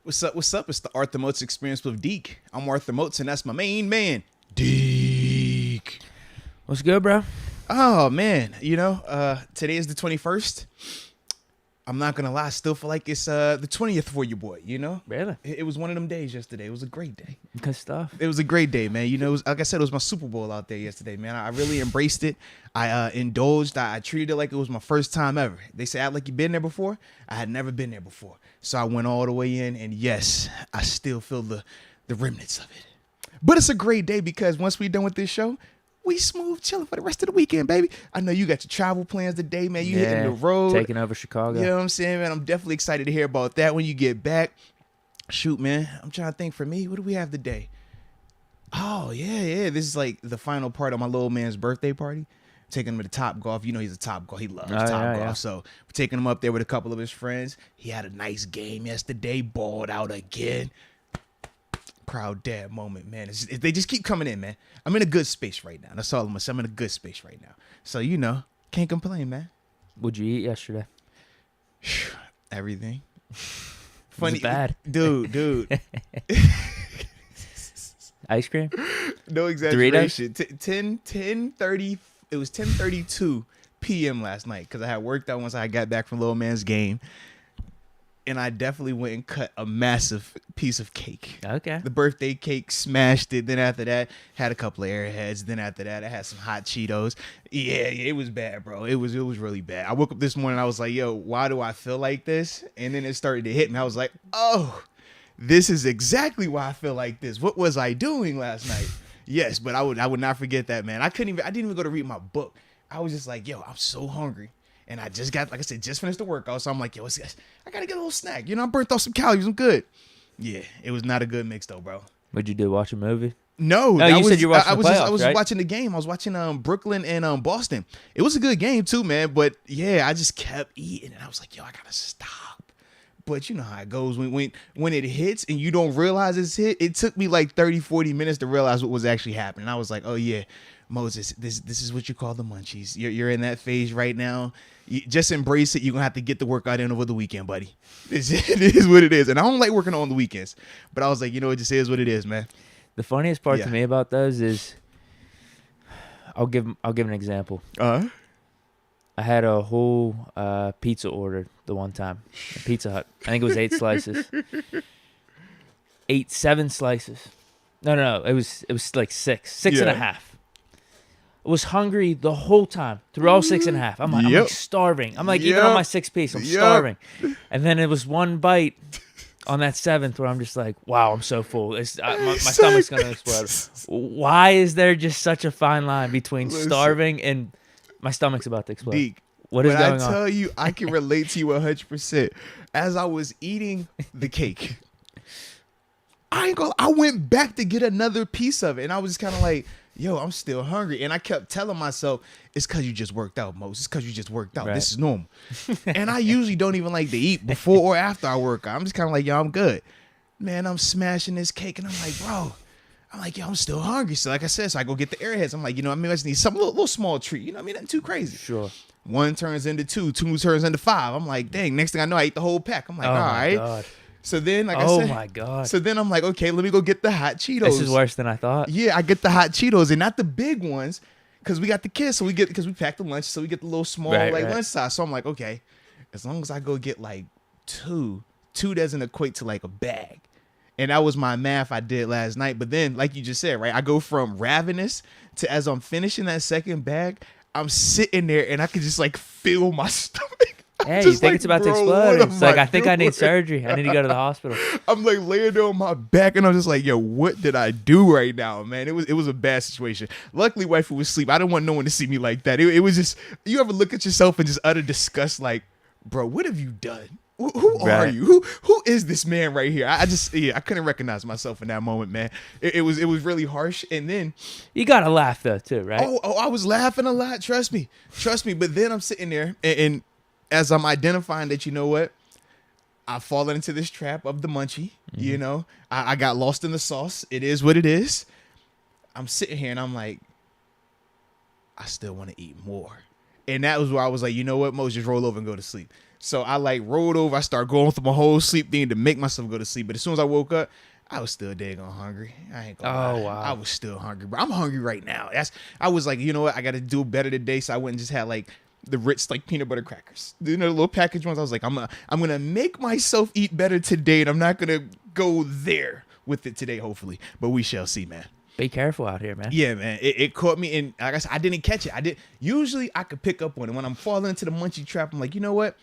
What's up? What's up? It's the Arthur Moats Experience with Deke. I'm Arthur Moats, and that's my main man, Deke. What's good, bro? Oh, man. Today is the 21st. I'm not going to lie. I still feel like it's the 20th for you, boy, Really? It was one of them days yesterday. It was a great day. Good stuff. It was a great day, man. It was, like I said, it was my Super Bowl out there yesterday, man. I really embraced it. I indulged. I treated it like it was my first time ever. They say, act like you've been there before. I had never been there before. So I went all the way in, and yes, I still feel the remnants of it. But it's a great day because once we're done with this show, we smooth chilling for the rest of the weekend, baby. I know you got your travel plans today, man. You hitting the road. Taking over Chicago. You know what I'm saying, man? I'm definitely excited to hear about that when you get back. Shoot, man. I'm trying to think for me. What do we have today? Oh, yeah. This is like the final part of my little man's birthday party. Taking him to Top Golf. You know he's a Top Golf. He loves Top Golf. Yeah. So we're taking him up there with a couple of his friends. He had a nice game yesterday. Balled out again. Proud dad moment, man. They just keep coming in, man. I'm in a good space right now. That's all I'm gonna say. I'm in a good space right now. So, can't complain, man. What'd you eat yesterday? Everything. Funny. Bad. Dude. Ice cream? No exaggeration. 10:30. It was 10:32 p.m. last night because I had worked out once I got back from little man's game. And I definitely went and cut a massive piece of cake. Okay. The birthday cake, smashed it. Then after that, had a couple of Airheads. Then after that, I had some hot Cheetos. Yeah, it was bad, bro. It was really bad. I woke up this morning, I was like, yo, why do I feel like this? And then it started to hit me. I was like, oh, this is exactly why I feel like this. What was I doing last night? Yes, but I would not forget that, man. I didn't even go to read my book. I was just like, yo, I'm so hungry. And I just got, like I said, just finished the workout. So I'm like, yo, I got to get a little snack. I burnt off some calories. I'm good. Yeah, it was not a good mix, though, bro. What'd you do, watch a movie? No, you said you were watching the playoffs, I was right? watching the game. I was watching Brooklyn and Boston. It was a good game, too, man. But, yeah, I just kept eating. And I was like, yo, I got to stop. But you know how it goes. When it hits and you don't realize it's hit, it took me like 30, 40 minutes to realize what was actually happening. I was like, oh, yeah, Moses, this is what you call the munchies. You're in that phase right now. You just embrace it. You're going to have to get the workout in over the weekend, buddy. It is what it is. And I don't like working on the weekends. But I was like, it just is what it is, man. The funniest part to me about those is I'll give an example. Uh-huh. I had a whole pizza ordered the one time at Pizza Hut. I think it was 8 slices. 7 slices. No. It was like 6 and a half. I was hungry the whole time through all 6 and a half. I'm like starving. I'm like, even on my 6 piece, I'm starving. And then it was one bite on that 7th where I'm just like, wow, I'm so full. My stomach's going to explode. Why is there just such a fine line between starving and my stomach's about to explode? Deke, what is going on? I tell you, I can relate to you 100%. As I was eating the cake, I went back to get another piece of it. And I was kind of like, yo, I'm still hungry. And I kept telling myself, it's because you just worked out, Moses. It's because you just worked out. Right. This is normal. And I usually don't even like to eat before or after I work out. I'm just kind of like, yo, I'm good. Man, I'm smashing this cake. And I'm like, bro, I'm still hungry. So like I said, so I go get the Airheads. I'm like, I just need some little small treat. Nothing too crazy. Sure. 1 turns into 2. 2 turns into 5. I'm like, dang, next thing I know, I ate the whole pack. I'm like, all right. God. So then, like I said, oh my God. So then I'm like, okay, let me go get the hot Cheetos. This is worse than I thought. Yeah, I get the hot Cheetos and not the big ones because we got the kids. So because we packed the lunch. So we get the little small lunch size. So I'm like, okay, as long as I go get like 2 doesn't equate to like a bag. And that was my math I did last night. But then, like you just said, right, I go from ravenous to as I'm finishing that second bag, I'm sitting there and I can just like feel my stomach. Hey, you think it's about to explode? It's like, I think I need surgery. I need to go to the hospital. I'm like laying there on my back and I'm just like, yo, what did I do right now, man? It was a bad situation. Luckily, wifey was asleep. I didn't want no one to see me like that. It was just, you ever look at yourself and just utter disgust like, bro, what have you done? Who are you? Who is this man right here? I couldn't recognize myself in that moment, man. It was really harsh. And then you gotta laugh though too, right? Oh, I was laughing a lot. Trust me. But then I'm sitting there and as I'm identifying that, you know what, I've fallen into this trap of the munchie. Mm-hmm. I got lost in the sauce. It is what it is. I'm sitting here and I'm like, I still want to eat more. And that was where I was like, you know what, Moats, just roll over and go to sleep. So I like rolled over. I started going through my whole sleep thing to make myself go to sleep. But as soon as I woke up, I was still daggone hungry. I ain't gonna lie. Wow. I was still hungry, bro. I'm hungry right now. I was like, you know what? I got to do better today. So I went and just had like the Ritz like peanut butter crackers, you know, the little package ones. I was like, I'm gonna make myself eat better today, and I'm not gonna go there with it today, hopefully. But we shall see, man. Be careful out here, man. Yeah, man. It caught me, and like I said, I didn't catch it. Usually I could pick up on it. When I'm falling into the munchie trap, I'm like, you know what?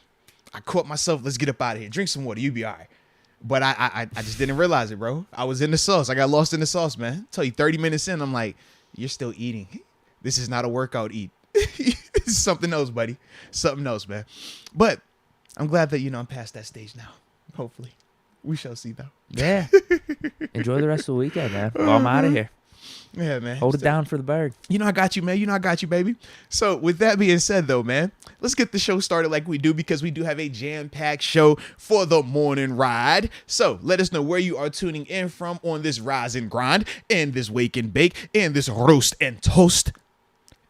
I caught myself. Let's get up out of here. Drink some water. You be all right. But I just didn't realize it, bro. I was in the sauce. I got lost in the sauce, man. I tell you, 30 minutes in, I'm like, you're still eating. This is not a workout eat. This is something else, buddy. Something else, man. But I'm glad that, I'm past that stage now. Hopefully. We shall see, though. Yeah. Enjoy the rest of the weekend, man. Well, I'm out of here. Yeah, man. Hold it down for the bird. I got you, man. I got you, baby. So with that being said, though, man, let's get the show started like we do, because we do have a jam-packed show for the morning ride. So let us know where you are tuning in from on this rise and grind, and this wake and bake, and this roast and toast.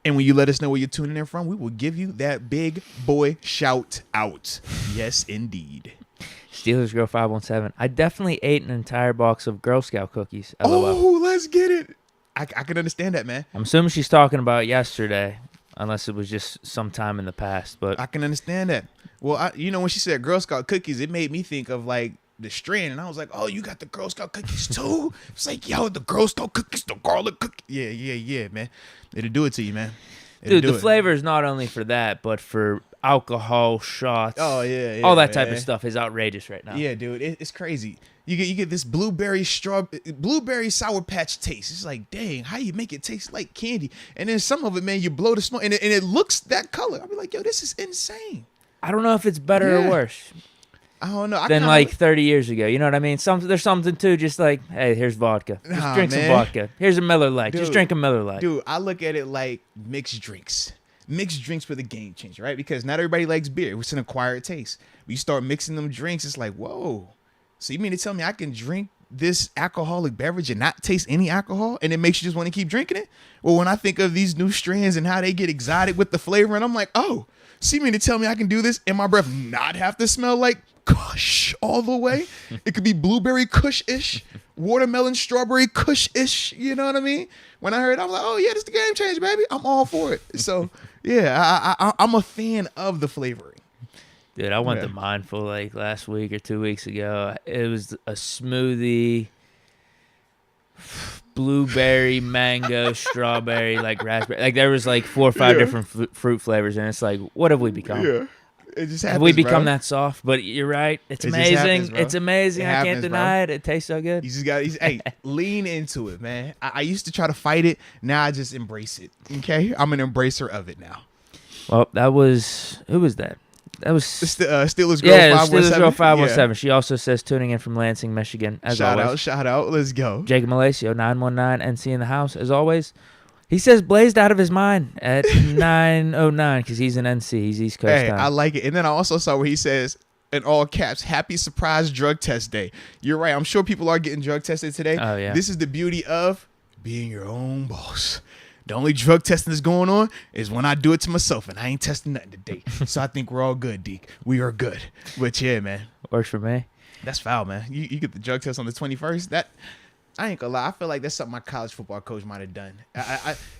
And when you let us know where you're tuning in from, we will give you that big boy shout out. Yes, indeed. Steelers Girl 517. I definitely ate an entire box of Girl Scout cookies. LOL. Oh, let's get it. I can understand that, man. I'm assuming she's talking about yesterday, unless it was just sometime in the past. But I can understand that. Well, when she said Girl Scout cookies, it made me think of like the strand, and I was like, oh, you got the Girl Scout cookies too? It's like, yo, the Girl Scout cookies, the garlic cookie. Yeah, man. It'll do it to you, man. Dude, the flavor is not only for that, but for alcohol, shots. Oh, yeah. All that type of stuff is outrageous right now. Yeah, dude, it's crazy. You get this blueberry Sour Patch taste. It's like, dang, how you make it taste like candy? And then some of it, man, you blow the smoke, and it looks that color. I'll be like, yo, this is insane. I don't know if it's better or worse. I don't know. Than like 30 years ago. You know what I mean? There's something too, just like, hey, here's vodka. Just drink some vodka. Here's a Miller Lite. Just drink a Miller Lite. Dude, I look at it like mixed drinks. Mixed drinks for the game changer, right? Because not everybody likes beer. It's an acquired taste. When you start mixing them drinks, it's like, whoa. So you mean to tell me I can drink this alcoholic beverage and not taste any alcohol, and it makes you just want to keep drinking it? Well, when I think of these new strands and how they get exotic with the flavor, and I'm like, oh, so you mean to tell me I can do this and my breath not have to smell like Kush all the way? It could be blueberry Kush-ish, watermelon, strawberry Kush-ish. You know what I mean? When I heard it, I was like, oh, yeah, this is the game change, baby. I'm all for it. So, yeah, I'm a fan of the flavoring. Dude, I went to Mindful like last week or 2 weeks ago. It was a smoothie, blueberry, mango, strawberry, like raspberry. Like there was like 4 or 5 different fruit flavors, and it's like, what have we become? Yeah. It just happens, have we become bro. that soft? But you're right. It's amazing. Happens, it's amazing. I can't deny bro. it. It tastes so good. You just got hey, lean into it, man. I used to try to fight it. Now I just embrace it. Okay? I'm an embracer of it now. Well, who was that? That was Steelers Girl 517. Steelers Girl 517. Yeah. She also says tuning in from Lansing, Michigan. As always. Shout out. Let's go. Jacob Malacio, 919 NC in the house. As always, he says blazed out of his mind at 9:09 because he's in NC. He's East Coast time. I like it. And then I also saw where he says in all caps, "Happy surprise drug test day." You're right. I'm sure people are getting drug tested today. Oh yeah. This is the beauty of being your own boss. The only drug testing that's going on is when I do it to myself, and I ain't testing nothing today. So I think we're all good, Deke. We are good. But yeah, man. Works for me. That's foul, man. You get the drug test on the 21st. That I ain't gonna lie. I feel like that's something my college football coach might have done.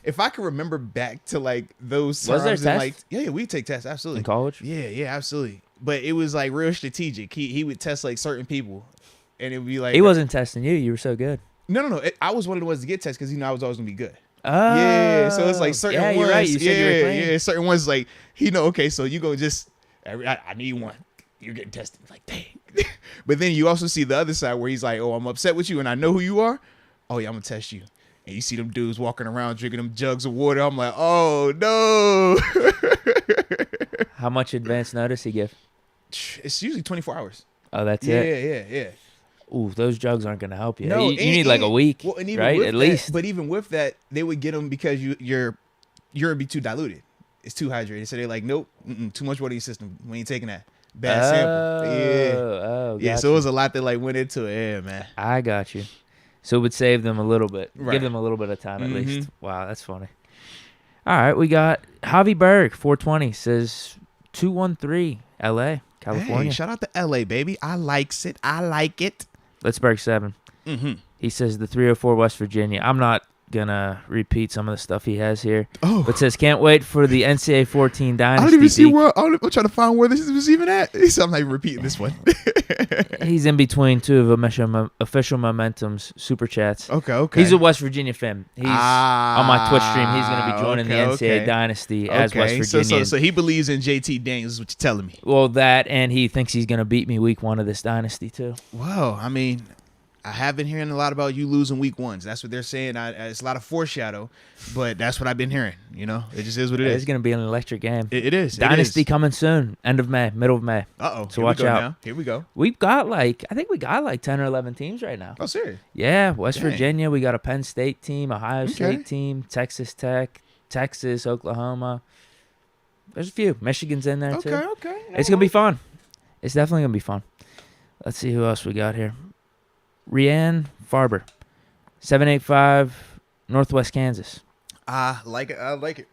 If I can remember back to like those times, was there like we take tests absolutely in college. Yeah, absolutely. But it was like real strategic. He would test like certain people, and it would be like he wasn't testing you. You were so good. No. I was one of the ones to get tested because I was always gonna be good. Oh, yeah, so it's like certain ones. You're right. You said you were clean. Yeah, certain ones like okay, so you go just I need one. You're getting tested. Like, dang. But then you also see the other side where he's like, oh, I'm upset with you and I know who you are. Oh yeah, I'm gonna test you. And you see them dudes walking around drinking them jugs of water. I'm like, oh no. How much advance notice he give? It's usually 24 hours. Oh, that's it. Yeah. Ooh, those drugs aren't gonna help you. No, you need like a week, well, and even right? At least. But even with that, they would get them because your urine be too diluted. It's too hydrated. So they're like, nope, too much water in your system. We ain't taking that. Bad sample. Yeah. So it was a lot that like went into it. Yeah, man. I got you. So it would save them a little bit. Right. Give them a little bit of time at least. Wow, that's funny. All right, we got Javi Berg, 420, says 213, L.A., California. Hey, shout out to L.A., baby. I likes it. I like it. Let'sburg 7. Mm-hmm. He says the 304 West Virginia. I'm not going to repeat some of the stuff he has here. Oh. But says, can't wait for the NCAA 14 Dynasty. I don't even see where. I'm trying to find where this was even at. So I'm not even repeating this one. He's in between two of official Momentum's super chats. Okay. He's a West Virginia fan. He's on my Twitch stream. He's going to be joining the NCAA Dynasty as West Virginia. So he believes in JT Daniels, is what you're telling me. Well, that, and he thinks he's going to beat me week 1 of this Dynasty, too. Well, I mean, I have been hearing a lot about you losing week 1s. That's what they're saying. It's a lot of foreshadow, but that's what I've been hearing. You know, it just is what it is. It's going to be an electric game. It is. Dynasty coming soon. End of May, middle of May. Uh-oh. So watch out. Now. Here we go. We've got I think we got 10 or 11 teams right now. Oh, serious? Yeah, West Virginia. We got a Penn State team, Ohio State team, Texas Tech, Texas, Oklahoma. There's a few. Michigan's in there, too. Okay. It's going to be fun. It's definitely going to be fun. Let's see who else we got here. Rianne Farber, 785, Northwest Kansas. I like it.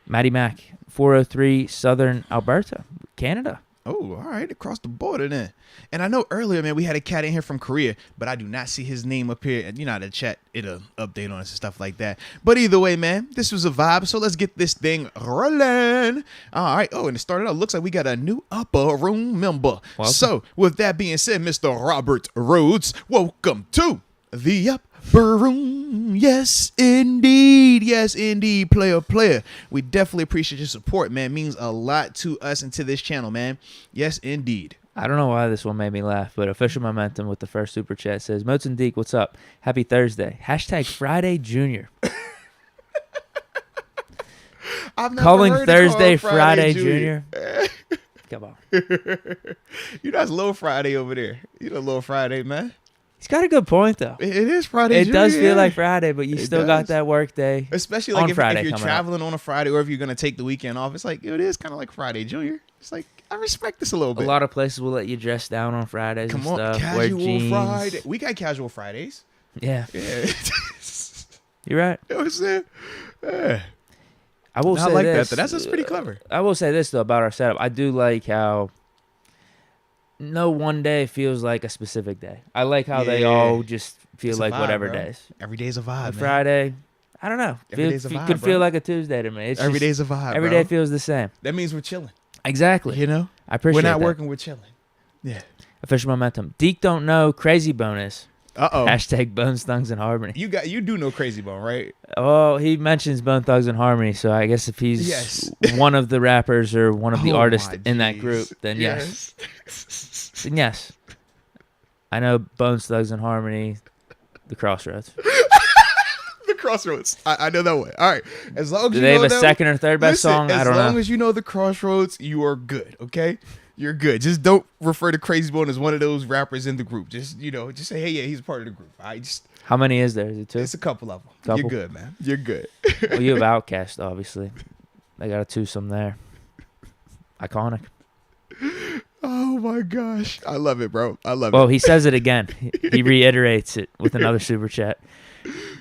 Maddie Mack, 403, Southern Alberta, Canada. Oh, all right. Across the border then. And I know earlier, man, we had a cat in here from Korea, but I do not see his name up here. You know how to chat, it'll update on us and stuff like that. But either way, man, this was a vibe. So let's get this thing rolling. All right. Oh, and it started out. Looks like we got a new upper room member. Welcome. So with that being said, Mr. Robert Rhodes, welcome to the upper room. Yes, indeed. Yes, indeed. Player. We definitely appreciate your support, man. It means a lot to us and to this channel, man. Yes, indeed. I don't know why this one made me laugh, but Official Momentum with the first super chat says, Moats and Deke, what's up? Happy Thursday. # Friday Junior. Calling Thursday Friday Junior. Come on. You know, that's Little Friday over there. You know, Little Friday, man. He's got a good point, though. It is Friday. It does feel like Friday, but you still got that work day. Especially like if you're traveling up on a Friday or if you're going to take the weekend off. It's like, it is kind of like Friday Junior. It's like, I respect this a little bit. A lot of places will let you dress down on Fridays and stuff. Casual wear jeans. Friday. We got casual Fridays. Yeah. You're right. You know what I'm saying? Yeah. I will say like this. That's pretty clever. I will say this, though, about our setup. I do like how no one day feels like a specific day. I like how they all just feel like whatever days. Every day's a vibe, man. Friday, I don't know. Every day's a vibe, could feel like a Tuesday to me. It's every day's a vibe, Every day feels the same. That means we're chilling. Exactly. You know? I appreciate We're not that. working, we're chilling. Yeah. Official Momentum. Deke don't know Crazy Bone is. Uh-oh. # Bones, Thugs, and Harmony. You do know Crazy Bone, right? Oh, he mentions Bone Thugs and Harmony, so I guess if he's one of the rappers or one of the artists in that group, then yes. Then yes. I know Bones Thugs and Harmony, The Crossroads. The Crossroads. I know that one. All right. As long as do they have a second or third best song? I don't know. As long as you know The Crossroads, you are good, okay? You're good. Just don't refer to Crazy Bone as one of those rappers in the group. Just, just say, hey, yeah, he's part of the group. How many is there? Is it 2? It's a couple of them. You're good, man. You're good. Well, you have Outkast, obviously. They got a twosome there. Iconic. Oh, my gosh. I love it, bro. I love it. Well, he says it again. He reiterates it with another super chat.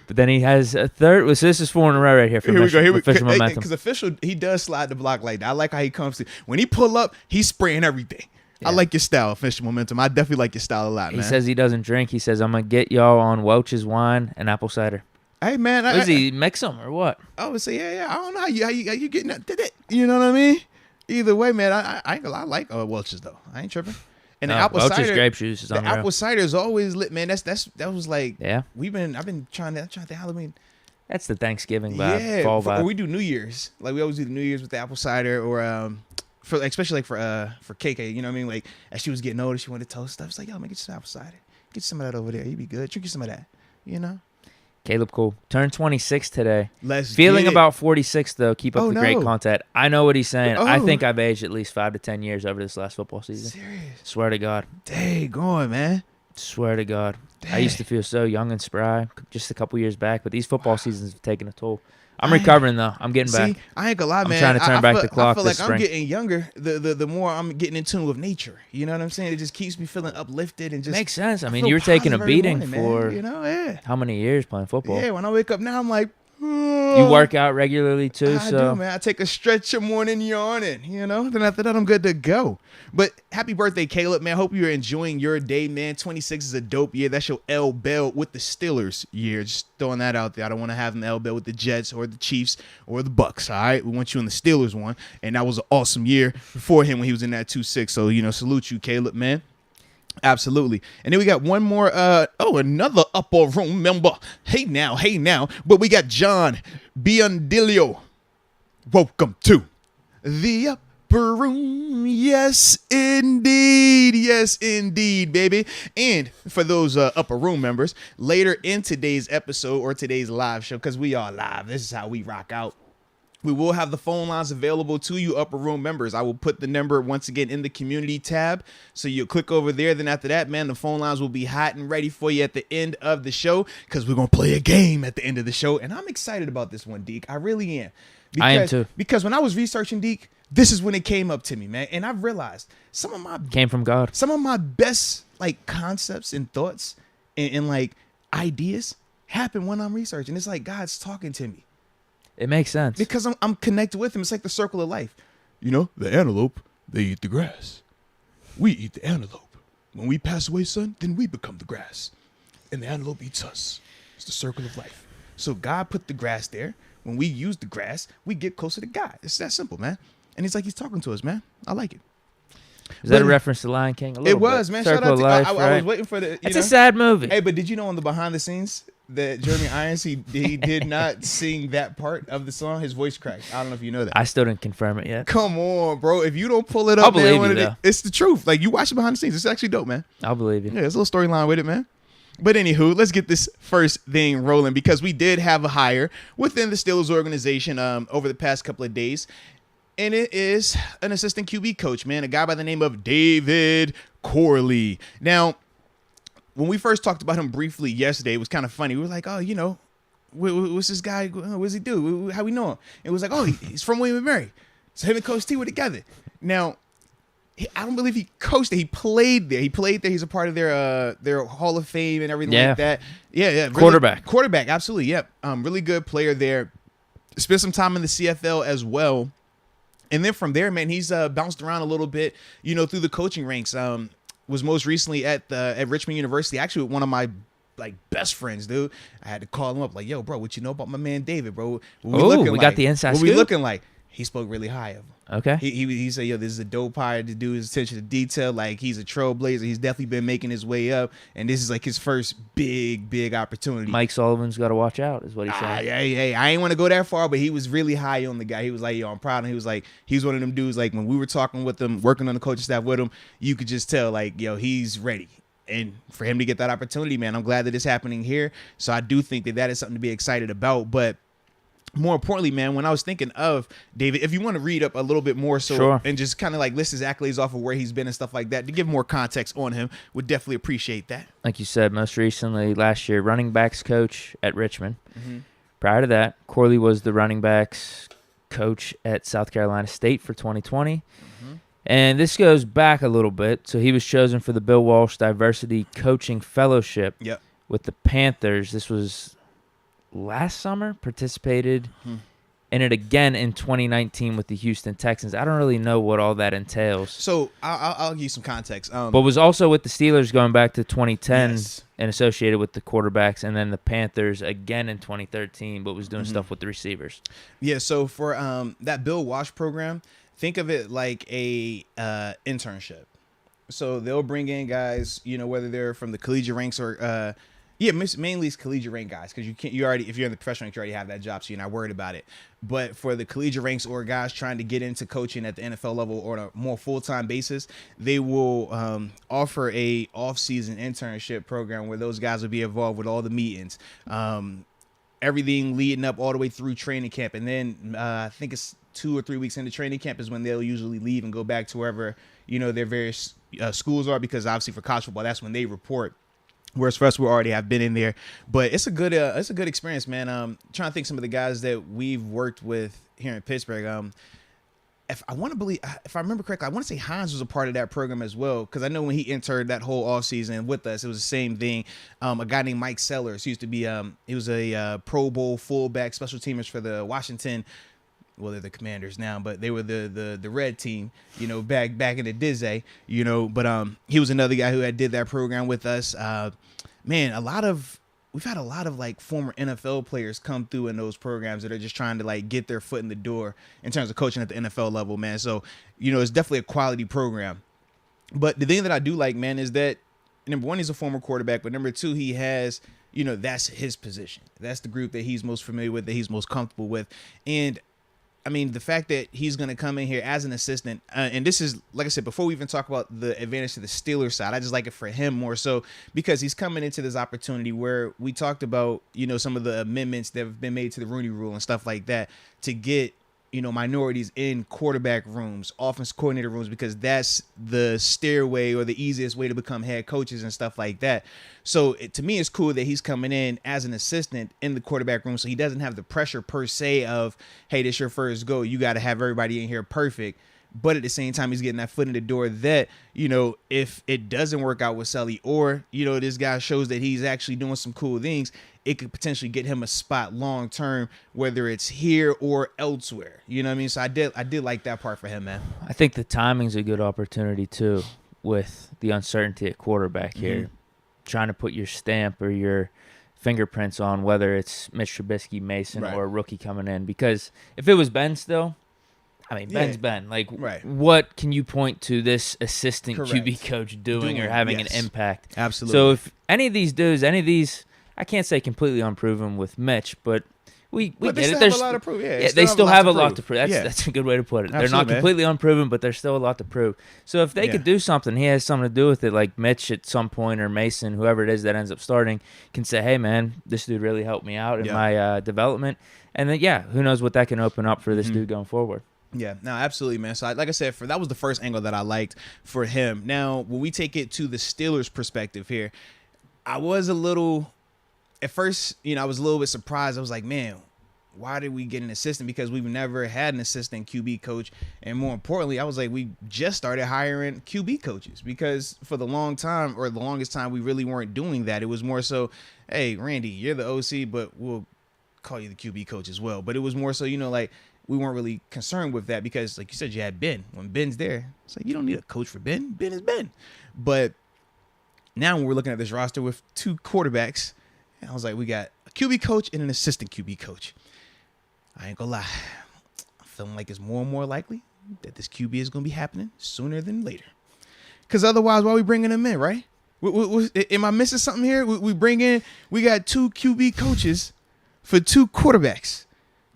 But then he has a third. So this is 4 in a row right here for Official Momentum. Because Official, he does slide the block like that. I like how he comes to. When he pull up, he's spraying everything. Yeah. I like your style, Official Momentum. I definitely like your style a lot, man. He says he doesn't drink. He says, I'm going to get y'all on Welch's wine and apple cider. Hey, man. Does he mix them or what? I would say, yeah. I don't know how you getting that. You know what I mean? Either way, man, I like Welch's, though. I ain't tripping. And the apple cider, grape juice is unreal. The apple cider is always lit, man. That was like, yeah. I've been trying to Halloween. That's the Thanksgiving vibe, fall vibe. Or we do New Year's, like we always do the New Year's with the apple cider, or especially for KK. You know what I mean? Like as she was getting older, she wanted to toast stuff. It's like, yo, man, get you some apple cider. Get some of that over there. You be good. Drink you some of that. You know. Caleb Cole turned 26 today. Let's feeling get it. about 46 though. Keep up the great content. I know what he's saying. Oh. I think I've aged at least 5 to 10 years over this last football season. Serious? Swear to God. Dang, going, man. Swear to God. Dang. I used to feel so young and spry just a couple years back, but these football seasons have taken a toll. I'm recovering though. I'm getting back. I ain't gonna lie, man. I'm trying to turn back the clock. I feel this like spring. I'm getting younger. The more I'm getting in tune with nature. You know what I'm saying? It just keeps me feeling uplifted and just makes sense. I mean, you were taking a beating morning, for man. How many years playing football? Yeah, when I wake up now, I'm like, You work out regularly too, I so do, man. I take a stretch of morning yawning, Then after that, I'm good to go. But happy birthday, Caleb, man. Hope you're enjoying your day, man. 26 is a dope year. That's your L Bell with the Steelers year. Just throwing that out there. I don't want to have an L Bell with the Jets or the Chiefs or the Bucks, all right? We want you in the Steelers one. And that was an awesome year for him when he was in that 2-6. So, salute you, Caleb, man. Absolutely. And then we got one more, another upper room member. Hey now. But we got John Biondilio. Welcome to the upper room. Yes, indeed, baby. And for those upper room members, later in today's episode or today's live show, because we are live, this is how we rock out. We will have the phone lines available to you upper room members. I will put the number once again in the community tab. So you'll click over there. Then after that, man, the phone lines will be hot and ready for you at the end of the show because we're going to play a game at the end of the show. And I'm excited about this one, Deke. I really am. I am too. Because when I was researching, Deke, this is when it came up to me, man. And I've realized came from God. Some of my best concepts and thoughts and ideas happen when I'm researching. It's like God's talking to me. It makes sense. Because I'm connected with him. It's like the circle of life. The antelope, they eat the grass. We eat the antelope. When we pass away, son, then we become the grass. And the antelope eats us. It's the circle of life. So God put the grass there. When we use the grass, we get closer to God. It's that simple, man. And it's like he's talking to us, man. I like it. Is that a reference to Lion King? It was, man. Circle Shout out to life, I was waiting for the. It's a sad movie. Hey, but did you know on the behind the scenes that Jeremy Irons he did not sing that part of the song? His voice cracked. I don't know if you know that. I still didn't confirm it yet. Come on, bro. If you don't pull it up, I'll believe you, though. It's the truth. You watch it behind the scenes. It's actually dope, man. I'll believe you. Yeah, there's a little storyline with it, man. But anywho, let's get this first thing rolling because we did have a hire within the Steelers organization over the past couple of days. And it is an assistant QB coach, man, a guy by the name of David Corley. Now, when we first talked about him briefly yesterday, it was kind of funny. We were like, what's this guy? What does he do? How we know him? It was like, he's from William & Mary. So him and Coach T were together. Now, I don't believe he coached it. He played there. He's a part of their Hall of Fame and everything like that. Yeah. Really, quarterback, absolutely. Yep. Really good player there. Spent some time in the CFL as well. And then from there, man, he's bounced around a little bit, through the coaching ranks. Was most recently at Richmond University, actually with one of my best friends, dude. I had to call him up, yo, bro, what you know about my man David, bro? We got the inside scoop. What we looking like? He spoke really high of him. Okay. He said, yo, this is a dope hire to do his attention to detail. He's a trailblazer. He's definitely been making his way up. And this is his first big opportunity. Mike Sullivan's got to watch out, is what he said. Yeah. I ain't want to go that far, but he was really high on the guy. He was like, yo, I'm proud of him. He was like, he's one of them dudes, when we were talking with him, working on the coaching staff with him, you could just tell, yo, he's ready. And for him to get that opportunity, man, I'm glad that it's happening here. So I do think that is something to be excited about. But more importantly, man, when I was thinking of David, if you want to read up a little bit more, sure. And just kind of list his accolades off of where he's been and stuff like that, to give more context on him, would definitely appreciate that. Like you said, most recently last year, running backs coach at Richmond. Mm-hmm. Prior to that, Corley was the running backs coach at South Carolina State for 2020. Mm-hmm. And this goes back a little bit. So he was chosen for the Bill Walsh Diversity Coaching Fellowship with the Panthers. This was last summer, participated in it again in 2019 with the Houston Texans. I don't really know what all that entails. So I'll give you some context. But was also with the Steelers going back to 2010 and associated with the quarterbacks, and then the Panthers again in 2013, but was doing stuff with the receivers. Yeah, so for that Bill Walsh program, think of it like a internship. So they'll bring in guys, whether they're from the collegiate ranks or mainly it's collegiate rank guys, because if you're in the professional ranks, you already have that job, so you're not worried about it. But for the collegiate ranks or guys trying to get into coaching at the NFL level or on a more full-time basis, they will offer a off-season internship program where those guys will be involved with all the meetings, everything leading up all the way through training camp. And then I think it's 2 or 3 weeks into training camp is when they'll usually leave and go back to wherever their various schools are, because obviously for college football, that's when they report. Whereas for us, we already have been in there, but it's a good experience, man. Trying to think some of the guys that we've worked with here in Pittsburgh. if I remember correctly, I want to say Hines was a part of that program as well, because I know when he entered that whole offseason with us, it was the same thing. A guy named Mike Sellers, he used to be he was a Pro Bowl fullback, special teamers for the Washington. Well, they're the Commanders now, but they were the red team, back in the Dizzy, But he was another guy who did that program with us. We've had a lot of like former NFL players come through in those programs that are just trying to like get their foot in the door in terms of coaching at the NFL level, man. So, it's definitely a quality program. But the thing that I do like, man, is that number one, he's a former quarterback, but number two, he has, that's his position. That's the group that he's most familiar with, that he's most comfortable with. And I mean, the fact that he's going to come in here as an assistant, and this is, like I said, before we even talk about the advantage to the Steelers side, I just like it for him more so because he's coming into this opportunity where we talked about, some of the amendments that have been made to the Rooney Rule and stuff like that to get, minorities in quarterback rooms, offense coordinator rooms, because that's the stairway or the easiest way to become head coaches and stuff like that. So to me, it's cool that he's coming in as an assistant in the quarterback room. So he doesn't have the pressure per se of, hey, this your first go. You got to have everybody in here perfect. But at the same time, he's getting that foot in the door that, if it doesn't work out with Sully or, this guy shows that he's actually doing some cool things, it could potentially get him a spot long term, whether it's here or elsewhere. You know what I mean? So I did like that part for him, man. I think the timing's a good opportunity too, with the uncertainty at quarterback here. Mm-hmm. Trying to put your stamp or your fingerprints on whether it's Mitch Trubisky, Mason, right, or a rookie coming in. Because if it was Ben still, Ben's Ben. Like, right, what can you point to this assistant QB coach doing or having an impact? Absolutely. So if any of these dudes, I can't say completely unproven with Mitch, but we get it. There's a lot to prove. Yeah, they still have a lot to prove. That's a good way to put it. Absolutely, they're not completely unproven, but there's still a lot to prove. So if they could do something, he has something to do with it. Like Mitch at some point, or Mason, whoever it is that ends up starting, can say, "Hey, man, this dude really helped me out in my development." And then, who knows what that can open up for this dude going forward. Yeah, no, absolutely, man. So, like I said, that was the first angle that I liked for him. Now, when we take it to the Steelers' perspective here, I was a little, at first, I was a little bit surprised. I was like, man, why did we get an assistant? Because we've never had an assistant QB coach. And more importantly, I was like, we just started hiring QB coaches because for the longest time, we really weren't doing that. It was more so, hey, Randy, you're the OC, but we'll call you the QB coach as well. But it was more so, like, we weren't really concerned with that because, like you said, you had Ben. When Ben's there, it's like, you don't need a coach for Ben. Ben is Ben. But now when we're looking at this roster with two quarterbacks, I was like, we got a QB coach and an assistant QB coach. I ain't gonna lie. I'm feeling like it's more and more likely that this QB is going to be happening sooner than later. Because otherwise, why are we bringing him in, right? Am I missing something here? We got two QB coaches for two quarterbacks.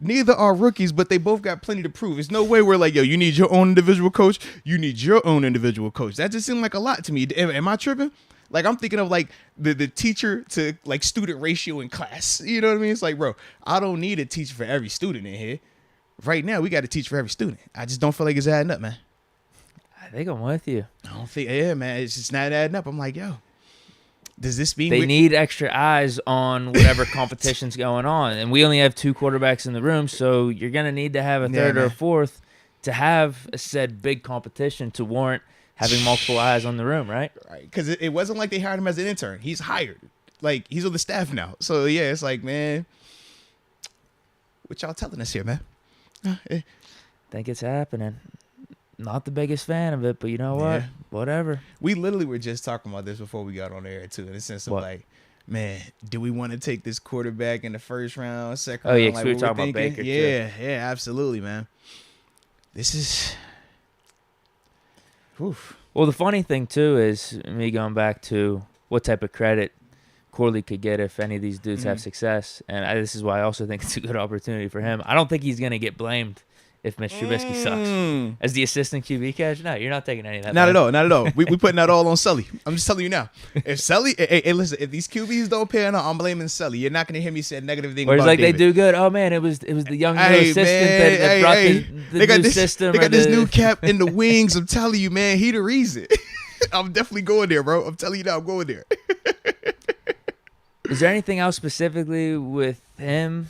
Neither are rookies, but they both got plenty to prove. There's no way we're like, yo, you need your own individual coach. You need your own individual coach. That just seemed like a lot to me. Am I tripping? Like, I'm thinking of like the teacher to like student ratio in class. You know what I mean? It's like, bro, I don't need a teacher for every student in here. Right now, we got a teacher for every student. I just don't feel like it's adding up, man. I think I'm with you. I don't think, man, it's just not adding up. I'm like, yo. Does this mean they need extra eyes on whatever competition's going on? And we only have two quarterbacks in the room, so you're going to need to have a third or a fourth to have a said big competition to warrant having multiple eyes on the room, right? Right, because it wasn't like they hired him as an intern. He's hired. Like, he's on the staff now. So, yeah, it's like, man, what y'all telling us here, man? Think it's happening. Not the biggest fan of it, but you know what? Whatever. We literally were just talking about this before we got on air, too, in the sense of like, man, do we want to take this quarterback in the first round, second round? Oh, yeah, because we were talking about Baker, too. Yeah, absolutely, man. This is... Oof. Well, the funny thing, too, is me going back to what type of credit Corley could get if any of these dudes have success. And this is why I also think it's a good opportunity for him. I don't think he's going to get blamed if Mitch Trubisky sucks. As the assistant QB coach, no, you're not taking any of that. Not at all. We putting that all on Sully. I'm just telling you now. If Sully, hey, listen, if these QBs don't pan out, I'm blaming Sully. You're not going to hear me say a negative thing about like David. They do good. Oh, man, it was the young assistant that brought the new system. They got this new cap in the wings. I'm telling you, man, he the reason. I'm definitely going there, bro. I'm telling you now, I'm going there. Is there anything else specifically with him?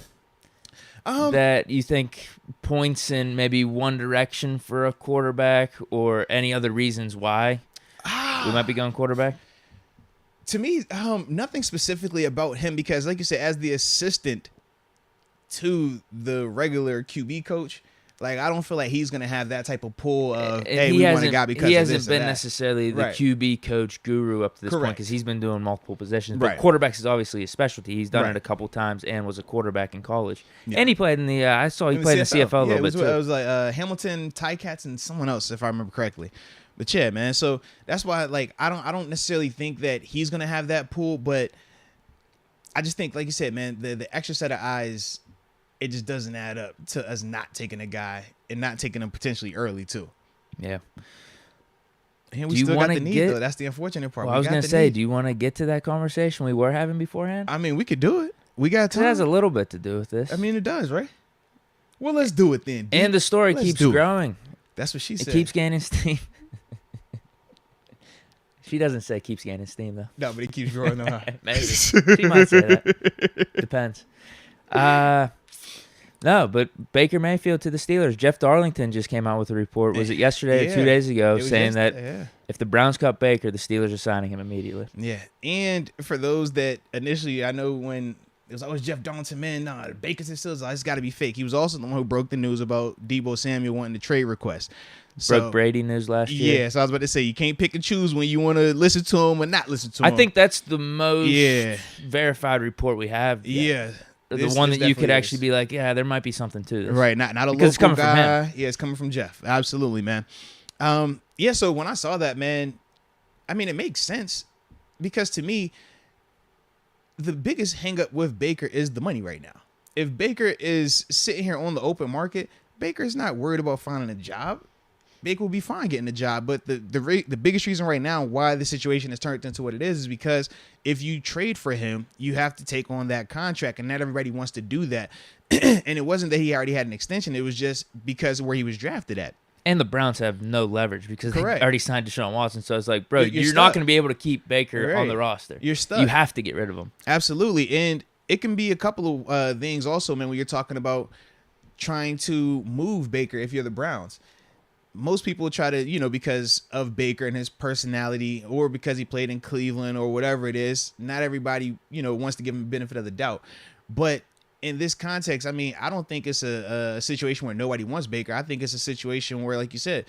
that you think points in maybe one direction for a quarterback, or any other reasons why we might be going quarterback? To me, nothing specifically about him, because like you said, as the assistant to the regular QB coach, like, I don't feel like he's going to have that type of pull of, hey, we want a guy because of this. He hasn't been necessarily the QB coach guru up to this point, because he's been doing multiple positions. But quarterbacks is obviously his specialty. He's done it a couple times and was a quarterback in college. Yeah. And he played in the I saw he played in the CFL a little bit too. It was like Hamilton, Ticats, and someone else, if I remember correctly. But yeah, man. So that's why, like, I don't necessarily think that he's going to have that pull, but I just think, like you said, man, the extra set of eyes, it just doesn't add up to us not taking a guy and not taking him potentially early too. Yeah. And we still got the need, though. That's the unfortunate part. Well, I was going to say, do you want to get to that conversation we were having beforehand? I mean, we could do it. We got time. It has a little bit to do with this. I mean, it does, right? Well, let's do it then. And the story keeps growing. That's what she said. It keeps gaining steam. She doesn't say keeps gaining steam, though. No, but it keeps growing, though. Maybe. She might say that. Depends. No, but Baker Mayfield to the Steelers. Jeff Darlington just came out with a report. Was it yesterday or 2 days ago, saying that if the Browns cut Baker, the Steelers are signing him immediately. Yeah, and for those that initially, I know when it was always Jeff Darlington, man, nah, Baker's and Steelers, it's got to be fake. He was also the one who broke the news about Deebo Samuel wanting the trade request. Broke Brady news last year. Yeah, so I was about to say, you can't pick and choose when you want to listen to him or not listen to him. I think that's the most verified report we have. Yeah. The one that you could actually be like, yeah, there might be something to this. Right, not a because local it's coming guy. From him. Yeah, it's coming from Jeff. Absolutely, man. Yeah, so when I saw that, man, I mean, it makes sense, because to me, the biggest hang up with Baker is the money right now. If Baker is sitting here on the open market, Baker is not worried about finding a job. Baker will be fine getting a job, but the biggest reason right now why the situation has turned into what it is because if you trade for him, you have to take on that contract, and not everybody wants to do that. And it wasn't that he already had an extension; it was just because of where he was drafted at. And the Browns have no leverage because they already signed Deshaun Watson. So it's like, bro, you're not going to be able to keep Baker on the roster. You're stuck. You have to get rid of him. Absolutely, and it can be a couple of things also, man. When you're talking about trying to move Baker, if you're the Browns. Most people try to, because of Baker and his personality or because he played in Cleveland or whatever it is, not everybody, wants to give him the benefit of the doubt. But in this context, I mean, I don't think it's a situation where nobody wants Baker. I think it's a situation where, like you said,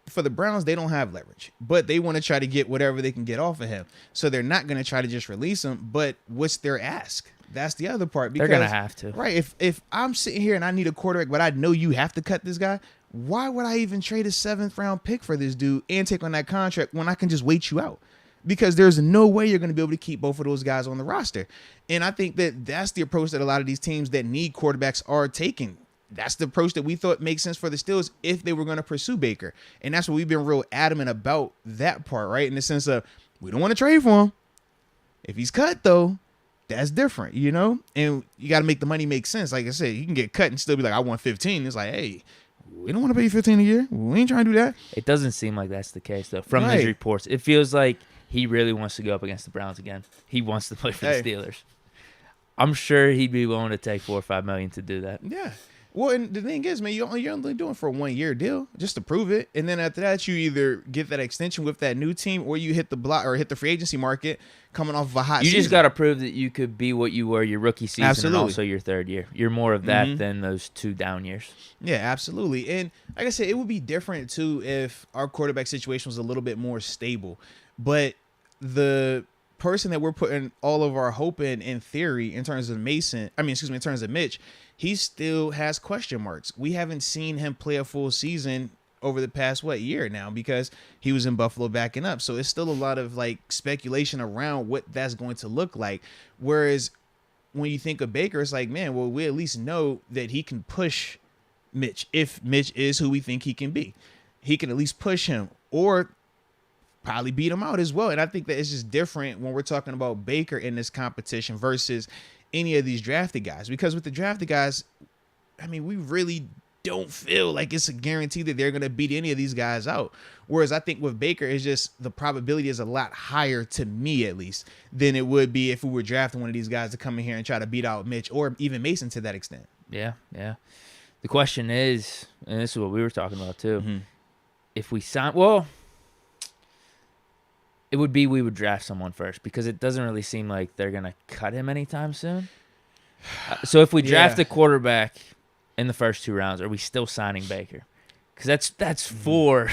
for the Browns, they don't have leverage, but they want to try to get whatever they can get off of him. So they're not going to try to just release him, but what's their ask? That's the other part. Because, they're going to have to. Right. If I'm sitting here and I need a quarterback, but I know you have to cut this guy, why would I even trade a 7th round pick for this dude and take on that contract when I can just wait you out? Because there's no way you're going to be able to keep both of those guys on the roster. And I think that that's the approach that a lot of these teams that need quarterbacks are taking. That's the approach that we thought makes sense for the Steelers if they were going to pursue Baker. And that's what we've been real adamant about that part, right? In the sense of we don't want to trade for him. If he's cut, though, that's different, And you got to make the money make sense. Like I said, you can get cut and still be like, I want 15. It's like, hey, we don't want to pay you 15 a year. We ain't trying to do that. It doesn't seem like that's the case, though. From his reports, it feels like he really wants to go up against the Browns again. He wants to play for the Steelers. I'm sure he'd be willing to take $4 or $5 million to do that. Yeah. Well, and the thing is, man, you're only doing it for a 1-year deal just to prove it. And then after that, you either get that extension with that new team or you hit the block or hit the free agency market coming off of a hot season. You just got to prove that you could be what you were your rookie season and also your third year. You're more of that than those 2 down years. Yeah, absolutely. And like I said, it would be different, too, if our quarterback situation was a little bit more stable. But the person that we're putting all of our hope in theory, in terms of in terms of Mitch, he still has question marks. We haven't seen him play a full season over the past, year now, because he was in Buffalo backing up. So it's still a lot of speculation around what that's going to look like. Whereas when you think of Baker, it's like, man, well, we at least know that he can push Mitch. If Mitch is who we think he can be, he can at least push him or probably beat him out as well. And I think that it's just different when we're talking about Baker in this competition versus any of these drafted guys, because with the drafted guys, I mean, we really don't feel like it's a guarantee that they're going to beat any of these guys out. Whereas I think with Baker, it's just the probability is a lot higher, to me at least, than it would be if we were drafting one of these guys to come in here and try to beat out Mitch or even Mason to that extent. Yeah. The question is, and this is what we were talking about too, if we sign, it would be we would draft someone first because it doesn't really seem like they're going to cut him anytime soon. So if we draft a quarterback in the first 2 rounds, are we still signing Baker? Because that's 4.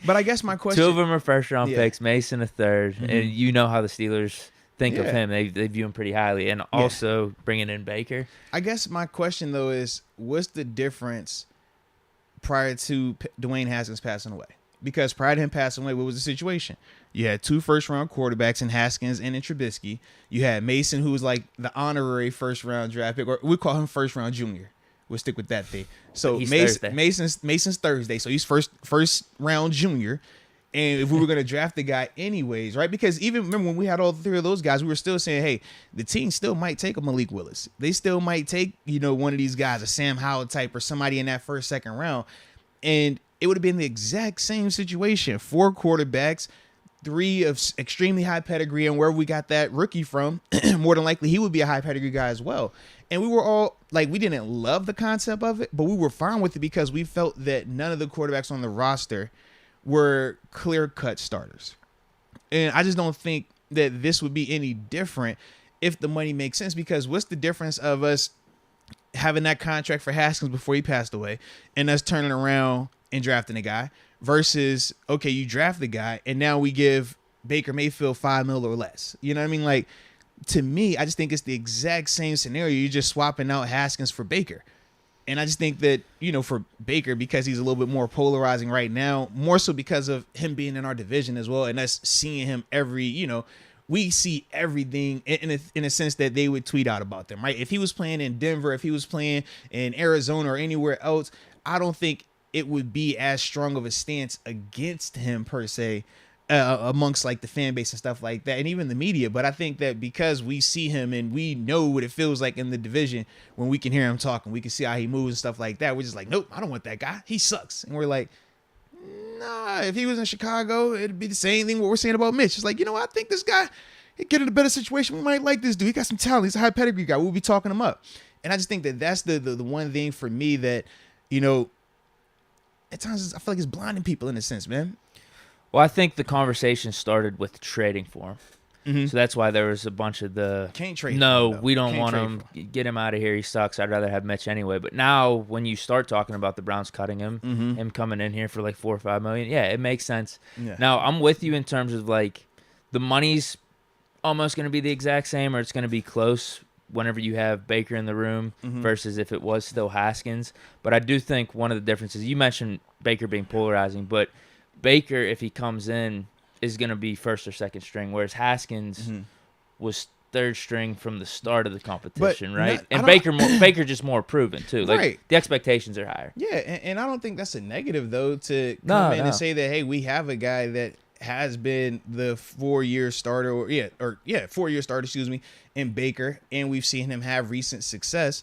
But I guess my question... 2 of them are first-round picks, Mason a third, and you know how the Steelers think of him. They view him pretty highly, and also bringing in Baker. I guess my question, though, is what's the difference prior to Dwayne Haskins passing away? Because prior to him passing away, what was the situation? You had 2 first-round quarterbacks in Haskins and in Trubisky. You had Mason, who was like the honorary first-round draft pick, or we call him first-round junior. We'll stick with that thing. So Mason's Thursday, so he's first round junior. And if we were going to draft the guy anyways, right? Because even remember when we had all 3 of those guys, we were still saying, hey, the team still might take a Malik Willis. They still might take, one of these guys, a Sam Howell type or somebody in that first, second round. And it would have been the exact same situation. 4 quarterbacks, 3 of extremely high pedigree, and wherever we got that rookie from, more than likely he would be a high pedigree guy as well. And we were all like, we didn't love the concept of it, but we were fine with it because we felt that none of the quarterbacks on the roster were clear-cut starters. And I just don't think that this would be any different if the money makes sense, because what's the difference of us having that contract for Haskins before he passed away and us turning around and drafting a guy versus, okay, you draft the guy and now we give Baker Mayfield $5 million or less. You know what I mean? Like, to me, I just think it's the exact same scenario. You're just swapping out Haskins for Baker. And I just think that, for Baker, because he's a little bit more polarizing right now, more so because of him being in our division as well, and us seeing him we see everything in a sense that they would tweet out about them, right? If he was playing in Denver, if he was playing in Arizona or anywhere else, I don't think it would be as strong of a stance against him per se, amongst like the fan base and stuff like that, and even the media. But I think that because we see him and we know what it feels like in the division when we can hear him talking, we can see how he moves and stuff like that. We're just like, nope, I don't want that guy. He sucks. And we're like, nah, if he was in Chicago, it'd be the same thing what we're saying about Mitch. It's like, I think this guy, he'd get in a better situation. We might like this dude. He got some talent. He's a high pedigree guy. We'll be talking him up. And I just think that that's the one thing for me that, at times I feel like it's blinding people in a sense, man. Well, I think the conversation started with trading for him. Mm-hmm. So that's why there was a bunch of can't trade. No, we don't want him. Get him out of here. He sucks. I'd rather have Mitch anyway. But now when you start talking about the Browns cutting him, him coming in here for like $4 or $5 million, yeah, it makes sense. Yeah. Now I'm with you in terms of like the money's almost going to be the exact same, or it's going to be close whenever you have Baker in the room versus if it was still Haskins. But I do think one of the differences, you mentioned Baker being polarizing, but Baker, if he comes in, is going to be first or second string, whereas Haskins was third string from the start of the competition, right? And Baker just more proven, too. Like, right. The expectations are higher. Yeah, and I don't think that's a negative, though, to come in and say that, hey, we have a guy that has been the 4-year starter, 4-year starter, in Baker, and we've seen him have recent success.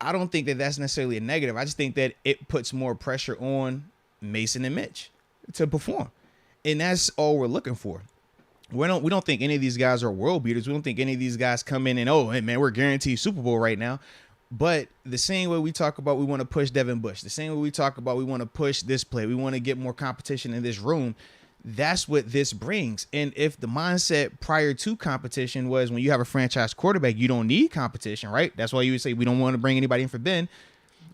I don't think that that's necessarily a negative. I just think that it puts more pressure on Mason and Mitch to perform, and that's all we're looking for. We don't think any of these guys are world beaters. We don't think any of these guys come in and, oh, hey, man, we're guaranteed Super Bowl right now. But the same way we talk about we want to push Devin Bush, the same way we talk about we want to push this play, we want to get more competition in this room, that's what this brings. And if the mindset prior to competition was when you have a franchise quarterback, you don't need competition, right? That's why you would say we don't want to bring anybody in for Ben.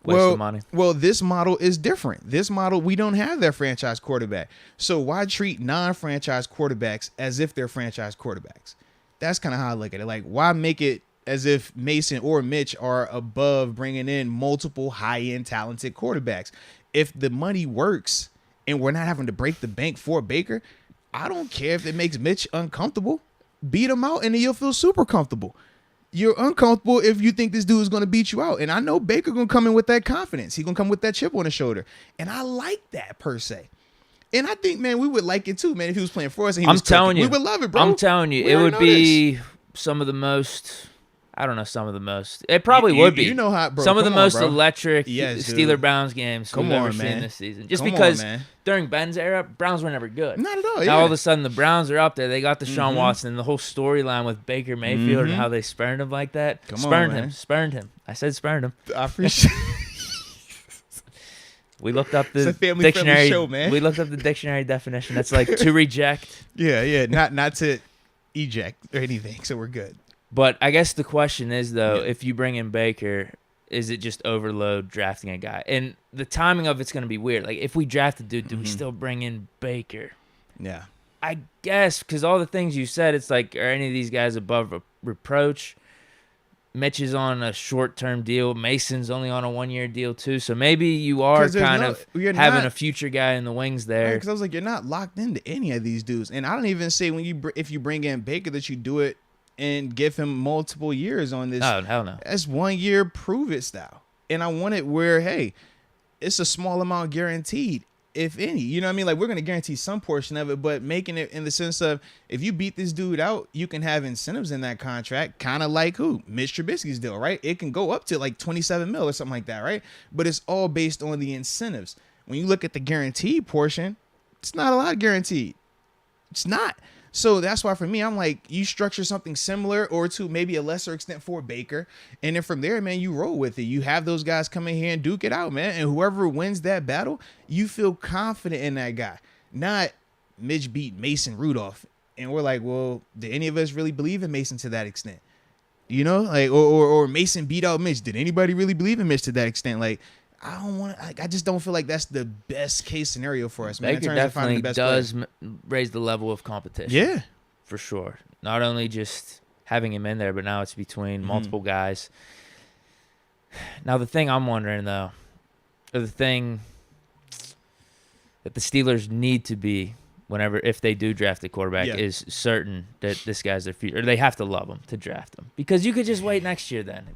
Well, this model is different. This model, we don't have their franchise quarterback. So why treat non-franchise quarterbacks as if they're franchise quarterbacks? That's kind of how I look at it. Like, why make it as if Mason or Mitch are above bringing in multiple high-end talented quarterbacks? If the money works and we're not having to break the bank for Baker, I don't care if it makes Mitch uncomfortable. Beat him out and then you'll feel super comfortable. You're uncomfortable if you think this dude is going to beat you out. And I know Baker going to come in with that confidence. He's going to come with that chip on his shoulder. And I like that per se. And I think, man, we would like it too, man, if he was playing for us and he was cooking. We would love it, bro. I'm telling you, it would be some of the most I don't know, some of the most. It probably would be. You know how, bro. Some of the most bro. electric yes, Steeler-Browns games we've ever seen this season. Just because during Ben's era, Browns were never good. Not at all. Now all of a sudden the Browns are up there. They got Deshaun Watson and the whole storyline with Baker Mayfield and how they spurned him like that. Spurned him. I said spurned him. I appreciate. We looked up the dictionary show, man. We looked up the dictionary definition. That's like to reject. Yeah. Not to eject or anything. So we're good. But I guess the question is, though, if you bring in Baker, is it just overload drafting a guy? And the timing of it's going to be weird. Like, if we draft a dude, do we still bring in Baker? Yeah. I guess, because all the things you said, it's like, are any of these guys above reproach? Mitch is on a short-term deal. Mason's only on a one-year deal, too. So maybe you are kind of having a future guy in the wings there. Because I was like, you're not locked into any of these dudes. And I don't even say if you bring in Baker that you do it and give him multiple years on this. Oh, hell no. That's 1 year prove it style. And I want it where, hey, it's a small amount guaranteed, if any. You know what I mean? Like, we're going to guarantee some portion of it, but making it in the sense of if you beat this dude out, you can have incentives in that contract, kind of like who? Mitch Trubisky's deal, right? It can go up to like 27 mil or something like that, right? But it's all based on the incentives. When you look at the guaranteed portion, it's not a lot guaranteed. It's not. So that's why for me, I'm like, you structure something similar or to maybe a lesser extent for Baker. And then from there, man, you roll with it. You have those guys come in here and duke it out, man. And whoever wins that battle, you feel confident in that guy. Not Mitch beat Mason Rudolph. And we're like, well, did any of us really believe in Mason to that extent? You know, like, or Mason beat out Mitch. Did anybody really believe in Mitch to that extent? Like, I just don't feel like that's the best case scenario for us, man. Baker definitely does raise the level of competition. Yeah. For sure. Not only just having him in there, but now it's between multiple guys. Now, the thing I'm wondering, though, or the thing that the Steelers need to be if they do draft a quarterback is certain that this guy's their future. Or they have to love him to draft him. Because you could just wait next year then.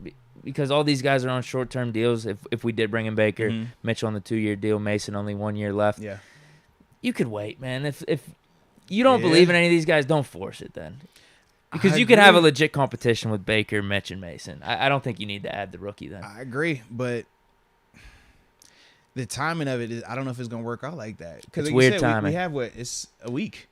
Because all these guys are on short-term deals. If we did bring in Baker, Mitch on the 2-year deal, Mason only 1 year left. Yeah, you could wait, man. If you don't believe in any of these guys, don't force it then. Because you could have a legit competition with Baker, Mitch, and Mason. I don't think you need to add the rookie then. I agree, but the timing of it is I don't know if it's gonna work out like that. Because it's weird timing. We have it's a week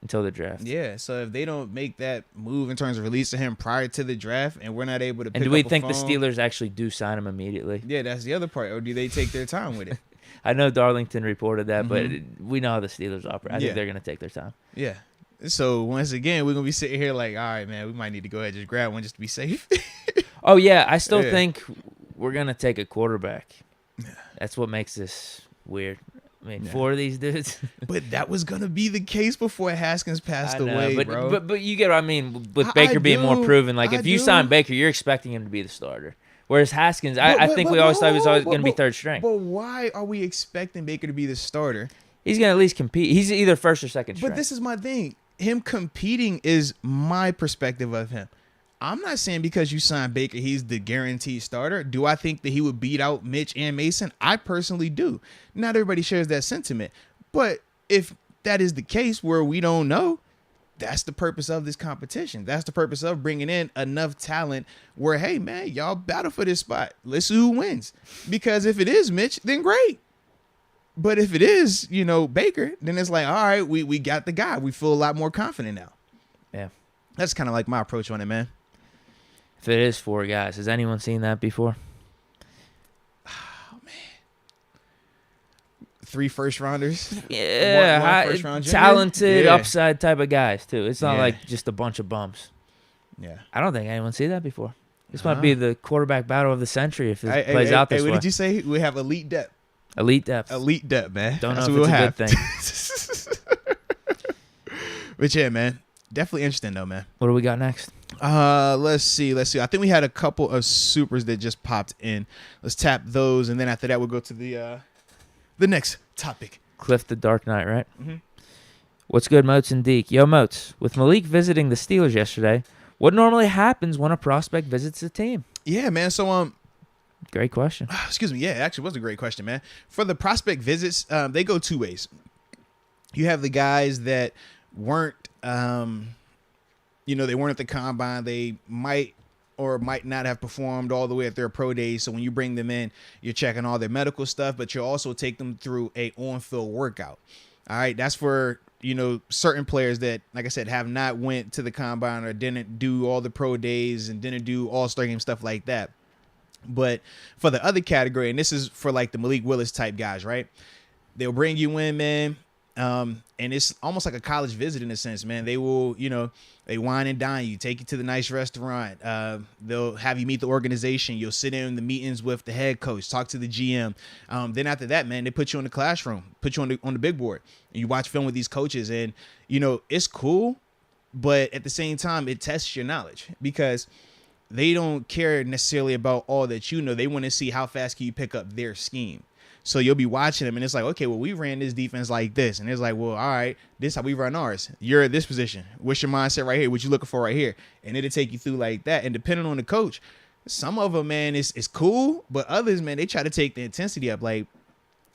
until the draft. Yeah, so if they don't make that move in terms of releasing him prior to the draft, and we're not able to, and do we think the Steelers actually do sign him immediately? Yeah, that's the other part. Or do they take their time with it? I know Darlington reported that, but we know how the Steelers operate. I think they're gonna take their time. Yeah. So once again, we're gonna be sitting here like, all right, man, we might need to go ahead and just grab one just to be safe. Oh yeah, I still think we're gonna take a quarterback. Yeah. That's what makes this weird. I mean, 4 of these dudes. But that was gonna be the case before Haskins passed away, bro. But you get what I mean with Baker being more proven. Like if you sign Baker, you're expecting him to be the starter. Whereas Haskins, I think we always thought he was always going to be third string. But why are we expecting Baker to be the starter? He's going to at least compete. He's either first or second string. But this is my thing. Him competing is my perspective of him. I'm not saying because you signed Baker, he's the guaranteed starter. Do I think that he would beat out Mitch and Mason? I personally do. Not everybody shares that sentiment. But if that is the case where we don't know, that's the purpose of this competition. That's the purpose of bringing in enough talent where, hey, man, y'all battle for this spot. Let's see who wins. Because if it is Mitch, then great. But if it is, Baker, then it's like, all right, we got the guy. We feel a lot more confident now. Yeah. That's kind of like my approach on it, man. If it is 4 guys, has anyone seen that before? Oh, man. 3 first-rounders? Yeah. One first-round junior? Talented, upside type of guys, too. It's not like just a bunch of bums. Yeah. I don't think anyone's seen that before. This might be the quarterback battle of the century if it plays out this way. What did you say? We have elite depth. Elite depth. Elite depth, man. Don't know if it's a good thing. But yeah, man. Definitely interesting, though, man. What do we got next? Let's see. I think we had a couple of supers that just popped in. Let's tap those, and then after that, we'll go to the next topic. Cliff the Dark Knight, right? Mm-hmm. What's good, Moats and Deke? Yo, Moats. With Malik visiting the Steelers yesterday, what normally happens when a prospect visits a team? Yeah, man. So, great question. Excuse me. Yeah, it actually was a great question, man. For the prospect visits, they go 2 ways. You have the guys that weren't, they weren't at the combine. They might or might not have performed all the way at their pro days. So when you bring them in, you're checking all their medical stuff, but you'll also take them through a on-field workout. All right, that's for, certain players that, like I said, have not went to the combine or didn't do all the pro days and didn't do all-star game stuff like that. But for the other category, and this is for like the Malik Willis type guys, right? They'll bring you in, man. And it's almost like a college visit in a sense, man. They will, they wine and dine you, take you to the nice restaurant. They'll have you meet the organization. You'll sit in the meetings with the head coach, talk to the GM. Then after that, man, they put you in the classroom, put you on the big board, and you watch film with these coaches. And, it's cool, but at the same time, it tests your knowledge because they don't care necessarily about all that you know. They want to see how fast can you pick up their scheme. So you'll be watching them, and it's like, okay, well, we ran this defense like this. And it's like, well, all right, this is how we run ours. You're at this position. What's your mindset right here? What you looking for right here? And it'll take you through like that. And depending on the coach, some of them, man, it's cool. But others, man, they try to take the intensity up. Like,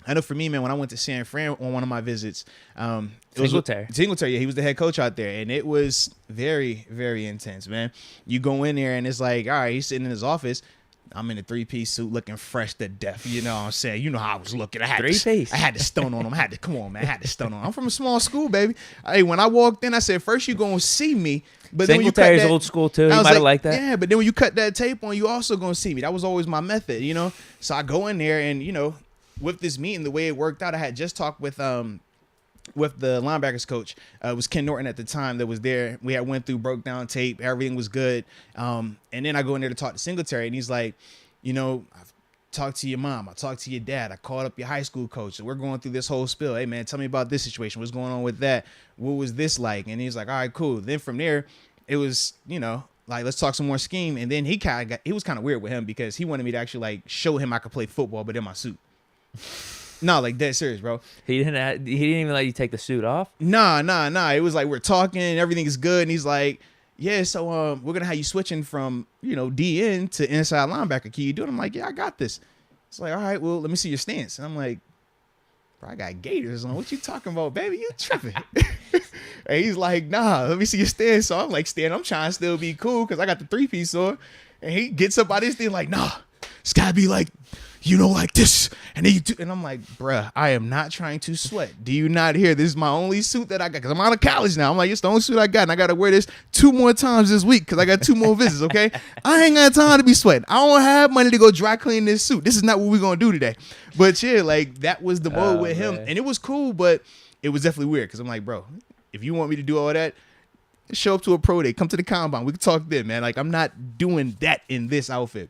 I know for me, man, when I went to San Fran on one of my visits, Singletary, yeah, he was the head coach out there. And it was very, very intense, man. You go in there, and it's like, all right, he's sitting in his office. I'm in a 3-piece suit looking fresh to death. You know what I'm saying? You know how I was looking. I had 3-piece. I had to stun on him. Come on, man. I had to stun on him. I'm from a small school, baby. Hey, when I walked in, I said, first you going to see me. But then when you cut Singletary's that, old school, too. He might have liked that. Yeah, but then when you cut that tape on, you also going to see me. That was always my method, So I go in there and, with this meeting, the way it worked out, I had just talked with the linebackers coach. It was Ken Norton at the time that was there. We had went through, broke down tape. Everything was good. And then I go in there to talk to Singletary, and he's like, I've talked to your mom. I talked to your dad. I called up your high school coach. So we're going through this whole spill. Hey, man, tell me about this situation. What's going on with that? What was this like? And he's like, all right, cool. Then from there, it was, like, let's talk some more scheme. And then it was kind of weird with him because he wanted me to actually, like, show him I could play football, but in my suit. No, like, dead serious, bro. He didn't even let you take the suit off? Nah. It was like we're talking. Everything is good. And he's like, yeah, so we're going to have you switching from, DN to inside linebacker. Can you do it? I'm like, yeah, I got this. It's like, all right, well, let me see your stance. And I'm like, bro, I got gators on. What you talking about, baby? You tripping. And he's like, nah, let me see your stance. So I'm like, I'm trying to still be cool because I got the 3-piece on. And he gets up by this thing like, nah, it's got to be like, like this. And then you do. And I'm like, bruh, I am not trying to sweat. Do you not hear? This is my only suit that I got because I'm out of college now. I'm like, it's the only suit I got. And I got to wear this 2 more times this week because I got 2 more visits, okay? I ain't got time to be sweating. I don't have money to go dry clean this suit. This is not what we're going to do today. But yeah, like that was the mode with him. And it was cool, but it was definitely weird because I'm like, bro, if you want me to do all that, show up to a pro day, come to the combine. We can talk then, man. Like I'm not doing that in this outfit.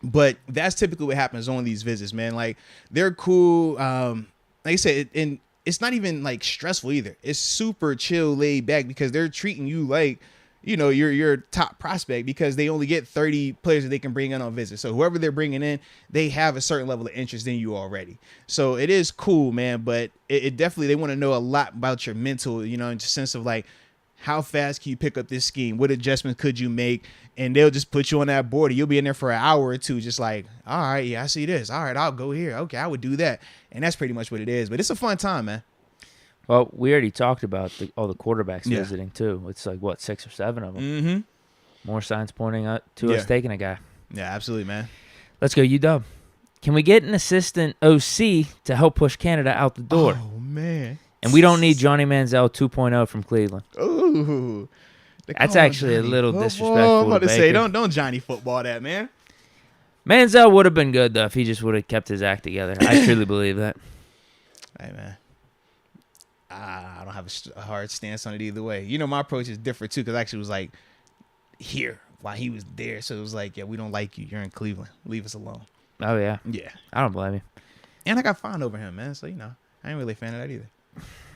But that's typically what happens on these visits, man. Like they're cool. Like I said, and it's not even like stressful either. It's super chill, laid back because they're treating you like, your top prospect because they only get 30 players that they can bring in on visits. So whoever they're bringing in, they have a certain level of interest in you already. So it is cool, man. But it definitely, they want to know a lot about your mental, in the sense of like, how fast can you pick up this scheme? What adjustments could you make? And they'll just put you on that board. And you'll be in there for an hour or two, just like, all right, yeah, I see this. All right, I'll go here. Okay, I would do that. And that's pretty much what it is. But it's a fun time, man. Well, we already talked about all the quarterbacks visiting, too. It's like, 6 or 7 of them? Mm-hmm. More signs pointing to us taking a guy. Yeah, absolutely, man. Let's go, UW. Can we get an assistant OC to help push Canada out the door? Oh, man. And we don't need Johnny Manziel 2.0 from Cleveland. Ooh. That's actually Johnny a little football. disrespectful. I'm about to Baker. say, don't Johnny football that, man. Manziel would have been good, though, if he just would have kept his act together. I truly believe that. Hey, man. I don't have a hard stance on it either way. My approach is different, too, because I actually was like here while he was there. So it was like, yeah, we don't like you. You're in Cleveland. Leave us alone. Oh, yeah. Yeah. I don't blame you. And I got fined over him, man. So, I ain't really a fan of that either.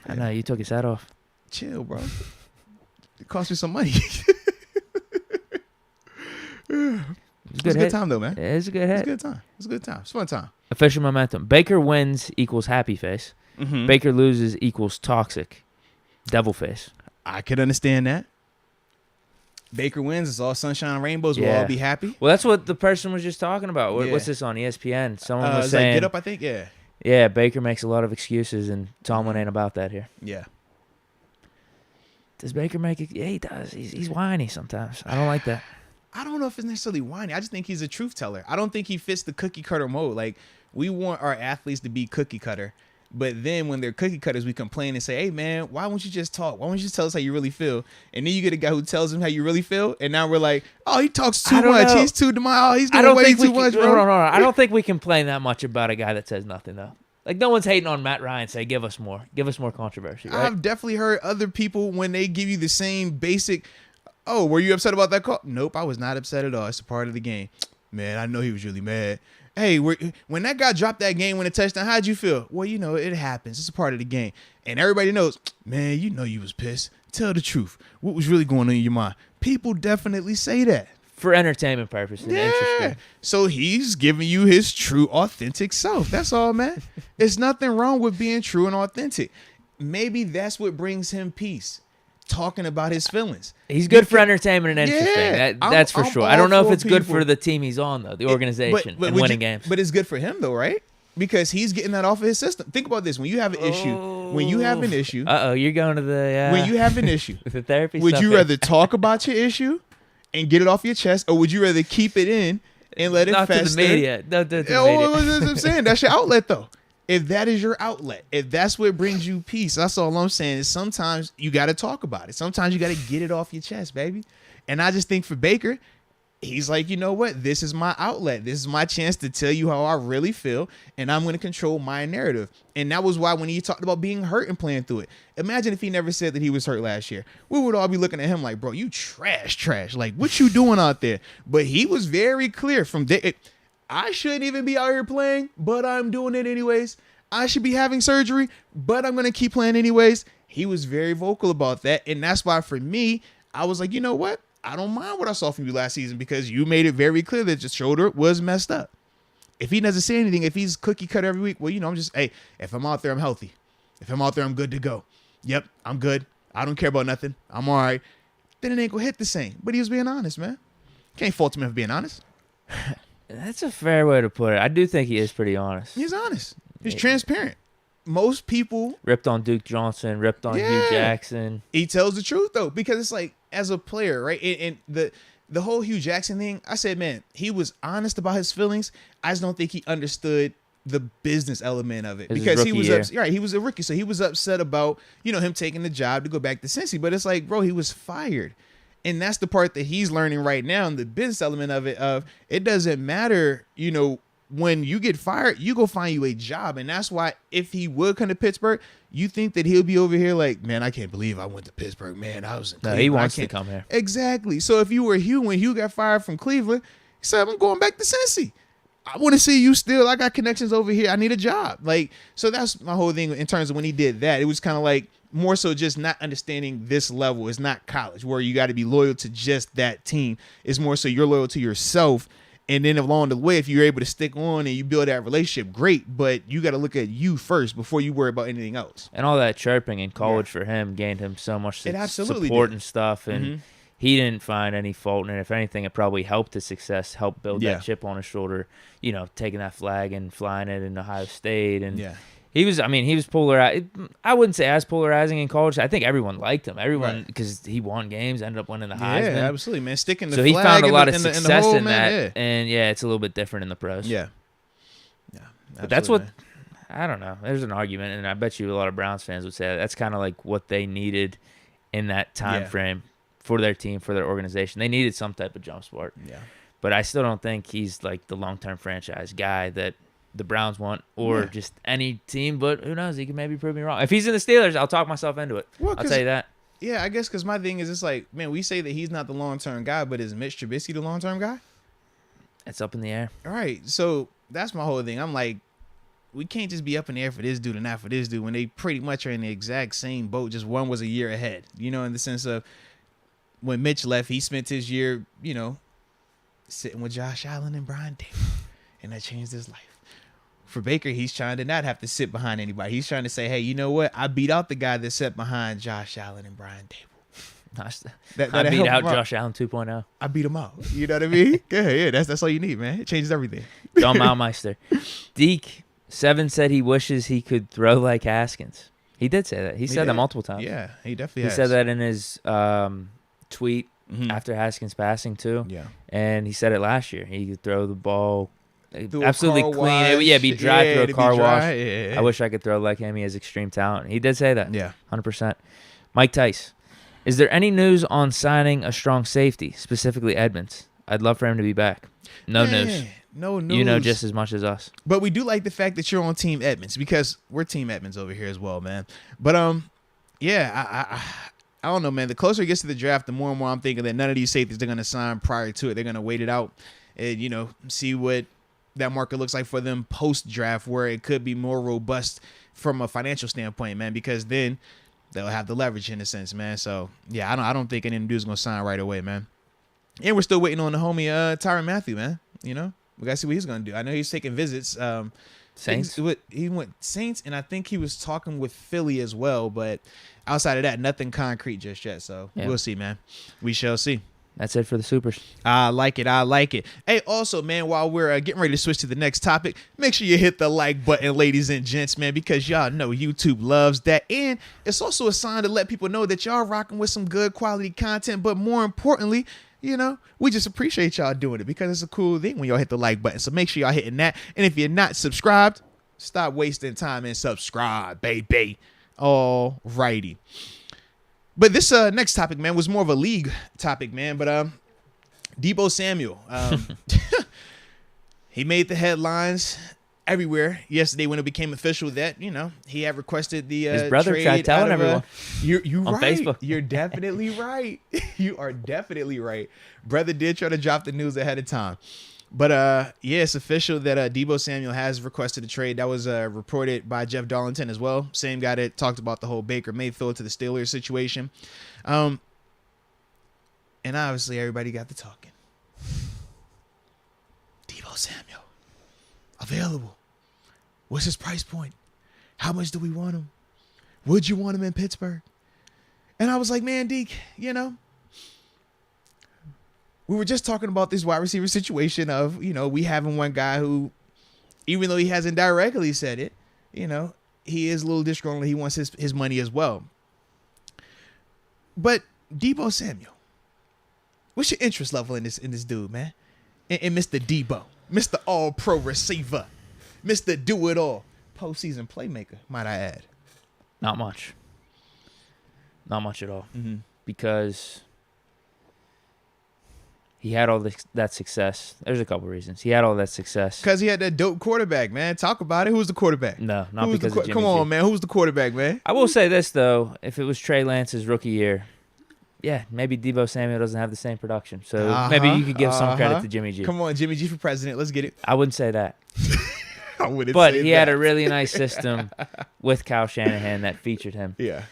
I know. You took his hat off. Chill, bro. It cost me some money. It's a good time, though, man. Yeah, it's a good hit. It's a good time. It's a good time. It's a fun time. Official momentum. Baker wins equals happy face. Mm-hmm. Baker loses equals toxic. Devil face. I could understand that. Baker wins. It's all sunshine and rainbows. We'll all be happy. Well, that's what the person was just talking about. What's this on ESPN? Someone was saying. Like Get Up, I think. Yeah. Yeah, Baker makes a lot of excuses, and Tomlin ain't about that here. Yeah. Does Baker make it? Yeah, he does. He's whiny sometimes. I don't like that. I don't know if it's necessarily whiny. I just think he's a truth teller. I don't think he fits the cookie cutter mold. Like, we want our athletes to be cookie cutter. But then when they're cookie cutters, we complain and say, hey, man, why won't you just talk? Why won't you just tell us how you really feel? And then you get a guy who tells him how you really feel. And now we're like, oh, he talks too much. He's too he's doing way too much, bro. No. I don't think we complain that much about a guy that says nothing, though. Like, no one's hating on Matt Ryan. Say, give us more controversy, right? I've definitely heard other people when they give you the same basic, oh, were you upset about that call? Nope, I was not upset at all. It's a part of the game. Man, I know he was really mad. Hey, when that guy dropped that game, when a touchdown, how'd you feel? Well, you know, it happens. It's a part of the game. And everybody knows, man, you know you was pissed. Tell the truth. What was really going on in your mind? People definitely say that. For entertainment purposes. Yeah. Interesting. So he's giving you his true, authentic self. That's all, man. There's nothing wrong with being true and authentic. Maybe that's what brings him peace. Talking about his feelings. He's good for entertainment and interesting. Yeah, that's for sure. I don't know if it's good for the team he's on, though, the organization, but and winning games. But it's good for him, though, right? Because he's getting that off of his system. Think about this. When you have an issue. You're going to the... when you have an issue. the therapy would stuff you rather talk about your issue and get it off your chest, or would you rather keep it in and let it fester? Not to the media. Not to the media. That's what I'm saying. That's your outlet, though. If that is your outlet, if that's what brings you peace, that's all I'm saying is sometimes you got to talk about it. Sometimes you got to get it off your chest, baby. And I just think for Baker, he's like, you know what? This is my outlet. This is my chance to tell you how I really feel, and I'm going to control my narrative. And that was why when he talked about being hurt and playing through it, imagine if he never said that he was hurt last year. We would all be looking at him like, bro, you trash. Like, what you doing out there? But he was very clear from day. I shouldn't even be out here playing, but I'm doing it anyways. I should be having surgery, but I'm going to keep playing anyways. He was very vocal about that. And that's why for me, I was like, you know what? I don't mind what I saw from you last season because you made it very clear that your shoulder was messed up. If he doesn't say anything, if he's cookie cut every week, well, you know, I'm just, hey, if I'm out there, I'm healthy. If I'm out there, I'm good to go. Yep, I'm good. I don't care about nothing. I'm all right. Then it ain't going to hit the same. But he was being honest, man. Can't fault him for being honest. That's a fair way to put it. I do think he is pretty honest. He's honest. He's transparent. Most people ripped on Duke Johnson, ripped on Hugh Jackson. He tells the truth though, because it's like as a player, right? And the whole Hugh Jackson thing, I said, man, he was honest about his feelings. I just don't think he understood the business element of it because he was right. He was a rookie, so he was upset about him taking the job to go back to Cincy. But it's like, bro, he was fired. And that's the part that he's learning right now, and the business element of it doesn't matter, when you get fired, you go find you a job. And that's why if he would come to Pittsburgh, you think that he'll be over here like, man, I can't believe I went to Pittsburgh. Man, I was in Cleveland. No, he wants to come here. Exactly. So if you were Hugh, when Hugh got fired from Cleveland, he said, I'm going back to Cincy. I want to see you still. I got connections over here. I need a job. Like, so that's my whole thing in terms of when he did that. It was kind of like more so just not understanding this level. It's not college where you got to be loyal to just that team. It's more so you're loyal to yourself. And then along the way, if you're able to stick on and you build that relationship, great. But you got to look at you first before you worry about anything else. And all that chirping in college for him gained him so much support and stuff. And he didn't find any fault in it. If anything, it probably helped his success, helped build that chip on his shoulder, taking that flag and flying it in Ohio State. And he was polarized. I wouldn't say as polarizing in college. I think everyone liked him. Everyone, because he won games, ended up winning the Heisman. Yeah, absolutely, man. Sticking the flag. So he found a lot of success in that. Yeah. And it's a little bit different in the pros. Yeah. But that's what, I don't know. There's an argument, and I bet you a lot of Browns fans would say that's kind of like what they needed in that time frame for their team, for their organization. They needed some type of jump start. Yeah. But I still don't think he's like the long-term franchise guy that the Browns want or just any team. But who knows? He can maybe prove me wrong. If he's in the Steelers, I'll talk myself into it. I'll tell you that. Yeah, I guess because my thing is it's like, man, we say that he's not the long-term guy, but is Mitch Trubisky the long-term guy? It's up in the air. All right. So that's my whole thing. I'm like, we can't just be up in the air for this dude and not for this dude when they pretty much are in the exact same boat. Just one was a year ahead, in the sense of when Mitch left, he spent his year, sitting with Josh Allen and Brian Daboll, and that changed his life. For Baker, he's trying to not have to sit behind anybody. He's trying to say, hey, you know what? I beat out the guy that sat behind Josh Allen and Brian Daboll. I beat out Josh Allen 2.0. I beat him out. You know what I mean? Yeah, that's all you need, man. It changes everything. John Malmeister. Deke, 7 said he wishes he could throw like Haskins. He did say that. He said that multiple times. Yeah, he definitely He said that in his tweet after Haskins passing too. Yeah. And he said it last year. He could throw the ball Through absolutely a car clean. wash. Be dry through a car wash. Yeah. I wish I could throw like him. He has extreme talent. He did say that. Yeah. 100%. Mike Tice. Is there any news on signing a strong safety, specifically Edmonds? I'd love for him to be back. No news. No news. You know just as much as us. But we do like the fact that you're on Team Edmonds because we're Team Edmonds over here as well, man. But yeah, I don't know, man. The closer it gets to the draft, the more and more I'm thinking that none of these safeties they're going to sign prior to it. They're going to wait it out and, see what that market looks like for them post-draft where it could be more robust from a financial standpoint, man, because then they'll have the leverage in a sense, man. So, yeah, I don't think any of them dudes going to sign right away, man. And we're still waiting on the homie Tyrann Mathieu, man. We got to see what he's going to do. I know he's taking visits. Saints? He went Saints, and I think he was talking with Philly as well. But outside of that, nothing concrete just yet. So we'll see, man. We shall see. That's it for the Supers. I like it. Hey, also, man, while we're getting ready to switch to the next topic, make sure you hit the like button, ladies and gents, man, because y'all know YouTube loves that. And it's also a sign to let people know that y'all rocking with some good quality content. But more importantly, we just appreciate y'all doing it because it's a cool thing when y'all hit the like button. So make sure y'all hitting that. And if you're not subscribed, stop wasting time and subscribe, baby. All righty. But this next topic, man, was more of a league topic, man. But Deebo Samuel, he made the headlines everywhere yesterday when it became official that he had requested the his brother trade tried telling everyone. You on right. Facebook. You're definitely right. You are definitely right. Brother did try to drop the news ahead of time. But it's official that Deebo Samuel has requested a trade. That was reported by Jeff Darlington as well. Same guy that talked about the whole Baker Mayfield to the Steelers situation. And obviously everybody got to talking. Deebo Samuel, available. What's his price point? How much do we want him? Would you want him in Pittsburgh? And I was like, man, Deke, we were just talking about this wide receiver situation of, we having one guy who, even though he hasn't directly said it, he is a little disgruntled. He wants his money as well. But Deebo Samuel, what's your interest level in this dude, man? In Mr. Deebo, Mr. All-Pro receiver, Mr. Do-It-All, postseason playmaker, might I add. Not much. Not much at all. Because he had all that success. There's a couple reasons. He had all that success. Because he had that dope quarterback, man. Talk about it. Who was the quarterback? No, not because of Jimmy Come on, man. Who was the quarterback, man? I will say this, though. If it was Trey Lance's rookie year, yeah, maybe Deebo Samuel doesn't have the same production. So maybe you could give some credit to Jimmy G. Come on, Jimmy G for president. Let's get it. I wouldn't say that. I wouldn't but say he that. had a really nice system with Kyle Shanahan that featured him. Yeah.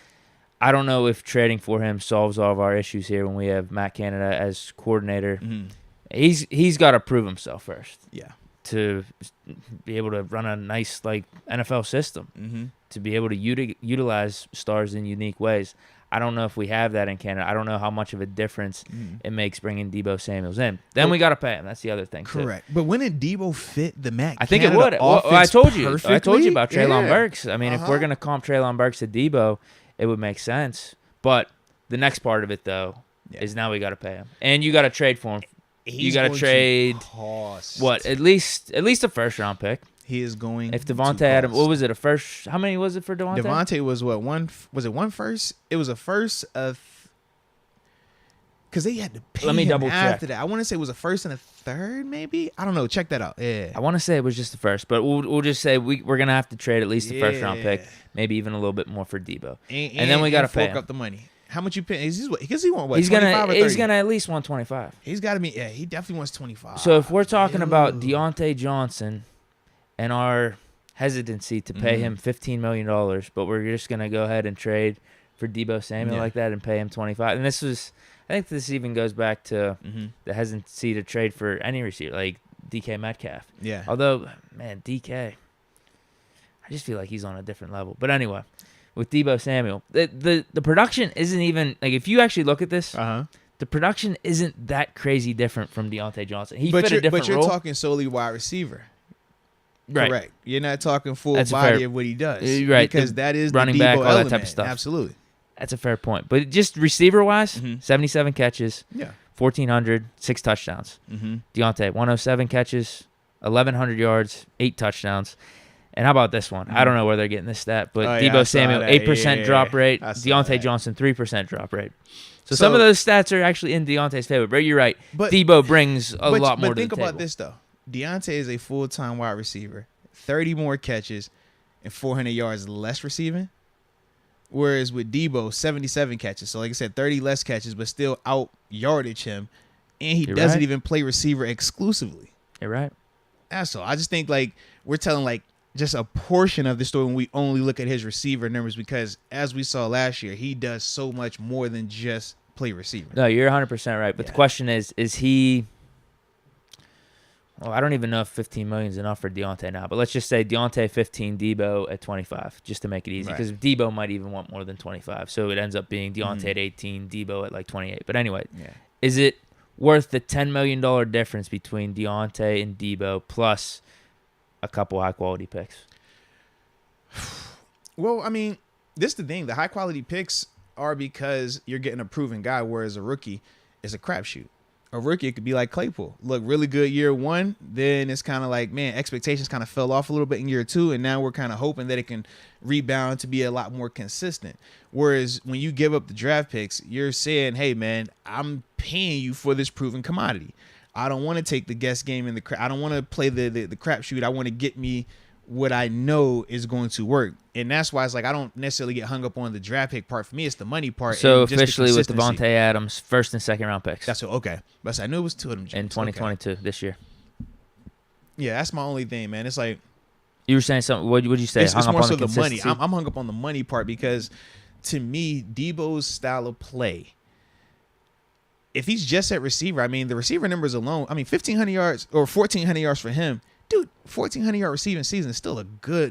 I don't know if trading for him solves all of our issues here when we have Matt Canada as coordinator. He's got to prove himself first. Yeah. To be able to run a nice NFL system. To be able to utilize stars in unique ways. I don't know if we have that in Canada. I don't know how much of a difference it makes bringing Deebo Samuels in. Then we got to pay him. That's the other thing. Correct. Too. But wouldn't Deebo fit the Matt? I think Canada it would. Well, I told you. Perfectly? I told you about Treylon Burks. I mean, if we're gonna comp Treylon Burks to Deebo, it would make sense. But the next part of it, though, is now we got to pay him, and you got to trade for him. You got to trade what? At least a first round pick. He is going. If Devontae had him, what was it? A first? How many was it for Devontae? Devontae was what? One? Was it one first? It was a first of. Because they had to pay Let me him double after check. that. I want to say it was a first and a third, maybe. I don't know. Check that out. Yeah. I want to say it was just the first, but we'll just say we're gonna have to trade at least the first round pick, maybe even a little bit more for Deebo, and then we got to pay him. Up the money. How much you pay? Because he want what? He's 25 or 30? He's gonna at least want 25. He's got to be. Yeah, he definitely wants 25. So if we're talking about Deontay Johnson, and our hesitancy to pay him $15 million, but we're just gonna go ahead and trade for Deebo Samuel like that and pay him 25, and I think this even goes back to the hesitancy to trade for any receiver like Deke Metcalf. Yeah. Although, man, Deke, I just feel like he's on a different level. But anyway, with Deebo Samuel, the production isn't even if you actually look at this, the production isn't that crazy different from Deontay Johnson. He fit a different But you're role. talking solely wide receiver. Right. Correct. You're not talking full That's body fair. of what he does. Right. Because that is running the Deebo back, all element. that type of stuff. Absolutely. That's a fair point. But just receiver-wise, 77 catches, 1,400, 6 touchdowns. Deontay, 107 catches, 1,100 yards, 8 touchdowns. And how about this one? I don't know where they're getting this stat, but Deebo Samuel, 8% drop rate. Deontay Johnson, 3% drop rate. So some of those stats are actually in Deontay's favor. But you're right. Deebo brings a lot more to the table. But think about this, though. Deontay is a full-time wide receiver, 30 more catches, and 400 yards less receiving. Whereas with Deebo, 77 catches. So like I said, 30 less catches, but still out yardage him. And he doesn't even play receiver exclusively. You're right. That's all. I just think like we're telling like just a portion of the story when we only look at his receiver numbers, because as we saw last year, he does so much more than just play receiver. No, you're 100% right. But the question is he... Well, I don't even know if 15 million is enough for Deontay now, but let's just say Deontay 15, Deebo at 25, just to make it easy, because Deebo might even want more than 25, so it ends up being Deontay at 18, Deebo at like 28. But anyway, is it worth the $10 million difference between Deontay and Deebo plus a couple high-quality picks? Well, I mean, this is the thing. The high-quality picks are because you're getting a proven guy, whereas a rookie is a crapshoot. A rookie, it could be like Claypool. Look, really good year one, then it's kind of like, man, expectations kind of fell off a little bit in year two, and now we're kind of hoping that it can rebound to be a lot more consistent. Whereas when you give up the draft picks, you're saying, hey, man, I'm paying you for this proven commodity. I don't want to take the guess game in I don't want to play the crapshoot. I want to get me what I know is going to work. And that's why it's like I don't necessarily get hung up on the draft pick part. For me, it's the money part. So officially with Devontae Adams, first and second round picks. That's okay. But I knew it was two of them. In 2022, this year. Yeah, that's my only thing, man. It's like you were saying something. What would you say? It's more so the money. I'm hung up on the money part because to me, Deebo's style of play, if he's just at receiver, I mean, the receiver numbers alone, I mean, 1,500 yards or 1,400 yards for him. Dude, 1,400 yard receiving season is still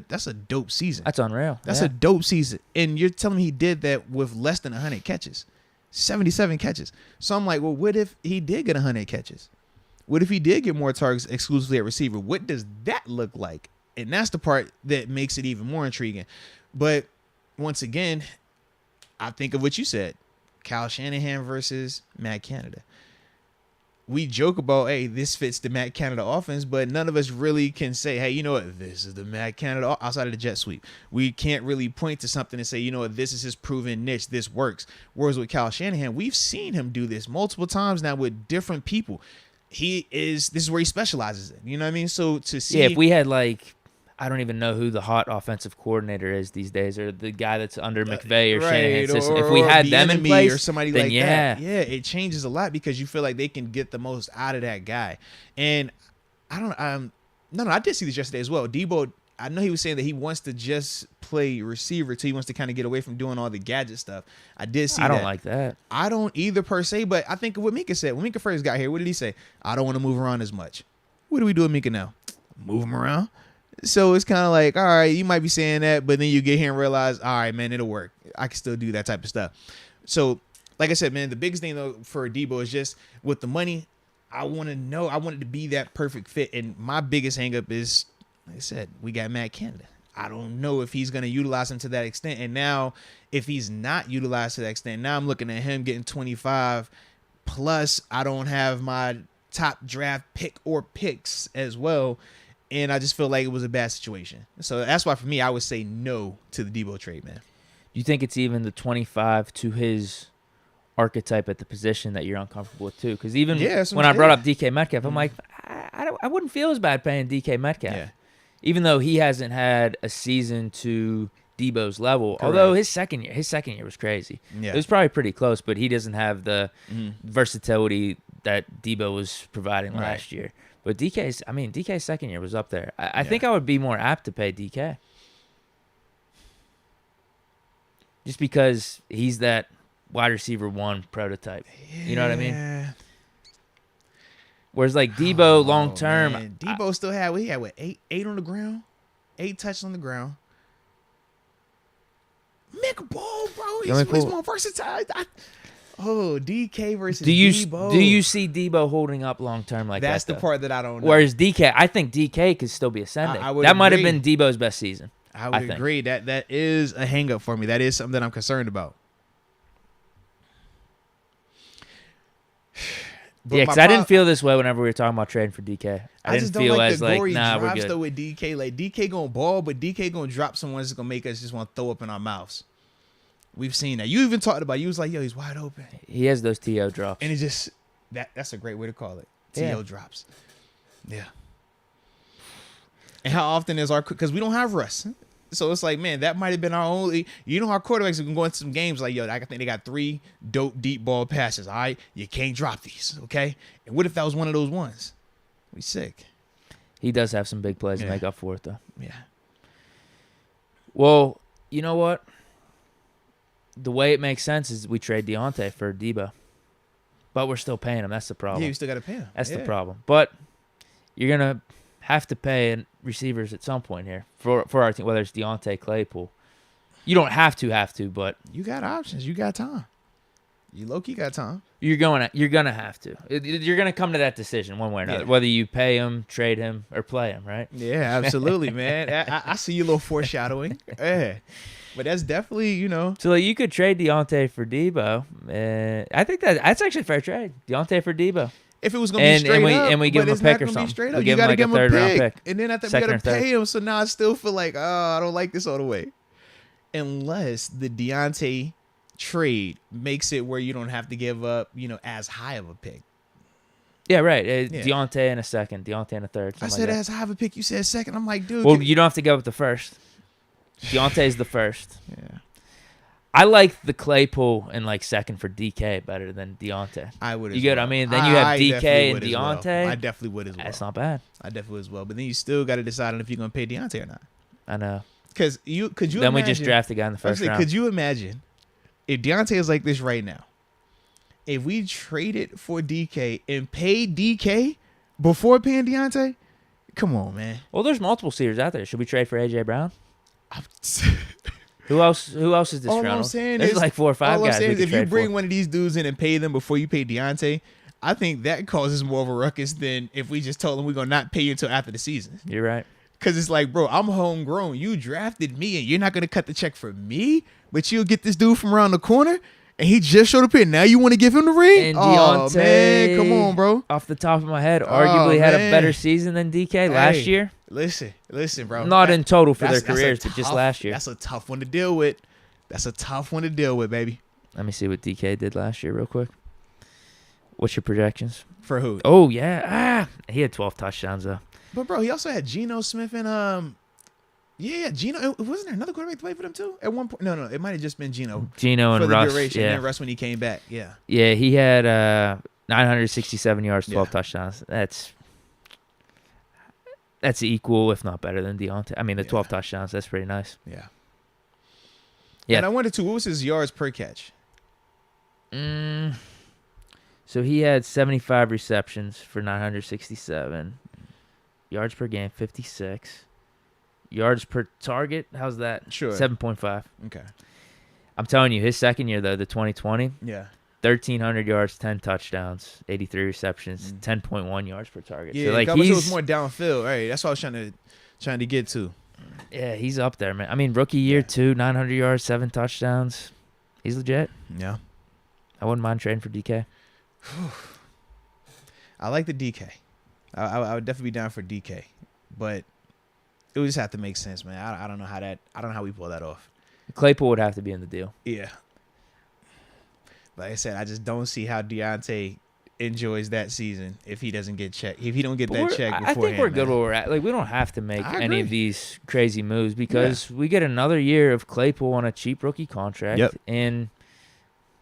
that's a dope season. That's unreal. That's a dope season. And you're telling me he did that with less than 100 catches, 77 catches. So I'm like, well, what if he did get 100 catches? What if he did get more targets exclusively at receiver? What does that look like? And that's the part that makes it even more intriguing. But once again, I think of what you said, Kyle Shanahan versus Matt Canada. We joke about, hey, this fits the Matt Canada offense, but none of us really can say, hey, you know what, this is the Matt Canada outside of the jet sweep. We can't really point to something and say, you know what, this is his proven niche, this works. Whereas with Kyle Shanahan, we've seen him do this multiple times now with different people. This is where he specializes in, you know what I mean? So to see. Yeah, if we had like, I don't even know who the hot offensive coordinator is these days, or the guy that's under McVay or Shanahan's system. If we had them in place, or somebody then like that, it changes a lot because you feel like they can get the most out of that guy. And I did see this yesterday as well. Deebo, I know he was saying that he wants to just play receiver too. He wants to kind of get away from doing all the gadget stuff. I did see that. I don't like that. I don't either per se, but I think of what Mika said. When Mika first got here, what did he say? I don't want to move around as much. What do we do with Mika now? Move him around? So it's kind of like, all right, you might be saying that, but then you get here and realize, all right, man, it'll work. I can still do that type of stuff. So, like I said, man, the biggest thing, though, for Deebo is just with the money, I want it to be that perfect fit. And my biggest hang-up is, like I said, we got Matt Canada. I don't know if he's going to utilize him to that extent. And now, if he's not utilized to that extent, now I'm looking at him getting 25, plus I don't have my top draft pick or picks as well. And I just feel like it was a bad situation. So that's why, for me, I would say no to the Deebo trade, man. Do you think it's even the 25 to his archetype at the position that you're uncomfortable with, too? Because even when I brought up DK Metcalf, I'm like, I wouldn't feel as bad paying DK Metcalf. Yeah. Even though he hasn't had a season to Deebo's level. Correct. Although his second year was crazy. Yeah. It was probably pretty close, but he doesn't have the versatility that Deebo was providing last year. But DK's second year was up there. I think I would be more apt to pay DK. Just because he's that wide receiver one prototype. Yeah. You know what I mean? Whereas like Deebo long term. Deebo still had, he had what, eight on the ground? 8 touches on the ground. Make a ball, bro. He's more versatile. DK versus Deebo. Do you see Deebo holding up long term like that? That's the part that I don't know. Whereas DK, I think DK could still be ascending. That might have been Deebo's best season. I would agree. That is a hang up for me. That is something that I'm concerned about. But Yeah, because I didn't feel this way whenever we were talking about trading for DK. I just didn't don't feel like as the like, gory nah, we're drops good. though with DK. Like DK gonna ball, but DK gonna drop someone that's gonna make us just want to throw up in our mouths. We've seen that. You even talked about. You was like, yo, he's wide open. He has those TO drops, And it just that's a great way to call it. TO drops. Yeah. And how often is because we don't have Russ. So it's like, man, that might have been our only. You know, our quarterbacks have been going to some games like, yo, I think they got 3 dope deep ball passes. All right, you can't drop these, okay? And what if that was one of those ones? We sick. he does have some big plays to make up for it, though. Yeah. Well, you know what? The way it makes sense is we trade Deontay for Deebo, but we're still paying him. That's the problem. Yeah, you still got to pay him. That's the problem. But you're gonna have to pay receivers at some point here for our team, whether it's Deontay, Claypool. You don't have to, but you got options. You got time. You low-key got time. you're gonna have to. You're gonna come to that decision one way or another, whether you pay him, trade him, or play him, right? Yeah, absolutely, man. I see a little foreshadowing. Yeah. But that's definitely, you know. So like, you could trade Deontay for Deebo. I think that's actually a fair trade. Deontay for Deebo. If it was going to be straight up. And we give him a pick or something. We give him like a third-round pick. And then after we got to pay him, so now I still feel like, I don't like this all the way. Unless the Deontay trade makes it where you don't have to give up, as high of a pick. Yeah, right. Deontay in a second, Deontay in a third. I said as high of a pick. You said second. I'm like, dude. Well, you don't have to go with the first. Deontay's the first. Yeah. I like the Claypool and like second for DK better than Deontay. I would. You get? I mean, then you have DK and Deontay. I definitely would as well. That's not bad. I definitely would as well. But then you still got to decide on if you're gonna pay Deontay or not. I know. Because could you? Then imagine, we just draft a guy in the first round. Could you imagine if Deontay is like this right now? If we traded for DK and paid DK before paying Deontay, come on, man. Well, there's multiple seers out there. Should we trade for AJ Brown? Who else is this round? All I'm saying There's is like 4 or 5 guys. If you bring one of these dudes in and pay them before you pay Deontay, I think that causes more of a ruckus than if we just told them we're gonna not pay you until after the season. You're right. Because it's like, bro, I'm homegrown. You drafted me, and you're not gonna cut the check for me, but you'll get this dude from around the corner, and he just showed up here. Now you want to give him the ring? And oh Deontay, man, come on, bro. Off the top of my head, arguably had a better season than DK last year. Listen, bro. Not in total for their careers, but just last year. That's a tough one to deal with. Baby. Let me see what DK did last year real quick. What's your projections? For who? Oh, yeah. He had 12 touchdowns, though. But, bro, he also had Geno Smith and, Geno. Wasn't there another quarterback to play for them, too? At one point. No, it might have just been Geno. Geno and Russ. Duration, and then Russ when he came back. Yeah. Yeah, he had 967 yards, 12 touchdowns. That's equal, if not better, than Deontay. I mean, the 12 touchdowns, that's pretty nice. Yeah. Yeah. And I wondered, too, what was his yards per catch? So he had 75 receptions for 967. Yards per game, 56. Yards per target, how's that? Sure. 7.5. Okay. I'm telling you, his second year, though, the 2020, 1,300 yards, 10 touchdowns, 83 receptions, 10.1 yards per target. Yeah, so, like, it was more downfield. Right, that's what I was trying to get to. Yeah, he's up there, man. I mean, rookie year, 900 yards, 7 touchdowns. He's legit. Yeah. I wouldn't mind trading for DK. I like the DK. I would definitely be down for DK, but it would just have to make sense, man. I don't know how we pull that off. Claypool would have to be in the deal. Yeah. Like I said, I just don't see how Deontay enjoys that season if he doesn't get checked. If he don't get that check beforehand. I think we're good where we're at. Like, we don't have to make any of these crazy moves because we get another year of Claypool on a cheap rookie contract, and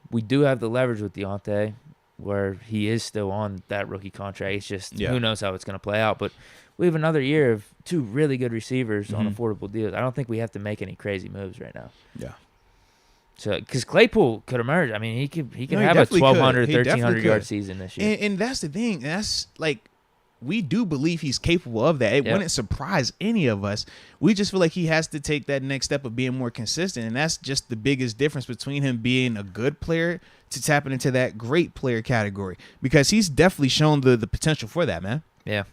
we do have the leverage with Deontay where he is still on that rookie contract. It's just who knows how it's going to play out. But we have another year of 2 really good receivers on affordable deals. I don't think we have to make any crazy moves right now. Yeah. So, because Claypool could emerge. I mean, he could have a 1,200, 1,300 yard season this year. And that's the thing. That's like, we do believe he's capable of that. It wouldn't surprise any of us. We just feel like he has to take that next step of being more consistent. And that's just the biggest difference between him being a good player to tapping into that great player category. Because he's definitely shown the potential for that, man. Yeah.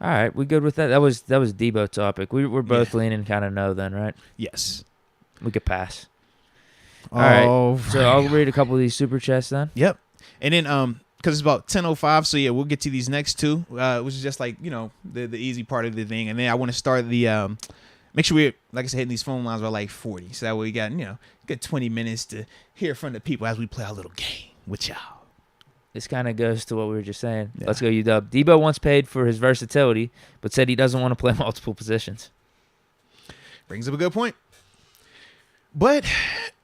All right. We good with that? That was Deebo topic. We're both leaning kind of no then, right? Yes. We could pass. All right. So I'll read a couple of these super chats then. Yep. And then because it's about 10:05. So yeah, we'll get to these next two, which is just like the easy part of the thing, and then I want to start the make sure we, like I said, hitting these phone lines by like 40, so that way we got good 20 minutes to hear from the people as we play our little game with y'all. This kind of goes to what we were just saying. Yeah. Let's go, UW. Deebo once paid for his versatility, but said he doesn't want to play multiple positions. Brings up a good point. But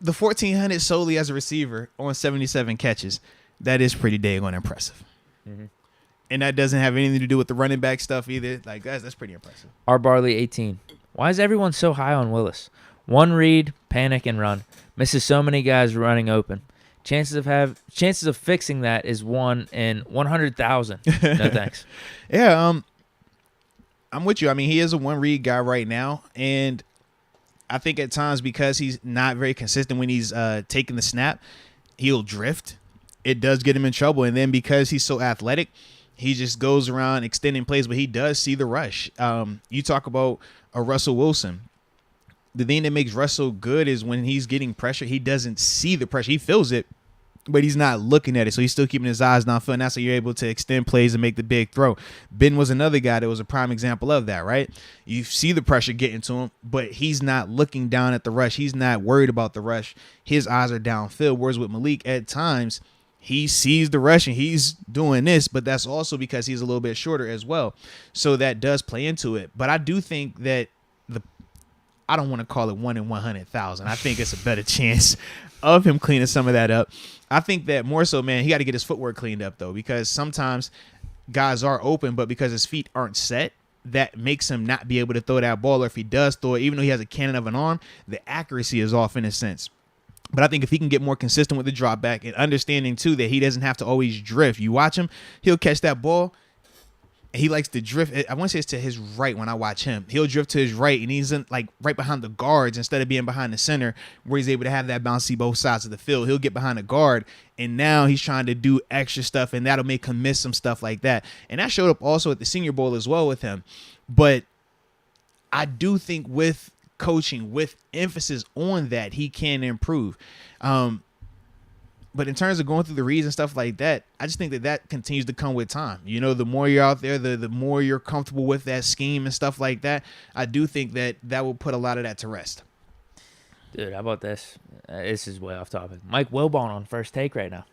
the 1,400 solely as a receiver on 77 catches, that is pretty dang impressive. Mm-hmm. And that doesn't have anything to do with the running back stuff either. Like that's pretty impressive. R. Barley, 18. Why is everyone so high on Willis? One read, panic, and run. Misses so many guys running open. Chances of fixing that is 1 in 100,000. No thanks. Yeah, I'm with you. I mean, he is a one read guy right now, and I think at times because he's not very consistent when he's taking the snap, he'll drift. It does get him in trouble, and then because he's so athletic, he just goes around extending plays, but he does see the rush. You talk about a Russell Wilson. The thing that makes Russell good is when he's getting pressure, he doesn't see the pressure. He feels it, but he's not looking at it. So he's still keeping his eyes downfield. And that's how you're able to extend plays and make the big throw. Ben was another guy that was a prime example of that, right? You see the pressure getting to him, but he's not looking down at the rush. He's not worried about the rush. His eyes are downfield. Whereas with Malik, at times, he sees the rush and he's doing this, but that's also because he's a little bit shorter as well. So that does play into it. But I do think that I don't want to call it 1 in 100,000. I think it's a better chance of him cleaning some of that up. I think that more so, man, he got to get his footwork cleaned up, though, because sometimes guys are open, but because his feet aren't set, that makes him not be able to throw that ball. Or if he does throw it, even though he has a cannon of an arm, the accuracy is off in a sense. But I think if he can get more consistent with the drop back and understanding, too, that he doesn't have to always drift. You watch him, he'll catch that ball. He likes to drift. I want to say it's to his right when I watch him. He'll drift to his right, and he's in, like right behind the guards instead of being behind the center where he's able to have that bounce, see both sides of the field. He'll get behind the guard, and now he's trying to do extra stuff, and that'll make him miss some stuff like that. And that showed up also at the Senior Bowl as well with him. But I do think with coaching, with emphasis on that, he can improve. But in terms of going through the reads and stuff like that, I just think that continues to come with time. The more you're out there, the more you're comfortable with that scheme and stuff like that. I do think that will put a lot of that to rest. Dude, how about this? This is way off topic. Mike Wilbon on First Take right now.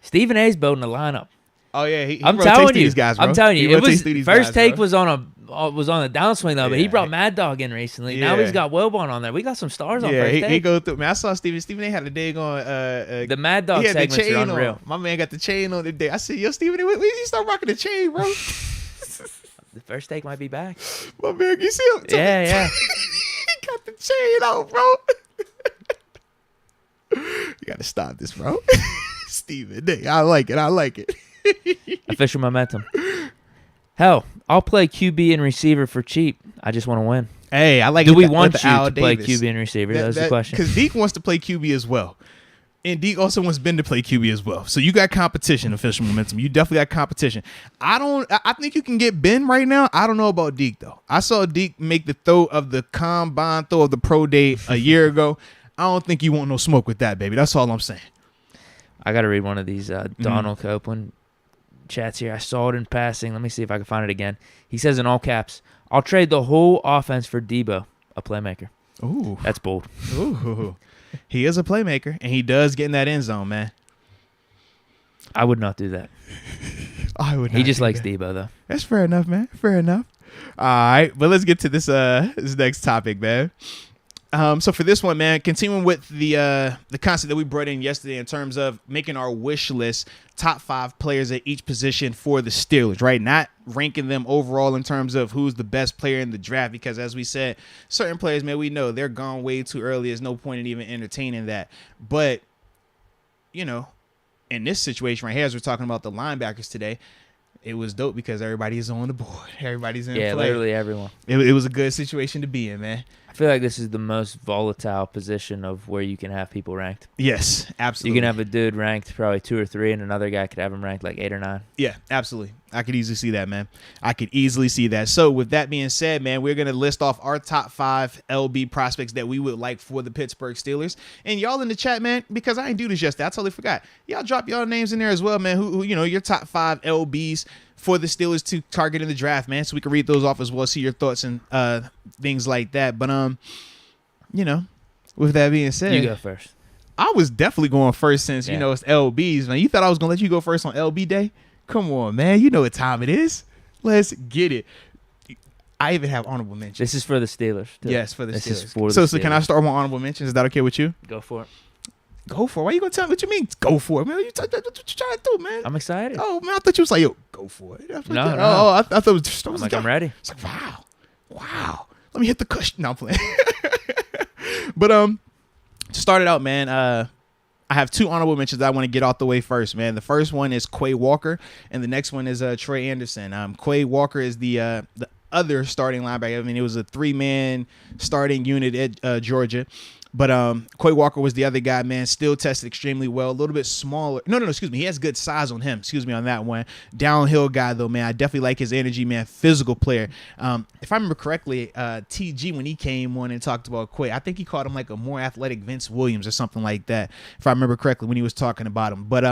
Stephen A's building a lineup. Oh yeah, he I'm telling you, these guys, bro. I'm telling you, it was First Take bro. was on a downswing though, but he brought Mad Dog in recently. Yeah. Now he's got Wilbon on there. We got some stars on First Take. He go through. Man, I saw Stephen A had a day on. The Mad Dog segments are unreal. My man got the chain on today. I said, yo, Stephen A, when did you start rocking the chain, bro? The First Take might be back. My man, you see him? Yeah. He got the chain out, bro. You got to stop this, bro. Stephen A, I like it. Official momentum. Hell, I'll play QB and receiver for cheap. I just want to win. Hey, I like. Do we want you to play QB and receiver? That's the question. Because Deke wants to play QB as well, and Deke also wants Ben to play QB as well. So you got competition, official momentum. You definitely got competition. I think you can get Ben right now. I don't know about Deke though. I saw Deke make the throw of the combine throw of the pro day a year ago. I don't think you want no smoke with that, baby. That's all I'm saying. I got to read one of these Donald Copeland chats here. I saw it in passing. Let me see if I can find it again. He says in all caps, I'll trade the whole offense for Deebo, a playmaker. Ooh. That's bold. Ooh. He is a playmaker, and he does get in that end zone, man. I would not do that. I would not. He just likes Deebo, though. That's fair enough, man. Fair enough. All right, but let's get to this next topic, man. So for this one, man, continuing with the concept that we brought in yesterday in terms of making our wish list, top 5 players at each position for the Steelers, right? Not ranking them overall in terms of who's the best player in the draft, because as we said, certain players, man, we know they're gone way too early. There's no point in even entertaining that. But, in this situation right here, as we're talking about the linebackers today, it was dope because everybody's on the board. Everybody's in play. Yeah, literally everyone. It was a good situation to be in, man. I feel like this is the most volatile position of where you can have people ranked. Yes, absolutely. You can have a dude ranked probably 2 or 3, and another guy could have him ranked like 8 or 9. Yeah, absolutely. I could easily see that, man. I could easily see that. So with that being said, man, we're going to list off our top 5 LB prospects that we would like for the Pittsburgh Steelers. And y'all in the chat, man, because I didn't do this yesterday. I totally forgot. Y'all drop y'all names in there as well, man, who your top 5 LBs for the Steelers to target in the draft, man, so we can read those off as well, see your thoughts and things like that. But with that being said, you go first. I was definitely going first since it's LBs, man. You thought I was gonna let you go first on LB day? Come on, man. You know what time it is. Let's get it. I even have honorable mentions. This is for the Steelers, too. Yes, for the Steelers. This is for the Steelers. So can I start with my honorable mentions? Is that okay with you? Go for it. Go for it. Why you gonna tell me what you mean? Go for it, man. What you trying to do, man? I'm excited. Oh man, I thought you was like, yo, go for it. No. I thought it was just. I'm like, I'm ready. It's like, wow. Let me hit the cushion. No, I'm playing. But to start it out, man. I have 2 honorable mentions that I want to get off the way first, man. The first one is Quay Walker, and the next one is Trey Anderson. Quay Walker is the other starting linebacker. I mean, it was a 3-man starting unit at Georgia. But Quay Walker was the other guy, man. Still tested extremely well. A little bit smaller. No, excuse me. He has good size on him. Excuse me on that one. Downhill guy, though, man. I definitely like his energy, man. Physical player. If I remember correctly, TG, when he came on and talked about Quay, I think he called him like a more athletic Vince Williams or something like that, if I remember correctly, when he was talking about him. But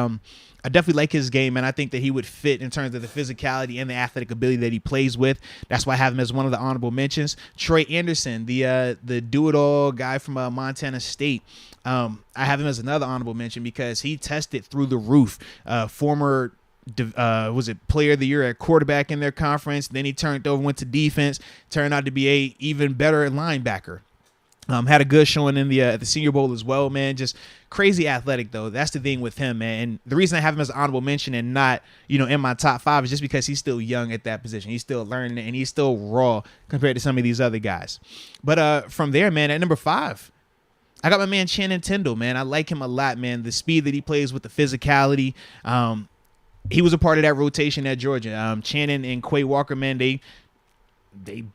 I definitely like his game, and I think that he would fit in terms of the physicality and the athletic ability that he plays with. That's why I have him as one of the honorable mentions. Trey Anderson, the do-it-all guy from Montana State. I have him as another honorable mention because he tested through the roof. Former player of the year at quarterback in their conference. Then he turned over, went to defense, turned out to be a even better linebacker. Had a good showing in the Senior Bowl as well, man. Just crazy athletic, though. That's the thing with him, man. And the reason I have him as an honorable mention and not, in my top 5 is just because he's still young at that position. He's still learning and he's still raw compared to some of these other guys. But from there, man, at number 5, I got my man Channing Tindall, man. I like him a lot, man. The speed that he plays with, the physicality. He was a part of that rotation at Georgia. Channing and Quay Walker, man, they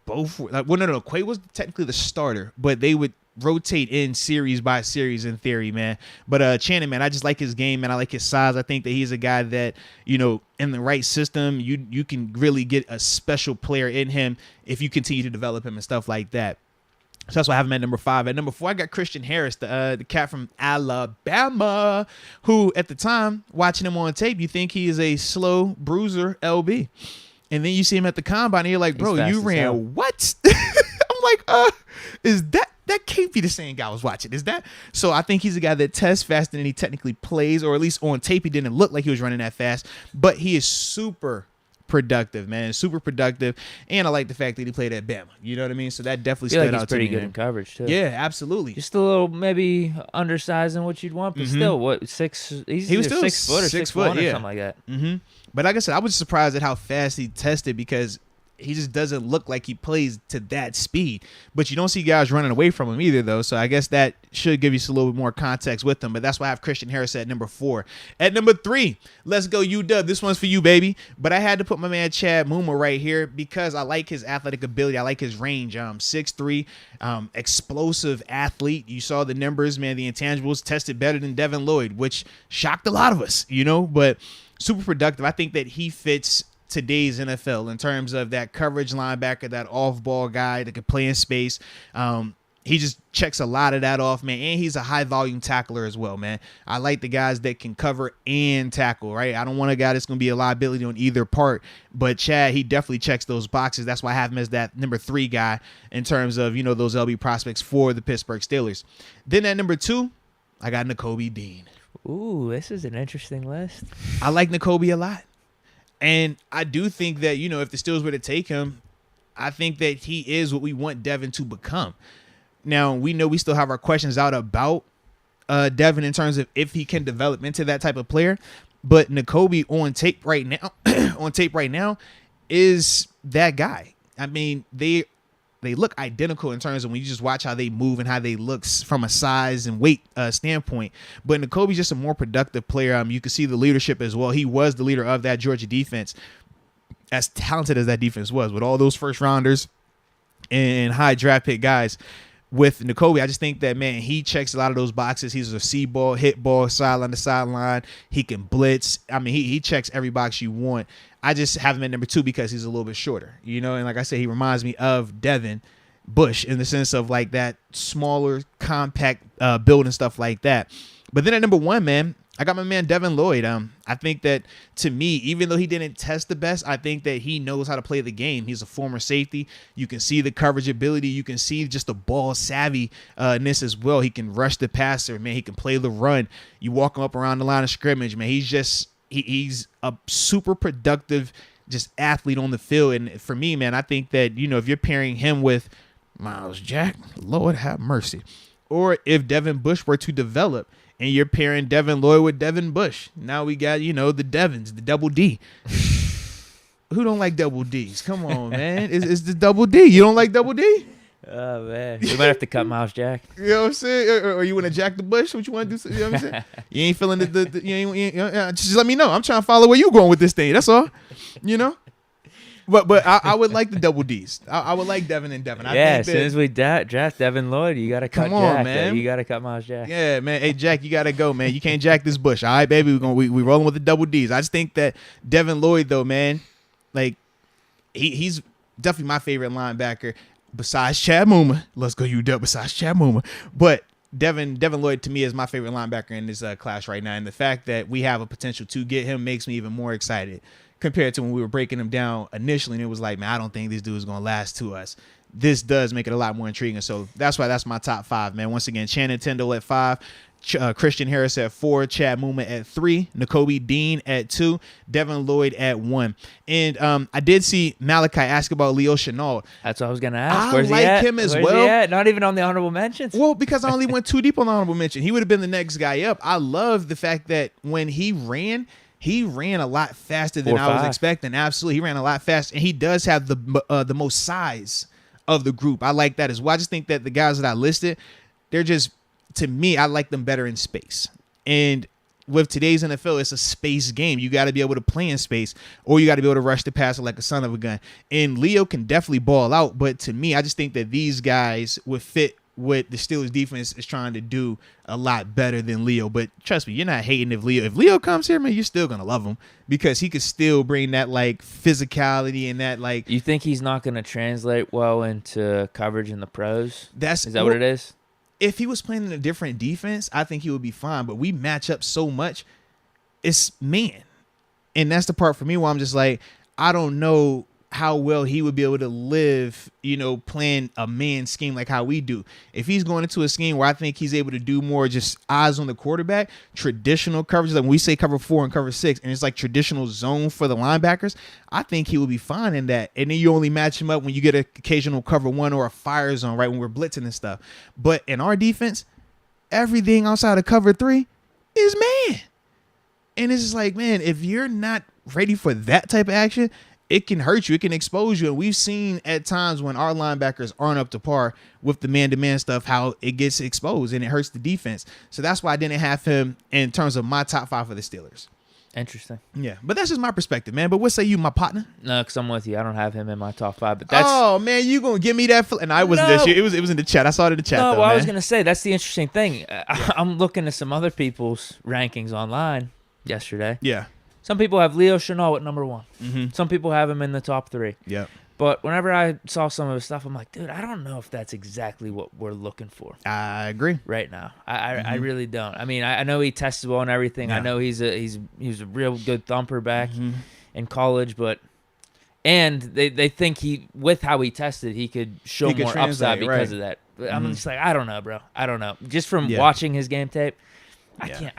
both were like, no. Quay was technically the starter, but they would rotate in series by series in theory, man. But Channing, man, I just like his game, man. I like his size. I think that he's a guy that, in the right system, you can really get a special player in him if you continue to develop him and stuff like that. So that's why I have him at number 5. At number 4, I got Christian Harris, the cat from Alabama, who at the time, watching him on tape, you think he is a slow bruiser LB. And then you see him at the combine, and you're like, bro, you ran what? I'm like, is that can't be the same guy I was watching. Is that? So I think he's a guy that tests faster than he technically plays, or at least on tape, he didn't look like he was running that fast. But he is super productive, man. Super productive. And I like the fact that he played at Bama. You know what I mean? So that definitely stood out to me. He's pretty good in coverage, too. Yeah, absolutely. Just a little maybe undersized than what you'd want, but still, what, 6? He was still 6 foot or 6 foot, or something like that. Mm-hmm. But like I said, I was surprised at how fast he tested because he just doesn't look like he plays to that speed. But you don't see guys running away from him either, though. So I guess that should give you a little bit more context with him. But that's why I have Christian Harris at number 4. At number 3, let's go UW. This one's for you, baby. But I had to put my man Chad Muma right here because I like his athletic ability. I like his range. 6'3", explosive athlete. You saw the numbers, man. The intangibles tested better than Devin Lloyd, which shocked a lot of us, But super productive. I think that he fits today's NFL in terms of that coverage linebacker, that off-ball guy that can play in space. He just checks a lot of that off, man. And he's a high-volume tackler as well, man. I like the guys that can cover and tackle, right? I don't want a guy that's going to be a liability on either part. But Chad, he definitely checks those boxes. That's why I have him as that number 3 guy in terms of, those LB prospects for the Pittsburgh Steelers. Then at number 2, I got Nakobe Dean. Ooh, this is an interesting list. I like Nakobe a lot. And I do think that, if the Steelers were to take him, I think that he is what we want Devin to become. Now, we know we still have our questions out about Devin in terms of if he can develop into that type of player. But Nakobe on tape right now is that guy. I mean, they look identical in terms of when you just watch how they move and how they look from a size and weight standpoint. But Nakobe's just a more productive player. You can see the leadership as well. He was the leader of that Georgia defense. as talented as that defense was, with all those first rounders and high draft pick guys, with Nakobe, I just think that, man, he checks a lot of those boxes. He's a see ball, hit ball, sideline to sideline. He can blitz. I mean, he checks every box you want. I just have him at number 2 because he's a little bit shorter, you know. And like I said, he reminds me of Devin Bush in the sense of like that smaller, compact build and stuff like that. But then at number 1, man, I got my man Devin Lloyd. I think that, to me, even though he didn't test the best, I think that he knows how to play the game. He's a former safety. You can see the coverage ability. You can see just the ball savviness as well. He can rush the passer, man. He can play the run. You walk him up around the line of scrimmage, man. He's a super productive just athlete on the field. And for me, man, I think that, you know, if you're pairing him with Miles Jack, Lord have mercy, or if Devin Bush were to develop, and you're pairing Devin Lloyd with Devin Bush, now we got, you know, the Devins, the double D. Who don't like double Ds? Come on, man. It's the double D. You don't like double D? Oh, man. We might have to cut Miles Jack. You know what I'm saying? Or you want to jack the Bush? What you want to do? You know what I'm saying? You ain't feeling just let me know. I'm trying to follow where you going with this thing. That's all. You know? But I would like the double Ds. I would like Devin and Devin. As soon as we draft Devin Lloyd, you got to cut Jack. Man. You got to cut Miles Jack. Yeah, man. Hey, Jack, you got to go, man. You can't jack this Bush. All right, baby? We rolling with the double Ds. I just think that Devin Lloyd, though, man, like, he's definitely my favorite linebacker besides Chad Muma. Let's go UW besides Chad Muma. But Devin Lloyd, to me, is my favorite linebacker in this class right now. And the fact that we have a potential to get him makes me even more excited compared to when we were breaking him down initially, and it was like, man, I don't think this dude is going to last to us. This does make it a lot more intriguing. So that's why that's my top 5, man. Once again, Channing Tindall at 5, Christian Harris at 4, Chad Muma at 3, Nakobe Dean at 2, Devin Lloyd at 1. And I did see Malachi ask about Leo Chenal. That's what I was going to ask. Where's he at? Him as well. He at? Not even on the honorable mentions. Well, because I only went 2 deep on the honorable mention. He would have been the next guy up. I love the fact that when he ran a lot faster than I was expecting. Absolutely. He ran a lot faster. And he does have the most size of the group. I like that as well. I just think that the guys that I listed, they're just, to me, I like them better in space. And with today's NFL, it's a space game. You got to be able to play in space, or you got to be able to rush the passer like a son of a gun. And Leo can definitely ball out. But to me, I just think that these guys would fit what the Steelers defense is trying to do a lot better than Leo. But trust me, you're not hating if Leo comes here, man, you're still going to love him because he could still bring that like physicality and that like. You think he's not going to translate well into coverage in the pros? Is that well, what it is? If he was playing in a different defense, I think he would be fine. But we match up so much. It's man. And that's the part for me where I'm just like, I don't know how well he would be able to live, you know, playing a man scheme like how we do. If he's going into a scheme where I think he's able to do more just eyes on the quarterback, traditional coverage, like when we say cover 4 and cover 6, and it's like traditional zone for the linebackers, I think he would be fine in that. And then you only match him up when you get an occasional cover 1 or a fire zone, right, when we're blitzing and stuff. But in our defense, everything outside of cover 3 is man. And it's just like, man, if you're not ready for that type of action, it can hurt you. It can expose you. And we've seen at times when our linebackers aren't up to par with the man-to-man stuff, how it gets exposed and it hurts the defense. So that's why I didn't have him in terms of my top 5 for the Steelers. Interesting. Yeah, but that's just my perspective, man. But what say you, my partner? No, because I'm with you. I don't have him in my top 5. But that's man, you gonna give me that? And I wasn't this year. It was in the chat. I saw it in the chat. No, though, well, man. I was gonna say that's the interesting thing. I'm looking at some other people's rankings online yesterday. Yeah. Some people have Leo Chenal at number 1. Mm-hmm. Some people have him in the top 3. Yep. But whenever I saw some of his stuff, I'm like, dude, I don't know if that's exactly what we're looking for. I agree. Right now, I really don't. I mean, I know he tested well and everything. Yeah. I know he was a real good thumper back in college, and they think with how he tested, he could show more upside because of that. But I'm just like, I don't know, bro. I don't know. Just from watching his game tape. I can't.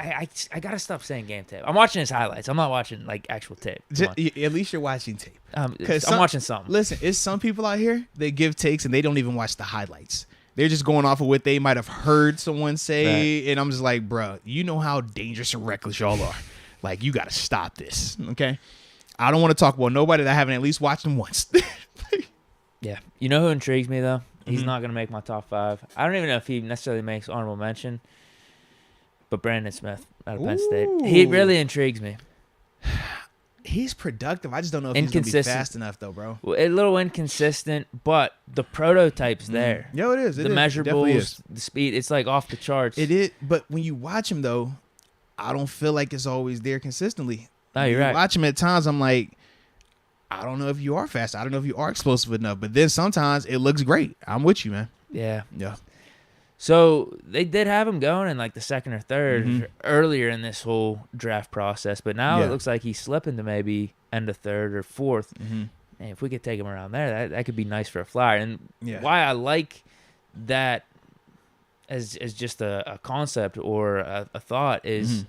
I gotta stop saying game tape. I'm watching his highlights. I'm not watching like actual tape. At least you're watching tape. I'm watching something. Listen, it's some people out here that give takes and they don't even watch the highlights. They're just going off of what they might have heard someone say, right. And I'm just like, bro, you know how dangerous and reckless y'all are. Like, you gotta stop this, okay? I don't want to talk about nobody that I haven't at least watched them once. Yeah, you know who intrigues me though? He's not gonna make my top 5. I don't even know if he necessarily makes honorable mention. But Brandon Smith out of Penn State. He really intrigues me. He's productive. I just don't know if he's going to be fast enough, though, bro. A little inconsistent, but the prototype's there. Yo, it is. The measurables, the speed, it's like off the charts. It is. But when you watch him, though, I don't feel like it's always there consistently. No, you're right. Watch him at times, I'm like, I don't know if you are fast. I don't know if you are explosive enough. But then sometimes it looks great. I'm with you, man. Yeah. Yeah. So they did have him going in like the second or third earlier in this whole draft process, but now it looks like he's slipping to maybe end of third or fourth. And if we could take him around there, that could be nice for a flyer. And why I like that as just a concept or a thought is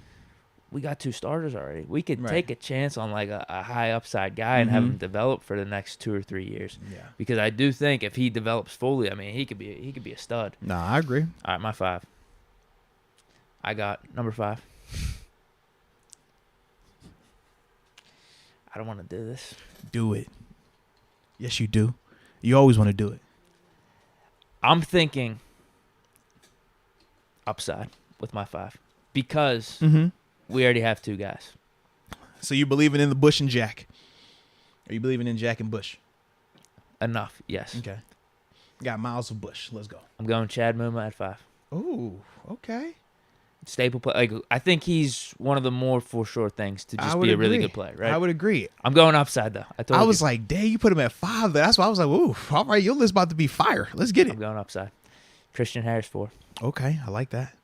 we got 2 starters already. We could take a chance on like a high upside guy and have him develop for the next 2 or 3 years. Yeah. Because I do think if he develops fully, I mean, he could be a stud. Nah, I agree. All right, my 5. I got number 5. I don't want to do this. Do it. Yes, you do. You always want to do it. I'm thinking upside with my 5 because we already have 2 guys. So you believing in the Bush and Jack? Are you believing in Jack and Bush? Enough, yes. Okay. Got Miles of Bush. Let's go. I'm going Chad Muma at 5. Ooh, okay. Staple play. Like, I think he's one of the more for sure things to just be a really good player, right? I would agree. I'm going upside, though. I was like, dang, you put him at 5. That's why I was like, ooh, all right, your list about to be fire. Let's get it. I'm going upside. Christian Harris 4. Okay, I like that.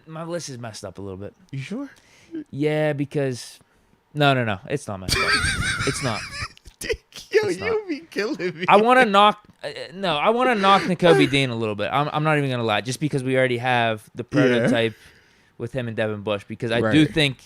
My list is messed up a little bit. You sure? Yeah, because no, it's not messed up. It's not. Yo, you be killing me. I want to knock. I want to knock Nakobe Dean a little bit. I'm not even gonna lie, just because we already have the prototype with him and Devin Bush. Because I do think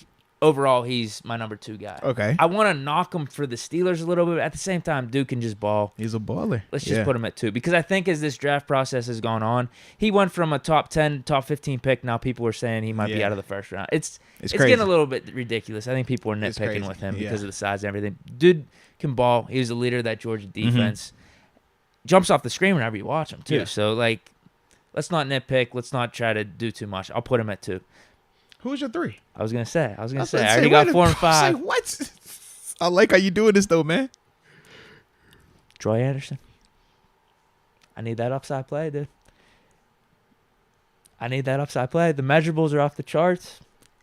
overall he's my number 2 guy. Okay. I want to knock him for the Steelers a little bit. At the same time, Duke can just ball. He's a baller. Let's just put him at 2 because I think as this draft process has gone on, he went from a top 10, top 15 pick. Now people are saying he might be out of the first round. It's getting a little bit ridiculous. I think people are nitpicking with him because of the size and everything. Dude can ball. He was the leader of that Georgia defense. Jumps off the screen whenever you watch him too. Yeah. So like, let's not nitpick. Let's not try to do too much. I'll put him at 2. Who's your 3? I was gonna say. I already got 4 and 5. What? I like how you doing this though, man. Troy Anderson. I need that upside play, dude. I need that upside play. The measurables are off the charts.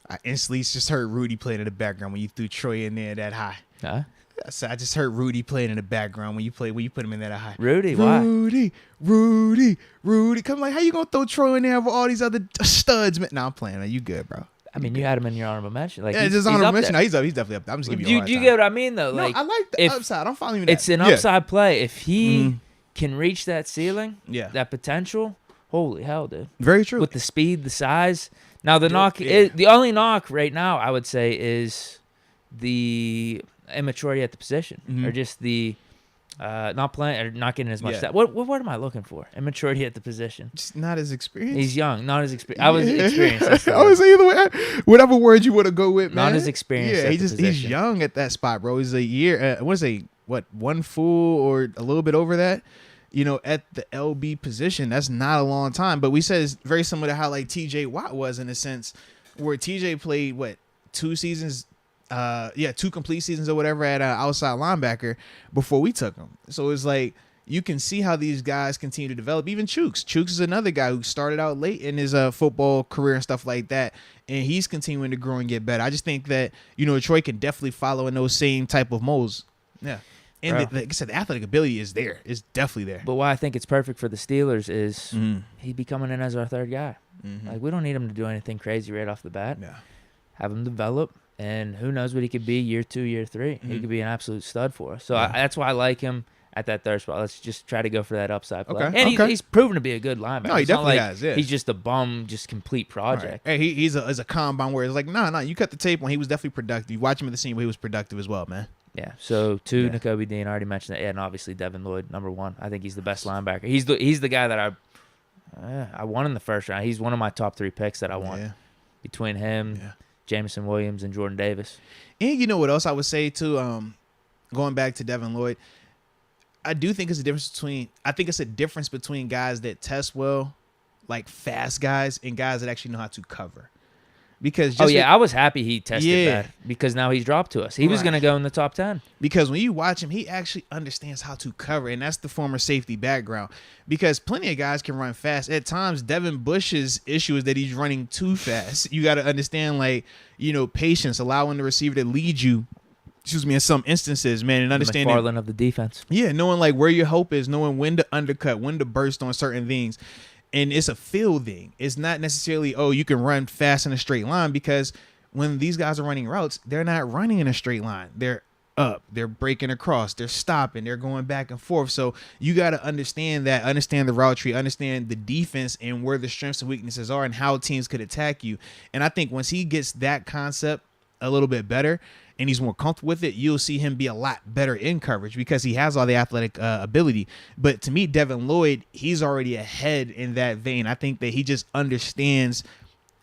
I instantly just heard Rudy playing in the background when you threw Troy in there that high. Huh? So I just heard Rudy playing in the background when you put him in that high. Rudy, why? Rudy. Come like, how you gonna throw Troy in there with all these other studs, man? No, I'm playing. Man. You good, bro? I mean, you had him in your honorable mention. Like, he's honorable mention. No, he's definitely up there. I'm just giving you a hard time. You get what I mean, though? No, like, I like the upside. I'm following you. It's an upside play. If he can reach that ceiling, that potential, holy hell, dude. Very true. With the speed, the size. Now, the only knock right now, I would say, is the immaturity at the position, or just the not playing or not getting as much. What word am I looking for? Immaturity at the position. Just not as experienced. He's young, not as experienced. I was experienced. I was either way, whatever word you want to go with, man. Not as experienced. Yeah, he's young at that spot, bro. He's a year. I want to say one full or a little bit over that. You know, at the LB position, that's not a long time. But we said it's very similar to how like TJ Watt was in a sense, where TJ played 2 seasons. 2 complete seasons or whatever at outside linebacker before we took him. So it's like you can see how these guys continue to develop. Even Chooks. Chooks is another guy who started out late in his football career and stuff like that, and he's continuing to grow and get better. I just think that, you know, Detroit can definitely follow in those same type of molds. Yeah. And like I said, the athletic ability is there. It's definitely there. But why I think it's perfect for the Steelers is he'd be coming in as our 3rd guy. Like, we don't need him to do anything crazy right off the bat. Yeah. Have him develop. And who knows what he could be year 2, year 3. He could be an absolute stud for us. So that's why I like him at that 3rd spot. Let's just try to go for that upside play. Okay. And he's proven to be a good linebacker. No, he definitely has. Yeah. He's just a bum, just complete project. Right. Hey, he's a combine where it's like, no, you cut the tape when he was definitely productive. You watch him at the scene where he was productive as well, man. Yeah. So 2, Nakobe Dean. I already mentioned that. Yeah, and obviously Devin Lloyd, number 1. I think he's the best linebacker. He's the guy that I won in the first round. He's one of my top 3 picks that I want between him. Yeah. Jameson Williams and Jordan Davis. And you know what else I would say too, going back to Devin Lloyd, I do think it's a difference between guys that test well, like fast guys, and guys that actually know how to cover. Because I was happy he tested bad because now he's dropped to us. He was going to go in the top 10. Because when you watch him, he actually understands how to cover, and that's the former safety background. Because plenty of guys can run fast. At times, Devin Bush's issue is that he's running too fast. You got to understand, patience, allowing the receiver to lead you. In some instances, man, and understanding McFarland of the defense. Yeah, knowing where your hope is, knowing when to undercut, when to burst on certain things. And it's a feel thing. It's not necessarily, you can run fast in a straight line, because when these guys are running routes, they're not running in a straight line. They're up, they're breaking across, they're stopping, they're going back and forth. So you got to understand the route tree, understand the defense and where the strengths and weaknesses are and how teams could attack you. And I think once he gets that concept a little bit better and he's more comfortable with it, you'll see him be a lot better in coverage because he has all the athletic ability. But to me, Devin Lloyd, he's already ahead in that vein. I think that he just understands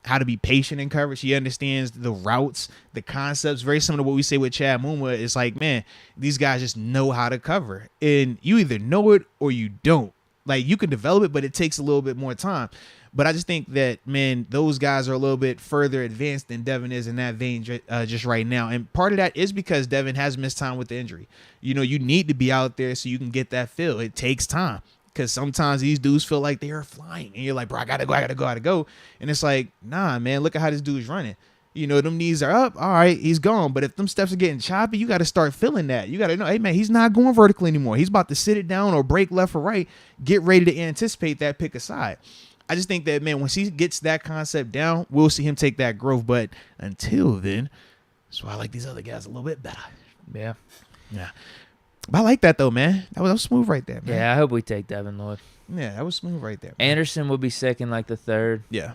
how to be patient in coverage. He understands the routes, the concepts, very similar to what we say with Chad Muma. It's like, man, these guys just know how to cover. And you either know it or you don't. You can develop it, but it takes a little bit more time. But I just think that, man, those guys are a little bit further advanced than Devin is in that vein just right now. And part of that is because Devin has missed time with the injury. You need to be out there so you can get that feel. It takes time because sometimes these dudes feel like they are flying. And you're like, bro, I got to go. And it's like, nah, man, look at how this dude's running. Them knees are up. All right, he's gone. But if them steps are getting choppy, you got to start feeling that. You got to know, hey, man, he's not going vertical anymore. He's about to sit it down or break left or right. Get ready to anticipate that pick aside. I just think that, man, once he gets that concept down, we'll see him take that growth. But until then, that's why I like these other guys a little bit better. Yeah. But I like that, though, man. That was smooth right there, man. Yeah, I hope we take Devin Lloyd. Yeah, that was smooth right there, man. Anderson will be sick in the third. Yeah.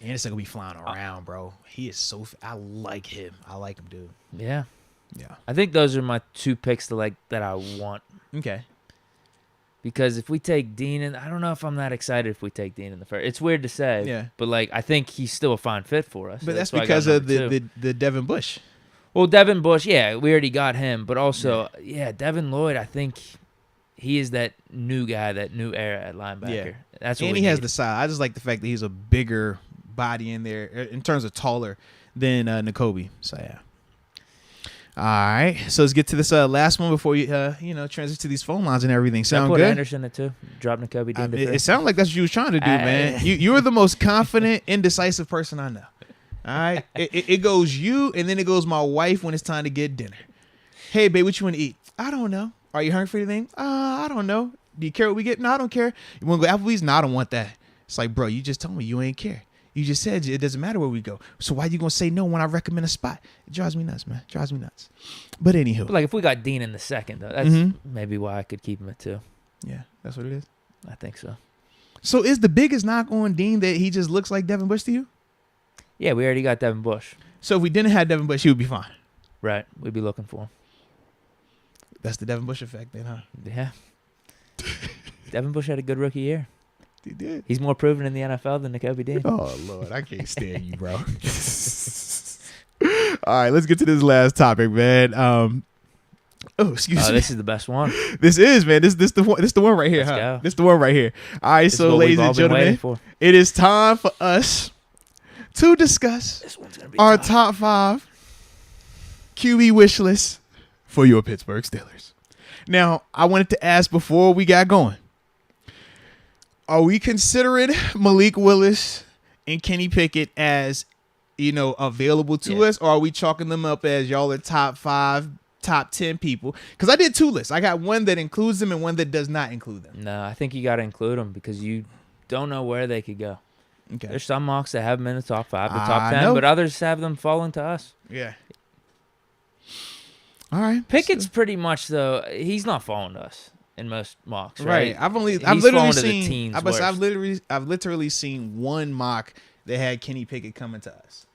Anderson will be flying around, bro. He is I like him. I like him, dude. Yeah. Yeah. I think those are my two picks that I want. Okay. Because if we take Dean, I don't know if I'm that excited if we take Dean in the first. It's weird to say. Yeah. But I think he's still a fine fit for us. But that's because of the Devin Bush. Well, Devin Bush, yeah, we already got him. But also, Devin Lloyd, I think he is that new guy, that new era at linebacker. Yeah. That's what he has the size. I just like the fact that he's a bigger body in there in terms of taller than Nakobe. So, yeah. All right, so let's get to this last one before you transition to these phone lines and everything. Sound good? Anderson it too. Drop Nakobe. It sounded like that's what you was trying to do, man. You were the most confident, indecisive person I know. All right, it goes you, and then it goes my wife when it's time to get dinner. Hey, babe, what you want to eat? I don't know. Are you hungry for anything? I don't know. Do you care what we get? No, I don't care. You want to go Applebee's? No, I don't want that. It's like, bro, you just told me you ain't care. You just said it doesn't matter where we go. So why you going to say no when I recommend a spot? It drives me nuts, man. It drives me nuts. But anywho. But if we got Dean in the second, though, that's maybe why I could keep him at 2. Yeah, that's what it is. I think so. So is the biggest knock on Dean that he just looks like Devin Bush to you? Yeah, we already got Devin Bush. So if we didn't have Devin Bush, he would be fine. Right. We'd be looking for him. That's the Devin Bush effect then, huh? Yeah. Devin Bush had a good rookie year. He did. He's more proven in the NFL than Nakobe Dean. Oh, Lord. I can't stand you, bro. All right, let's get to this last topic, man. Excuse me. This is the best one. This is, man. This the one right here, huh? This the one right here. All right, so ladies and gentlemen, it is time for us to discuss our top 5 QB wish list for your Pittsburgh Steelers. Now, I wanted to ask before we got going, are we considering Malik Willis and Kenny Pickett as, available to us, or are we chalking them up as y'all are top 5, top 10 people? Because I did 2 lists. I got one that includes them and one that does not include them. No, I think you got to include them because you don't know where they could go. Okay. There's some mocks that have them in the top 5, the top 10, but others have them falling to us. Yeah. All right. Pickett's pretty much, though, he's not falling to us in most mocks, right? I've literally seen one mock that had Kenny Pickett coming to us.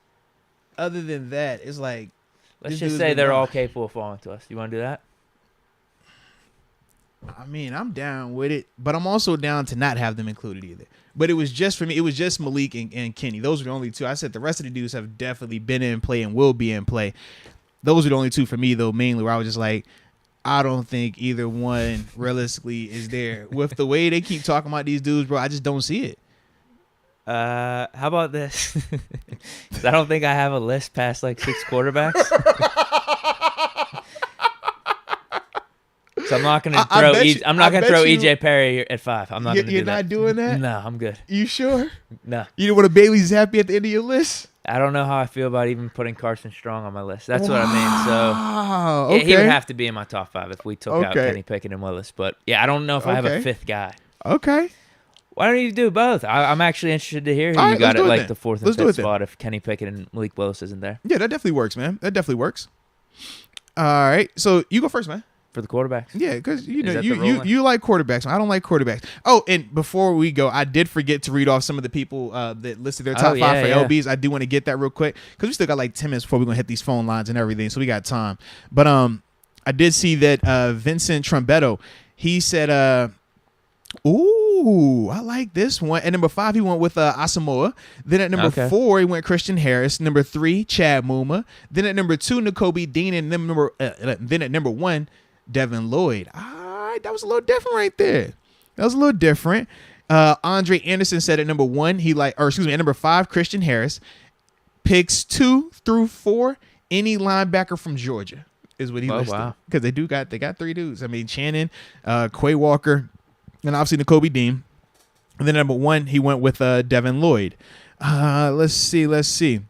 Other than that, it's like, let's just say they're all capable of falling to us. You want to do that? I mean, I'm down with it, but I'm also down to not have them included either. But it was just for me. It was just Malik and Kenny. Those were the only 2. I said the rest of the dudes have definitely been in play and will be in play. Those are the only 2 for me, though, mainly where I was just like, I don't think either one realistically is there. With the way they keep talking about these dudes, bro, I just don't see it. How about this? 'Cause I don't think I have a list past like 6 quarterbacks. So I'm not gonna throw. I'm not gonna throw EJ Perry at 5. I'm not gonna do that. You're not doing that? No, I'm good. You sure? No. You don't want a Bailey Zappi at the end of your list? I don't know how I feel about even putting Carson Strong on my list. That's what I mean. So okay. he would have to be in my top 5 if we took out Kenny Pickett and Willis. But yeah, I don't know if I have a 5th guy. Okay. Why don't you do both? I'm actually interested to hear who you got at like the 4th and 5th spot if Kenny Pickett and Malik Willis isn't there. Yeah, that definitely works, man. That definitely works. All right. So you go first, man. For the quarterbacks. Yeah, because you like quarterbacks. I don't like quarterbacks. Oh, and before we go, I did forget to read off some of the people that listed their top 5 for LBs. I do want to get that real quick because we still got like 10 minutes before we're gonna hit these phone lines and everything, so we got time. But I did see that Vincent Trombetto, he said, ooh, I like this one. At number 5, he went with Asamoah. Then at number 4, he went Christian Harris. Number 3, Chad Muma. Then at number 2, Nakobe Dean. And then at number 1, Devin Lloyd. All right, that was a little different right there. That was a little different. Andre Anderson said at number 1, at number 5, Christian Harris. Picks 2 through 4, any linebacker from Georgia is what he listed. Wow. Because they got 3 dudes. I mean, Shannon, Quay Walker, and obviously Nakobe Dean. And then number 1, he went with Devin Lloyd. Let's see.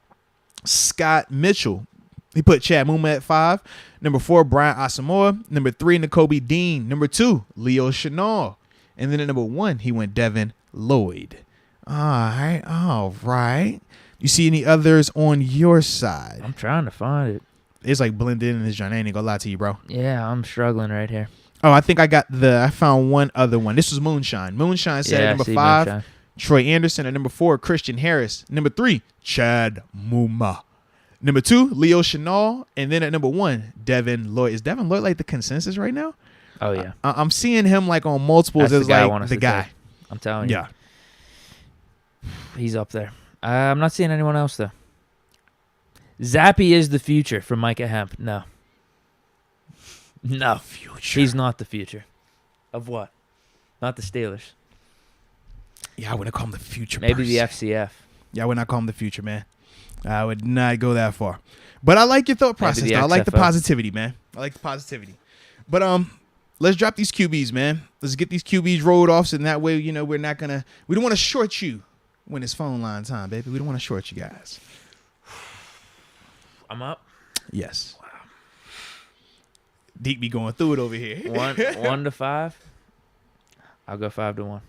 Scott Mitchell. He put Chad Muma at 5. Number 4, Brian Asamoah. Number 3, Nakobe Dean. Number 2, Leo Chenal. And then at number 1, he went Devin Lloyd. All right. You see any others on your side? I'm trying to find it. It's like blended in this joint. I ain't gonna lie to you, bro. Yeah, I'm struggling right here. Oh, I think I found one other one. This was Moonshine. Moonshine said at number 5, Moonshine. Troy Anderson. At number 4, Christian Harris. Number 3, Chad Muma. Number 2, Leo Chenal. And then at number 1, Devin Lloyd. Is Devin Lloyd like the consensus right now? Oh, yeah. I'm seeing him like on multiples as like the guy. I'm telling you. Yeah. He's up there. I'm not seeing anyone else, though. Zappy is the future for Micah Hemp. No. Future. He's not the future. Of what? Not the Steelers. Yeah, I wouldn't call him the future. Maybe the FCF. Yeah, I would not call him the future, man. I would not go that far. But I like your thought process. I like the positivity, man. I like the positivity. But let's drop these QBs, man. Let's get these QBs rolled off, so that way, we don't want to short you when it's phone line time, baby. We don't want to short you guys. I'm up. Yes. Wow. Deke be going through it over here. 1 to 5. I'll go 5 to 1.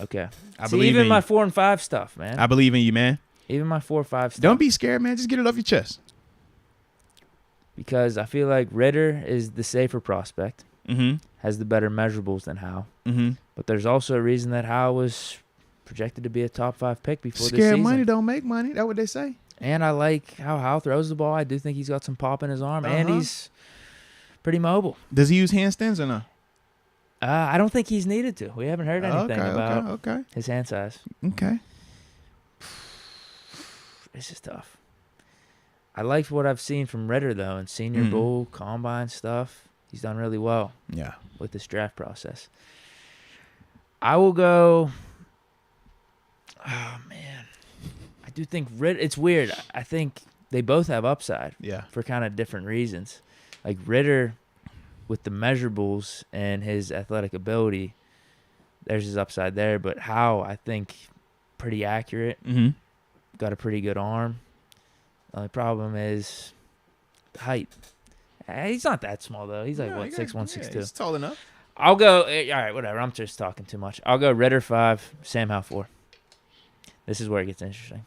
Okay. Even my 4 and 5 stuff, man. I believe in you, man. Even my 4 or 5 stuff. Don't be scared, man. Just get it off your chest. Because I feel like Ritter is the safer prospect. Mm-hmm. Has the better measurables than Howe. Mm-hmm. But there's also a reason that Howe was projected to be a top 5 pick before this season. Scared money don't make money. That's what they say. And I like how Howe throws the ball. I do think he's got some pop in his arm. And he's pretty mobile. Does he use handstands or no? I don't think he's needed to. We haven't heard anything about his hand size. Okay. This is tough. I liked what I've seen from Ritter, though, in Senior Bowl, Combine stuff. He's done really well with this draft process. I will go... Oh, man. I do think Ritter... It's weird. I think they both have upside for kind of different reasons. Like Ritter... with the measurables and his athletic ability, there's his upside there. But Howe, I think, pretty accurate. Mm-hmm. Got a pretty good arm. The only problem is height. He's not that small, though. He's like, 6'1", 6'2". He's tall enough. I'll go, all right, whatever. I'm just talking too much. I'll go Ritter 5, Sam Howe 4. This is where it gets interesting.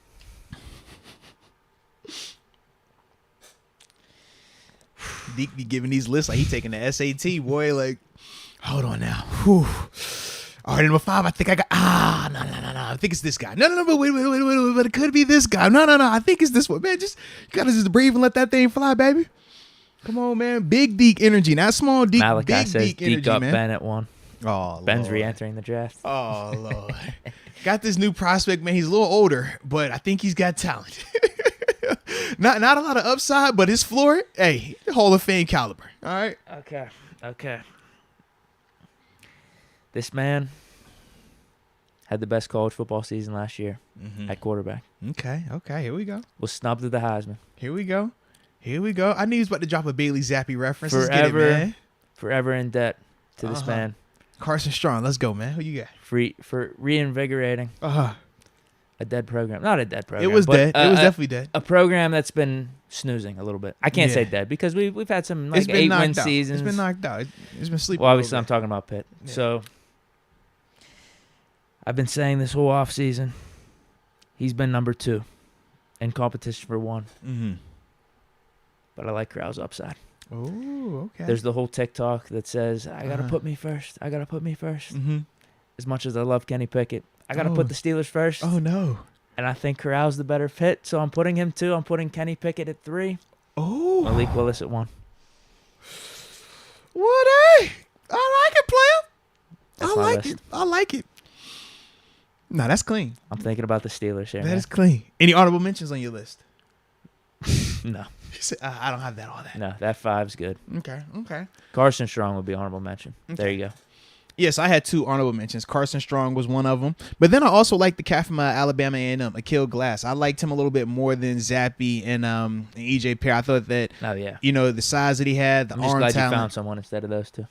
Deke be giving these lists like he taking the SAT, boy. Like, hold on now. Whew. All right, number 5, I think I got. No. I think it's this guy. No, but wait. But it could be this guy. No. I think it's this one, man. You gotta just breathe and let that thing fly, baby. Come on, man. Big Deke energy, not small Deke. Malachi big says Deke energy, up man. Ben at 1. Oh, Ben's Lord. re-entering the draft. Oh, Lord. Got this new prospect, man. He's a little older, but I think he's got talent. Not a lot of upside, but his floor, hey, Hall of Fame caliber. All right. Okay. This man, Had the best college football season last year at quarterback. Okay. Here we go. Was snubbed at the Heisman. Here we go. I knew he was about to drop a Bailey Zappi reference. Let's get it, man. Forever in debt to this man. Carson Strong. Let's go, man. Who you got? For reinvigorating a dead program. Not a dead program. It was dead. It was definitely dead. A program that's been snoozing a little bit. I can't say dead because we've had some like 8-win seasons. It's been knocked out. It's been sleeping. Well, obviously, I'm talking about Pitt. Yeah. So I've been saying this whole offseason, he's been number 2 in competition for 1. Mm-hmm. But I like Corral's upside. Oh, okay. There's the whole TikTok that says, I got to put me first. I got to put me first. Mm-hmm. As much as I love Kenny Pickett, I got to put the Steelers first. Oh, no. And I think Corral's the better fit, so I'm putting him 2. I'm putting Kenny Pickett at 3. Oh. Malik Willis at 1. What? I like it, player. I like it. No, that's clean. I'm thinking about the Steelers here. That is clean. Any honorable mentions on your list? No. I don't have all that. No, that 5's good. Okay. Carson Strong would be honorable mention. Okay. There you go. Yes, I had 2 honorable mentions. Carson Strong was one of them. But then I also liked the cat from Alabama A&M, Akil Glass. I liked him a little bit more than Zappi and EJ Perry. I thought that, the size that he had, the arm talent. I'm just glad you found someone instead of those 2.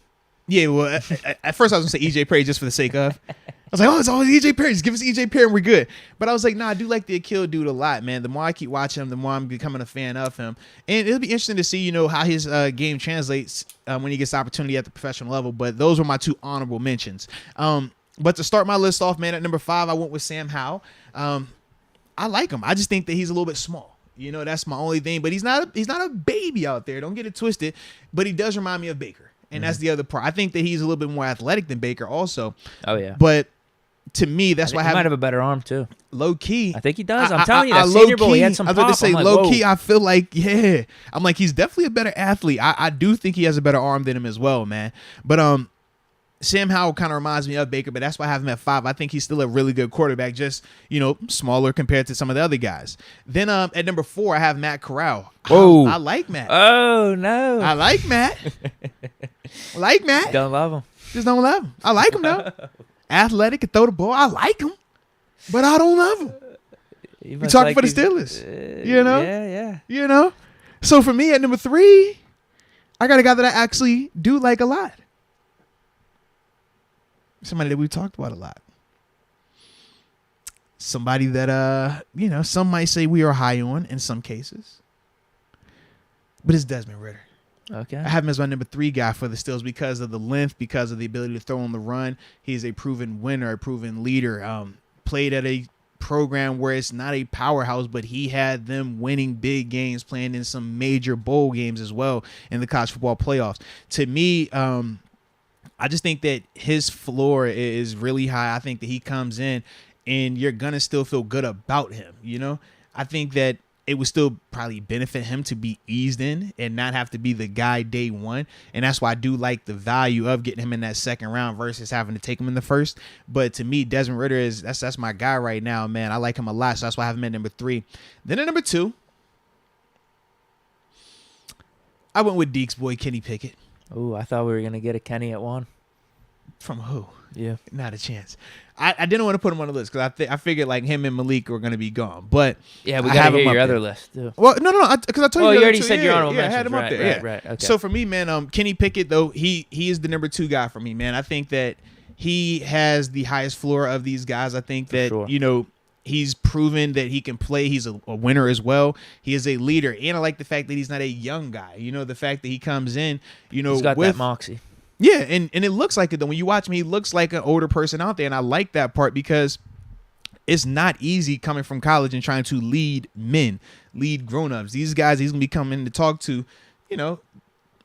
Yeah, well, at first I was going to say EJ Perry just for the sake of. I was like, it's always EJ Perry. Just give us EJ Perry and we're good. But I was like, I do like the Akil dude a lot, man. The more I keep watching him, the more I'm becoming a fan of him. And it'll be interesting to see, how his game translates when he gets the opportunity at the professional level. But those were my 2 honorable mentions. But to start my list off, man, at number 5, I went with Sam Howell. I like him. I just think that he's a little bit small. That's my only thing. But he's not a baby out there. Don't get it twisted. But he does remind me of Baker. And that's the other part. I think that he's a little bit more athletic than Baker also. Oh, yeah. But to me, that's why he might have a better arm, too. Low key. I think he does. I'm telling you, that Senior Bowl, he had some pop. I was about to say, low key, I feel like, I'm like, he's definitely a better athlete. I do think he has a better arm than him as well, man. But Sam Howell kind of reminds me of Baker, but that's why I have him at 5. I think he's still a really good quarterback, just, smaller compared to some of the other guys. Then at number 4, I have Matt Corral. Whoa. I like Matt. Oh, no. I like Matt. Don't love him. Just don't love him. I like him, though. Athletic, can throw the ball. I like him, but I don't love him. You talking for the Steelers, Yeah. So for me at number 3, I got a guy that I actually do like a lot. Somebody that we've talked about a lot. Somebody that some might say we are high on in some cases, but it's Desmond Ridder. Okay. I have him as my number 3 guy for the Steelers because of the length, because of the ability to throw on the run. He's a proven winner, a proven leader. Played at a program where it's not a powerhouse, but he had them winning big games, playing in some major bowl games as well in the college football playoffs. To me, I just think that his floor is really high. I think that he comes in and you're going to still feel good about him. I think that it would still probably benefit him to be eased in and not have to be the guy day one. And that's why I do like the value of getting him in that second round versus having to take him in the first. But to me, Desmond Ridder that's my guy right now, man. I like him a lot. So that's why I have him at number 3. Then at number 2, I went with Deke's boy, Kenny Pickett. Oh, I thought we were going to get a Kenny at 1. From who? Yeah. Not a chance. I didn't want to put him on the list because I figured like him and Malik were going to be gone. But yeah, we got to hear your other list too. Well, no, because I told you. You already said your honorable mentions. I had him up there. Right. Okay. So for me, man, Kenny Pickett though he is the number 2 guy for me, man. I think that he has the highest floor of these guys. I think that he's proven that he can play. He's a winner as well. He is a leader, and I like the fact that he's not a young guy. The fact that he comes in, he's got that moxie. Yeah, and it looks like it though. When you watch him, he looks like an older person out there, and I like that part because it's not easy coming from college and trying to lead men, lead grown-ups. These guys he's going to be coming to talk to,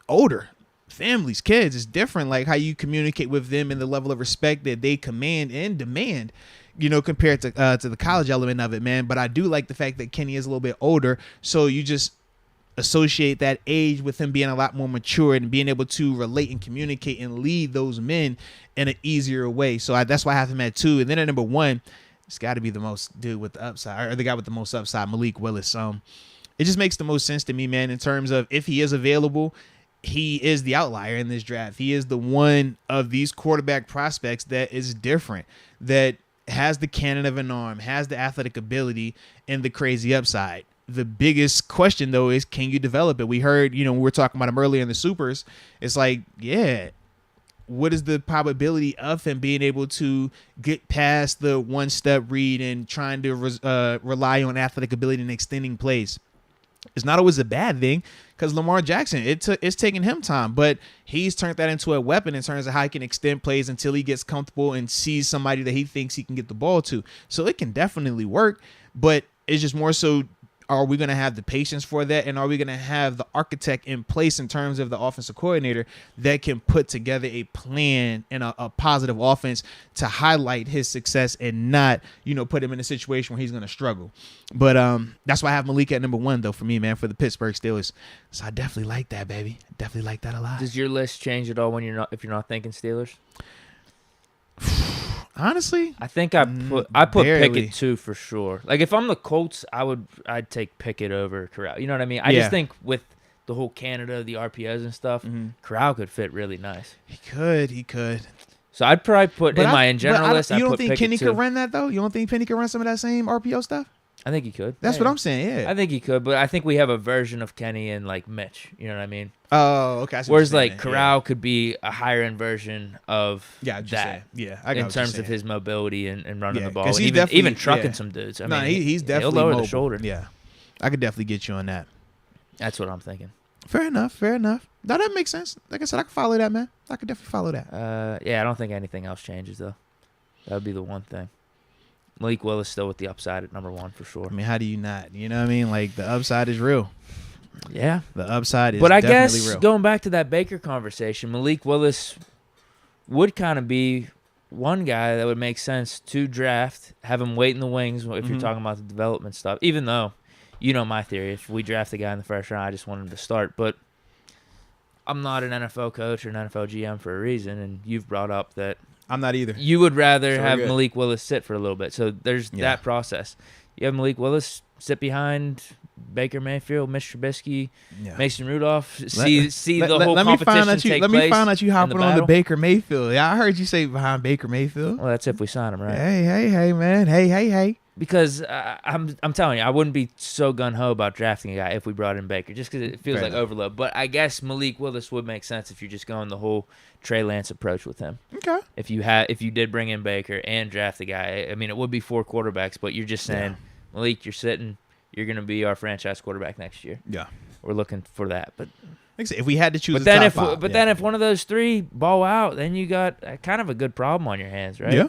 older families, kids. It's different, like how you communicate with them and the level of respect that they command and demand, compared to the college element of it, man. But I do like the fact that Kenny is a little bit older, so you just associate that age with him being a lot more mature and being able to relate and communicate and lead those men in an easier way. So that's why I have him at 2. And then at number 1, it's got to be the most dude with the upside, or the guy with the most upside, Malik Willis. It just makes the most sense to me, man, in terms of if he is available, he is the outlier in this draft. He is the one of these quarterback prospects that is different, that has the cannon of an arm, has the athletic ability, and the crazy upside. The biggest question, though, is can you develop it? We heard, we were talking about him earlier in the Supers. It's like, what is the probability of him being able to get past the one-step read and trying to rely on athletic ability and extending plays? It's not always a bad thing because Lamar Jackson, it's taking him time, but he's turned that into a weapon in terms of how he can extend plays until he gets comfortable and sees somebody that he thinks he can get the ball to. So it can definitely work, but it's just more so, are we going to have the patience for that? And are we going to have the architect in place in terms of the offensive coordinator that can put together a plan and a positive offense to highlight his success and not, put him in a situation where he's going to struggle? But that's why I have Malik at number 1, though, for me, man, for the Pittsburgh Steelers. So I definitely like that, baby. Definitely like that a lot. Does your list change at all when if you're not thinking Steelers? Honestly, I think I put barely. Pickett 2 for sure. Like if I'm the Colts, I'd take Pickett over Corral. You know what I mean? I just think with the whole Canada, the RPOs and stuff, Corral could fit really nice. He could. So I'd probably put in general list. You don't think Pickett Kenny 2. could run that though? You don't think Penny could run some of that same RPO stuff? I think he could. That's what I'm saying. Yeah, I think he could, but I think we have a version of Kenny and like Mitch. You know what I mean? Oh, okay. Whereas like Corral could be a higher end version of that. Yeah, I got in terms of his mobility and running the ball, he's and even trucking some dudes. I mean, he's definitely he'll lower mobile. the shoulder. Yeah, I could definitely get you on that. That's what I'm thinking. Fair enough. No, that makes sense. Like I said, I can follow that, man. I could definitely follow that. I don't think anything else changes though. That would be the one thing. Malik Willis still with the upside at number 1 for sure. I mean, how do you not? You know what I mean? Like the upside is real. Yeah, the upside is. But I definitely guess real. Going back to that Baker conversation, Malik Willis would kind of be one guy that would make sense to draft, have him wait in the wings if you're talking about the development stuff. Even though, my theory, if we draft a guy in the first round, I just want him to start. But I'm not an NFL coach or an NFL GM for a reason, and you've brought up that I'm not either. You would rather have Malik Willis sit for a little bit. So there's that process. You have Malik Willis sit behind Baker Mayfield, Mitch Trubisky, Mason Rudolph. See the whole competition take place. Let me find out you hopping on the battle. Baker Mayfield. Yeah, I heard you say behind Baker Mayfield. Well, that's if we sign him, right? Hey, man. Hey. Because I'm telling you, I wouldn't be so gun-ho about drafting a guy if we brought in Baker, just because it feels like overload. But I guess Malik Willis would make sense if you're just going the whole Trey Lance approach with him. Okay. If you did bring in Baker and draft a guy, I mean, it would be 4 quarterbacks, but you're just saying, Malik, you're sitting, you're going to be our franchise quarterback next year. Yeah. We're looking for that. But if we had to choose then if one of those 3 ball out, then you got kind of a good problem on your hands, right? Yeah.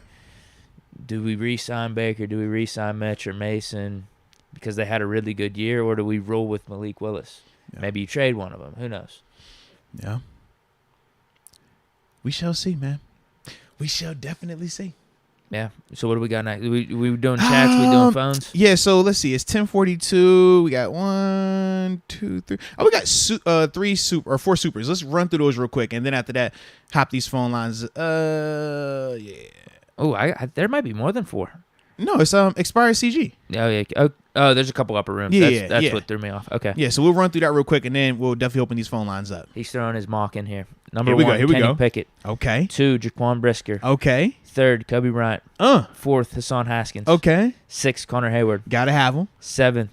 Do we re-sign Baker? Do we re-sign Mitch or Mason because they had a really good year, or do we roll with Malik Willis? Yeah. Maybe you trade one of them. Who knows? Yeah. We shall see, man. We shall definitely see. Yeah. So what do we got next? We doing chats? We doing phones? Yeah. So let's see. It's 10:42. We got 1, 2, 3. Oh, we got 4 supers. Let's run through those real quick, and then after that, hop these phone lines. Yeah. Oh, there might be more than 4. No, it's expired CG. Oh yeah. Oh, there's a couple upper rooms. That's what threw me off. Okay. Yeah, so we'll run through that real quick, and then we'll definitely open these phone lines up. He's throwing his mock in here. Number 1, Kenny Pickett. Okay. 2, Jaquan Brisker. Okay. 3rd, Kobe Bryant. 4th, Hassan Haskins. Okay. 6th, Connor Hayward. Gotta have him. 7th,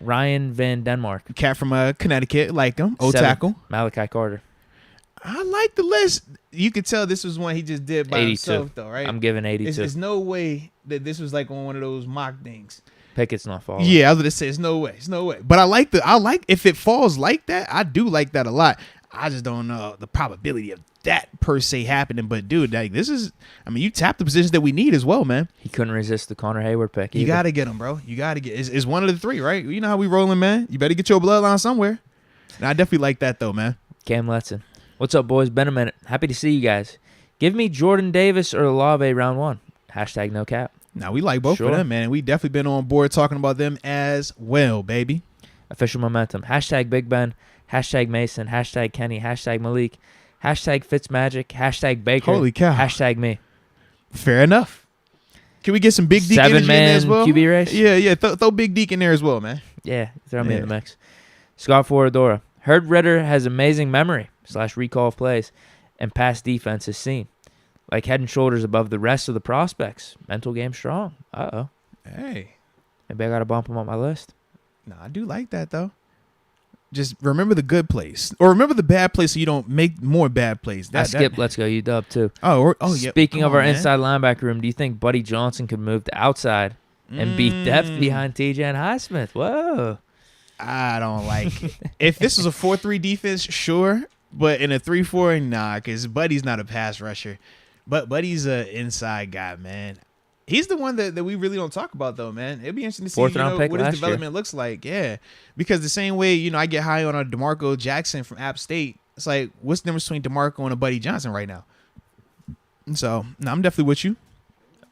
Ryan Van Denmark. Cat from Connecticut, like him. Tackle. Malachi Carter. I like the list. You could tell this was one he just did by 82. himself, though, right? I'm giving 82. There's no way that this was like on one of those mock things. Pickett's not falling. Yeah, I was gonna say it's no way. But I like if it falls like that. I do like that a lot. I just don't know the probability of that per se happening. But dude, like you tapped the positions that we need as well, man. He couldn't resist the Connor Hayward pick. You gotta get him, bro. You gotta get. It's one of the 3, right? You know how we rolling, man. You better get your bloodline somewhere. And I definitely like that though, man. Cam Letson. What's up, boys? Been a minute. Happy to see you guys. Give me Jordan Davis or Olave round 1. # no cap. Now, we like both of them, man. We definitely been on board talking about them as well, baby. Official momentum. # Big Ben. # Mason. # Kenny. # Malik. # Fitzmagic. # Baker. Holy cow. # me. Fair enough. Can we get some Big Deke energy in there as well? 7-man QB race? Yeah. Throw Big Deke in there as well, man. Yeah, throw me in the mix. Scott Foradora. Heard Ritter has amazing memory / recall of plays and past defense is seen. like head and shoulders above the rest of the prospects. Mental game strong. Uh-oh. Hey. Maybe I got to bump him on my list. No, I do like that, though. Just remember the good plays. Or remember the bad plays so you don't make more bad plays. I skipped Let's Go UW, too. Oh, yeah. Speaking of our inside linebacker room, do you think Buddy Johnson could move to outside and beat depth behind TJ and Highsmith? Whoa. I don't like it. If this was a 4-3 defense, sure. But in a 3-4, nah, because Buddy's not a pass rusher. But Buddy's an inside guy, man. He's the one that we really don't talk about, though, man. It'd be interesting to see what his development looks like. Yeah, because the same way, I get high on a DeMarco Jackson from App State. It's like, what's the difference between DeMarco and a Buddy Johnson right now? And so, I'm definitely with you.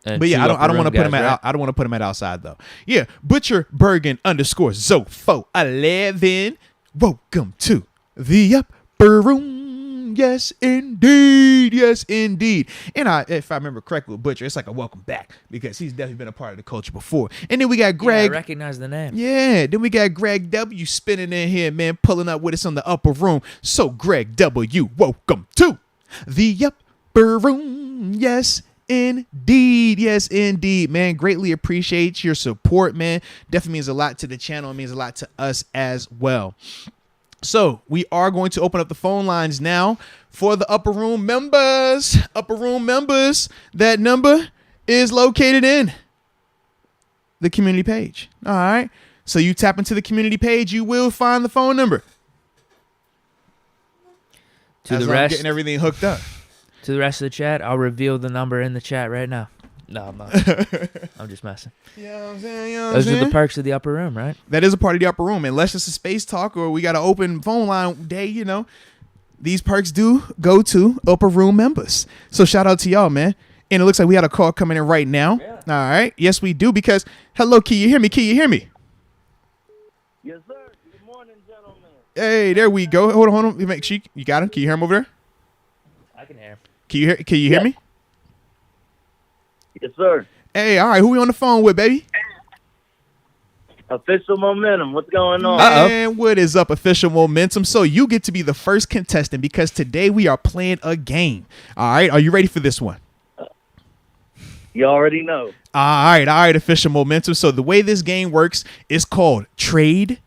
But yeah, I don't want to put him at. I don't want to put him at outside though. Yeah, Butcher Bergen _Zofo11. Welcome to the upper room. Yes, indeed. Yes, indeed. And if I remember correctly with Butcher, it's like a welcome back because he's definitely been a part of the culture before. And then we got Greg. Yeah, I recognize the name. Yeah. Then we got Greg W spinning in here, man, pulling up with us on the upper room. So Greg W, welcome to the upper room. Yes, indeed. Yes, indeed, man. Greatly appreciate your support, man. Definitely means a lot to the channel. It means a lot to us as well. So we are going to open up the phone lines now for the upper room members. Upper room members. That number is located in the community page. All right. So you tap into the community page, you will find the phone number. To the rest, getting everything hooked up. To the rest of the chat, I'll reveal the number in the chat right now. No, I'm not. I'm just messing. You know what I'm saying? Those are the perks of the upper room, right? That is a part of the upper room. Unless it's a space talk or we got an open phone line day, these perks do go to upper room members. So shout out to y'all, man. And it looks like we had a call coming in right now. Yeah. All right. Yes, we do. Because, hello, can you hear me? Can you hear me? Yes, sir. Good morning, gentlemen. Hey, there we go. Hold on. Make sure you got him. Can you hear him over there? I can hear him. Can you hear me? Yes, sir. Hey, all right. Who we on the phone with, baby? Official Momentum. What's going on? And what is up, Official Momentum? So you get to be the first contestant because today we are playing a game. All right. Are you ready for this one? You already know. All right, Official Momentum. So the way this game works is called Trade,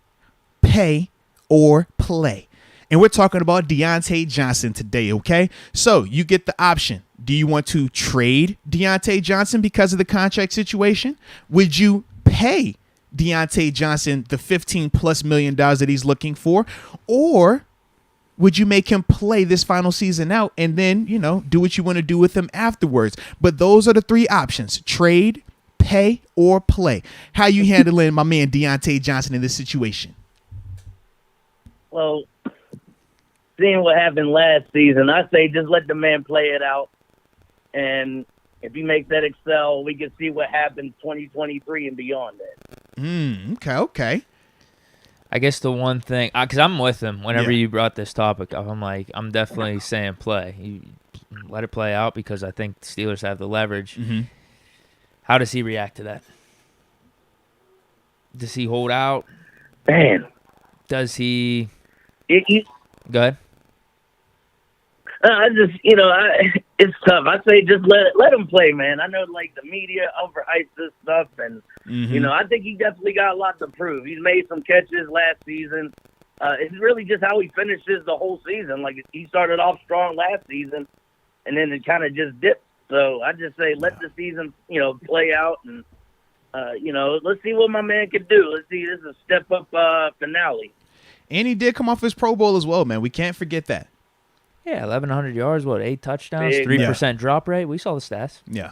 Pay, or Play. And we're talking about Deontay Johnson today, okay? So you get the option. Do you want to trade Deontay Johnson because of the contract situation? Would you pay Deontay Johnson the $15+ million that he's looking for? Or would you make him play this final season out and then, do what you want to do with him afterwards? But those are the three options: trade, pay, or play. How you handling my man Deontay Johnson in this situation? Well, seeing what happened last season, I say just let the man play it out. And if he makes that excel, we can see what happens 2023 and beyond that. Okay. I guess the one thing, because I'm with him whenever you brought this topic up, I'm definitely saying play. You let it play out because I think the Steelers have the leverage. Mm-hmm. How does he react to that? Does he hold out? Man. Does he? Go ahead. It's tough. I say just let him play, man. I know, the media overhypes this stuff, and, I think he definitely got a lot to prove. He's made some catches last season. It's really just how he finishes the whole season. He started off strong last season, and then it kind of just dipped. So I just say let the season, play out, and, let's see what my man can do. Let's see. This is a step-up finale. And he did come off his Pro Bowl as well, man. We can't forget that. Yeah, 1,100 yards, 8 touchdowns, 3% drop rate. We saw the stats. Yeah.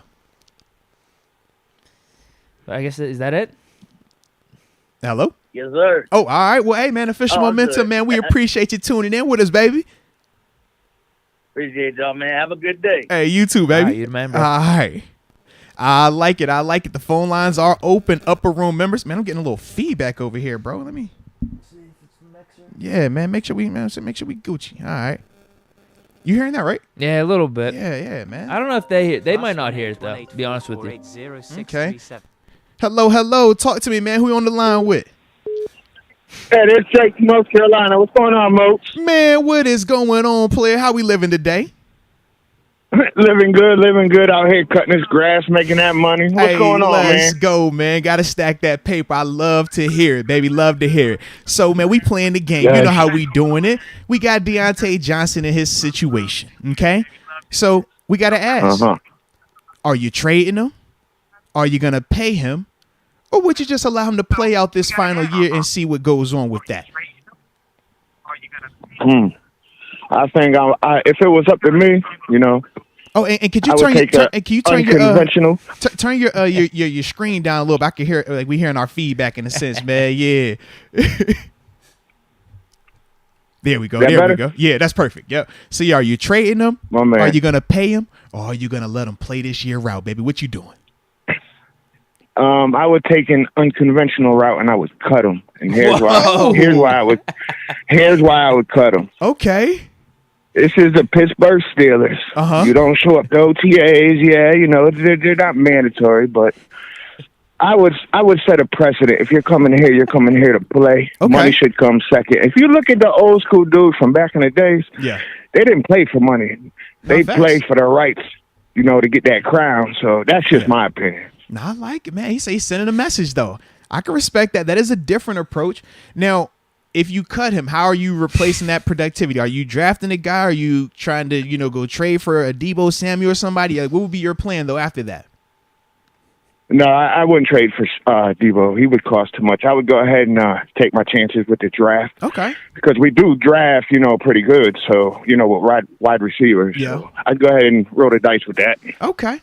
But I guess, is that it? Hello? Yes, sir. Oh, all right. Well, hey, man, Official Momentum, man, we appreciate you tuning in with us, baby. Appreciate y'all, man. Have a good day. Hey, you too, baby. All right, you remember. All right. I like it. The phone lines are open, upper room members. Man, I'm getting a little feedback over here, bro. Let me. Yeah, man. Make sure we Gucci. All right. You hearing that, right? Yeah, a little bit. Yeah, man. I don't know if they might not hear it, though, to be honest with you. Okay. Hello. Talk to me, man. Who you on the line with? Hey, it's Jake from North Carolina. What's going on, Moats? Man, what is going on, player? How we living today? Living good out here cutting this grass, making that money. What's going on, man? Let's go, man. Got to stack that paper. I love to hear it, baby. Love to hear it. So, man, we playing the game. Yes. You know how we doing it. We got Deontay Johnson in his situation, okay? So, we got to ask, are you trading him? Are you going to pay him? Or would you just allow him to play out this final year and see what goes on with that? I think if it was up to me, you know. Oh, and could you turn your screen down a little bit? I can hear it, like we hearing our feedback in a sense, man. Yeah. There we go. There we go. Yeah, that's perfect. Yep. So, are you trading him? My man. Are you gonna pay him, or are you gonna let him play this year out, baby? What you doing? I would take an unconventional route and I would cut him. And here's why I would cut him. Okay. This is the Pittsburgh Steelers. You don't show up to OTAs, yeah, you know, they're not mandatory, but I would set a precedent. If you're coming here, you're coming here to play. Okay. Money should come second. If you look at the old school dudes from back in the days, they didn't play for money. They played for the rights, you know, to get that crown. So that's just my opinion. No, I like it, man. He's sending a message, though. I can respect that. That is a different approach. Now, if you cut him, how are you replacing that productivity? Are you drafting a guy? Are you trying to, you know, go trade for a Deebo Samuel or somebody? Like, what would be your plan, though, after that? No, I wouldn't trade for Deebo. He would cost too much. I would go ahead and take my chances with the draft. Okay. Because we do draft, you know, pretty good. So, you know, with wide receivers. Yeah. So I'd go ahead and roll the dice with that. Okay.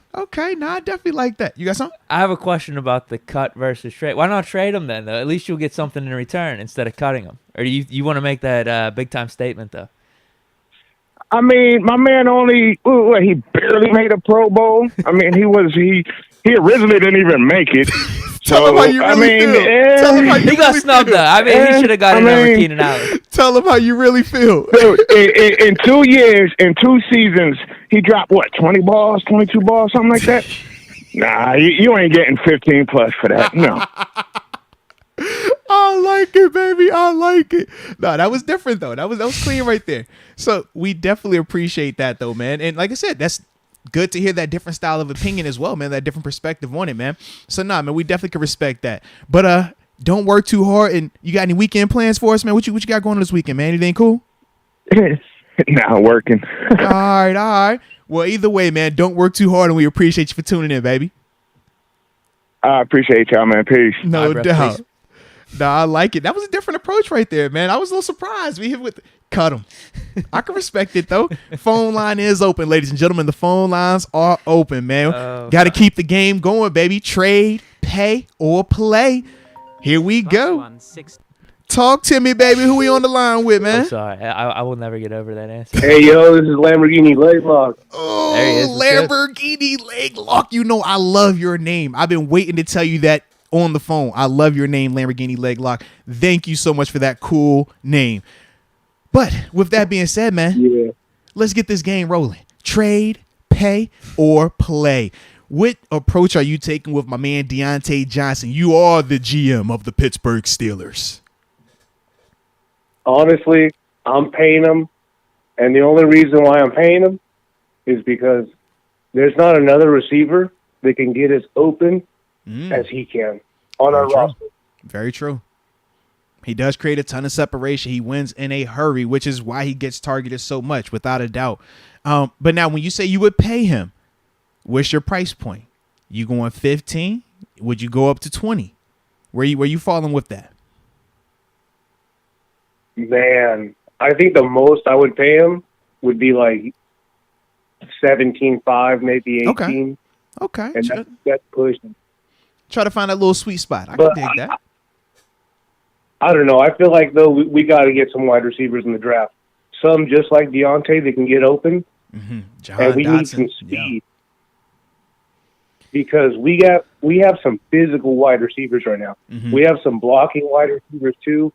No, I definitely like that. You got something? I have a question about the cut versus trade. Why not trade him then, though? At least you'll get something in return instead of cutting him. Or do you want to make that big-time statement, though? I mean, my man he barely made a Pro Bowl. I mean, he originally didn't even make it. Tell him how you really feel. Tell him how you he got snubbed, though. I mean, he should have got it over Keenan Allen. Tell him how you really feel. Dude, in 2 years, in 2 seasons, he dropped, 20 balls, 22 balls, something like that? Nah, you ain't getting 15 plus for that. No. I like it, baby. I like it. No, that was different, though. That was clean right there. So we definitely appreciate that, though, man. And like I said, that's good to hear that different style of opinion as well, man. That different perspective on it, man. So, man, we definitely can respect that. But don't work too hard. And you got any weekend plans for us, man? What you got going on this weekend, man? Anything cool? Nah, working. All right. Well, either way, man, don't work too hard, and we appreciate you for tuning in, baby. I appreciate y'all, man. Peace. No doubt. No, I like it. That was a different approach right there, man. I was a little surprised. We hit with cut him. I can respect it, though. Phone line is open, ladies and gentlemen. The phone lines are open, man. Got to keep the game going, baby. Trade, pay, or play. Here we go. Talk to me, baby. Who we on the line with, man? I'm sorry. I will never get over that answer. Hey, yo, this is Lamborghini Leg Lock. Oh, there he is. Lamborghini Leg Lock. You know I love your name. I've been waiting to tell you that on the phone. I love your name, Lamborghini Leg Lock. Thank you so much for that cool name. But with that being said, man, let's get this game rolling. Trade, pay, or play. What approach are you taking with my man Deontay Johnson? You are the GM of the Pittsburgh Steelers. Honestly, I'm paying him, and the only reason why I'm paying him is because there's not another receiver that can get as open as he can on our roster. Very true. He does create a ton of separation. He wins in a hurry, which is why he gets targeted so much, without a doubt. But now when you say you would pay him, what's your price point? You going 15? Would you go up to 20? Where you falling with that? Man, I think the most I would pay him would be like 17.5, maybe 18. Okay. And that's pushing. Try to find that little sweet spot. I can dig that. I don't know. I feel like, though, we got to get some wide receivers in the draft. Some just like Deontay that can get open. And we need some speed. Because we have some physical wide receivers right now. We have some blocking wide receivers, too.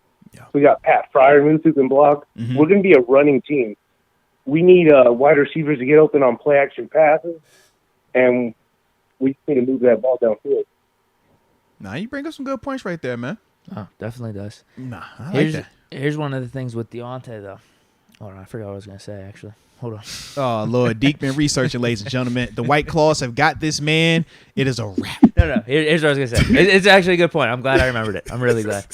We got Pat Freiermuth who can block. We're going to be a running team. We need wide receivers to get open on play-action passes, and we need to move that ball downfield. Nah, you bring up some good points right there, man. Oh, definitely does. Nah, I like that. Here's one of the things with Deontay, though. Hold on, I forgot what I was gonna say. Actually, hold on. Oh Lord, Deke been researching, ladies and gentlemen. The White Claws have got this man. It is a wrap. No. Here's what I was gonna say. It's actually a good point. I'm glad I remembered it. I'm really glad.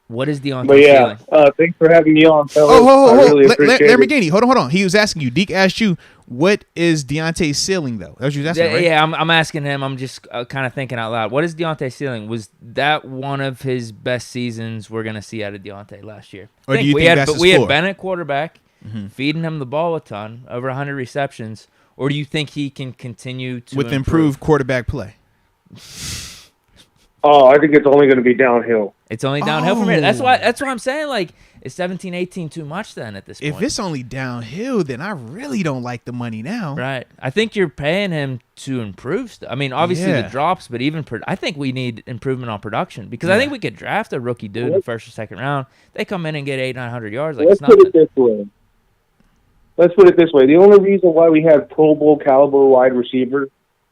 What is Deontay ceiling? Thanks for having me on, fellas. I really appreciate it. Lamborghini, hold on. He was asking you. Deke asked you, what is Deontay's ceiling, though? That's what you was asking, right? Yeah, I'm asking him. I'm just kind of thinking out loud. What is Deontay's ceiling? Was that one of his best seasons we're going to see out of Deontay last year? Or do you think that's his floor? We had Bennett quarterback, feeding him the ball a ton, over 100 receptions. Or do you think he can continue to with improved quarterback play? Oh, I think it's only going to be downhill. It's only downhill from here. That's why I'm saying, like, is 17, 18 too much then at this point? If it's only downhill, then I really don't like the money now. Right. I think you're paying him to improve. I mean, obviously the drops, but even I think we need improvement on production because I think we could draft a rookie dude in the first or second round. They come in and get 800-900 yards. Like, Let's put it this way. The only reason why we have Pro Bowl caliber wide receivers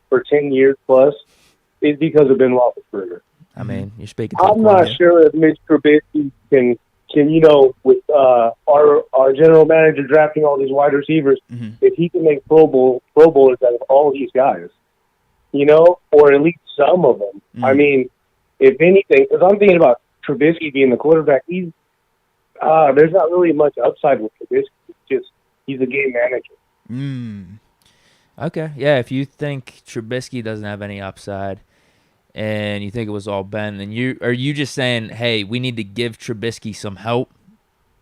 for 10 years plus is because of Ben Roethlisberger. I mean, you're speaking. I'm not sure if Mitch Trubisky can with our general manager drafting all these wide receivers, if he can make Pro Bowlers out of all these guys, or at least some of them. I mean, if anything, because I'm thinking about Trubisky being the quarterback, there's not really much upside with Trubisky. He's a game manager. Okay, yeah. If you think Trubisky doesn't have any upside, and you think it was all Ben, then are you just saying, hey, we need to give Trubisky some help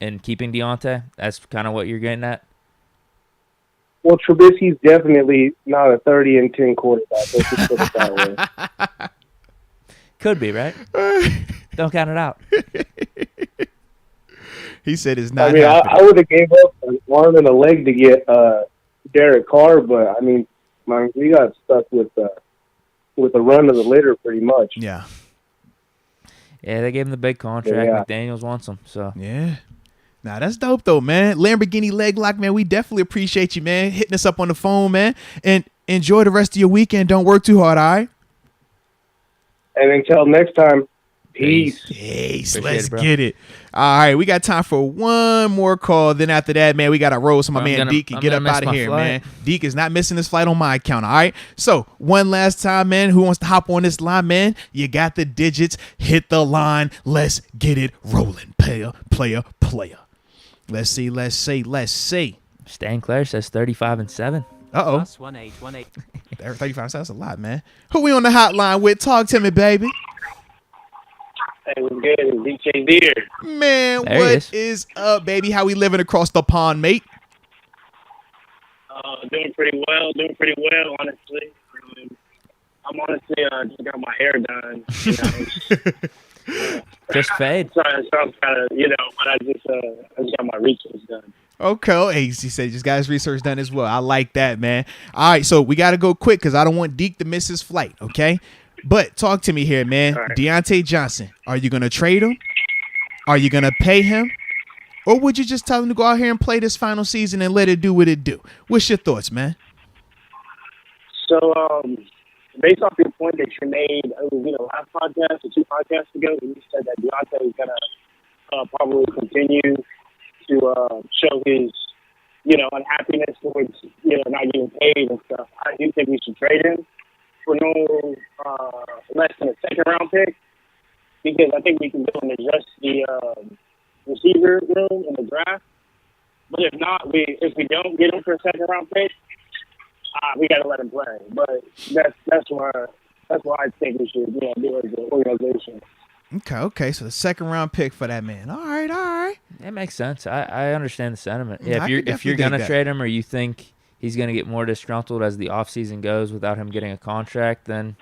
in keeping Deontay? That's kind of what you're getting at? Well, Trubisky's definitely not a 30-10 quarterback. Let's just put it that way. Could be, right? Don't count it out. He said it's not. I mean, I would have gave up an arm and a leg to get Derek Carr, but I mean, we got stuck with the run of the litter pretty much. Yeah. Yeah, they gave him the big contract. Yeah. McDaniels wants him. So yeah. Nah, that's dope though, man. Lamborghini leg lock, man. We definitely appreciate you, man, hitting us up on the phone, man. And enjoy the rest of your weekend. Don't work too hard, all right? And until next time, peace. Let's get it. All right, we got time for one more call. Then after that, man, we got to roll so my man Deke can get up out of here, man. Deke is not missing his flight on my account, all right? So one last time, man, who wants to hop on this line, man? You got the digits. Hit the line. Let's get it rolling. Player. Let's see. Stan Clare says 35-7. Uh-oh. Plus 1818. 35 sounds a lot, man. Who we on the hotline with? Talk to me, baby. Hey, what's good? It's DJ Deer. Man, what is up, baby? How we living across the pond, mate? Doing pretty well, honestly. I'm honestly just got my hair done. Just fade. Sorry, so I'm kind of, but I just got my research done. Okay. Hey, he said just got his research done as well. I like that, man. All right, so we got to go quick because I don't want Deke to miss his flight, okay? But talk to me here, man. Right. Deontay Johnson, are you going to trade him? Are you going to pay him? Or would you just tell him to go out here and play this final season and let it do what it do? What's your thoughts, man? So, based off your point that you made, last podcast or 2 podcasts ago, you said that Deontay is going to probably continue to show his, unhappiness towards, not getting paid and stuff. I do think we should trade him for no less than a second-round pick, because I think we can go and adjust the receiver room in the draft. But if not, if we don't get him for a second-round pick, we got to let him play. But that's why I think we should do it as an organization. Okay. So the second-round pick for that man. All right. That makes sense. I understand the sentiment. Yeah, if you're gonna trade him, or you think he's going to get more disgruntled as the offseason goes without him getting a contract, then,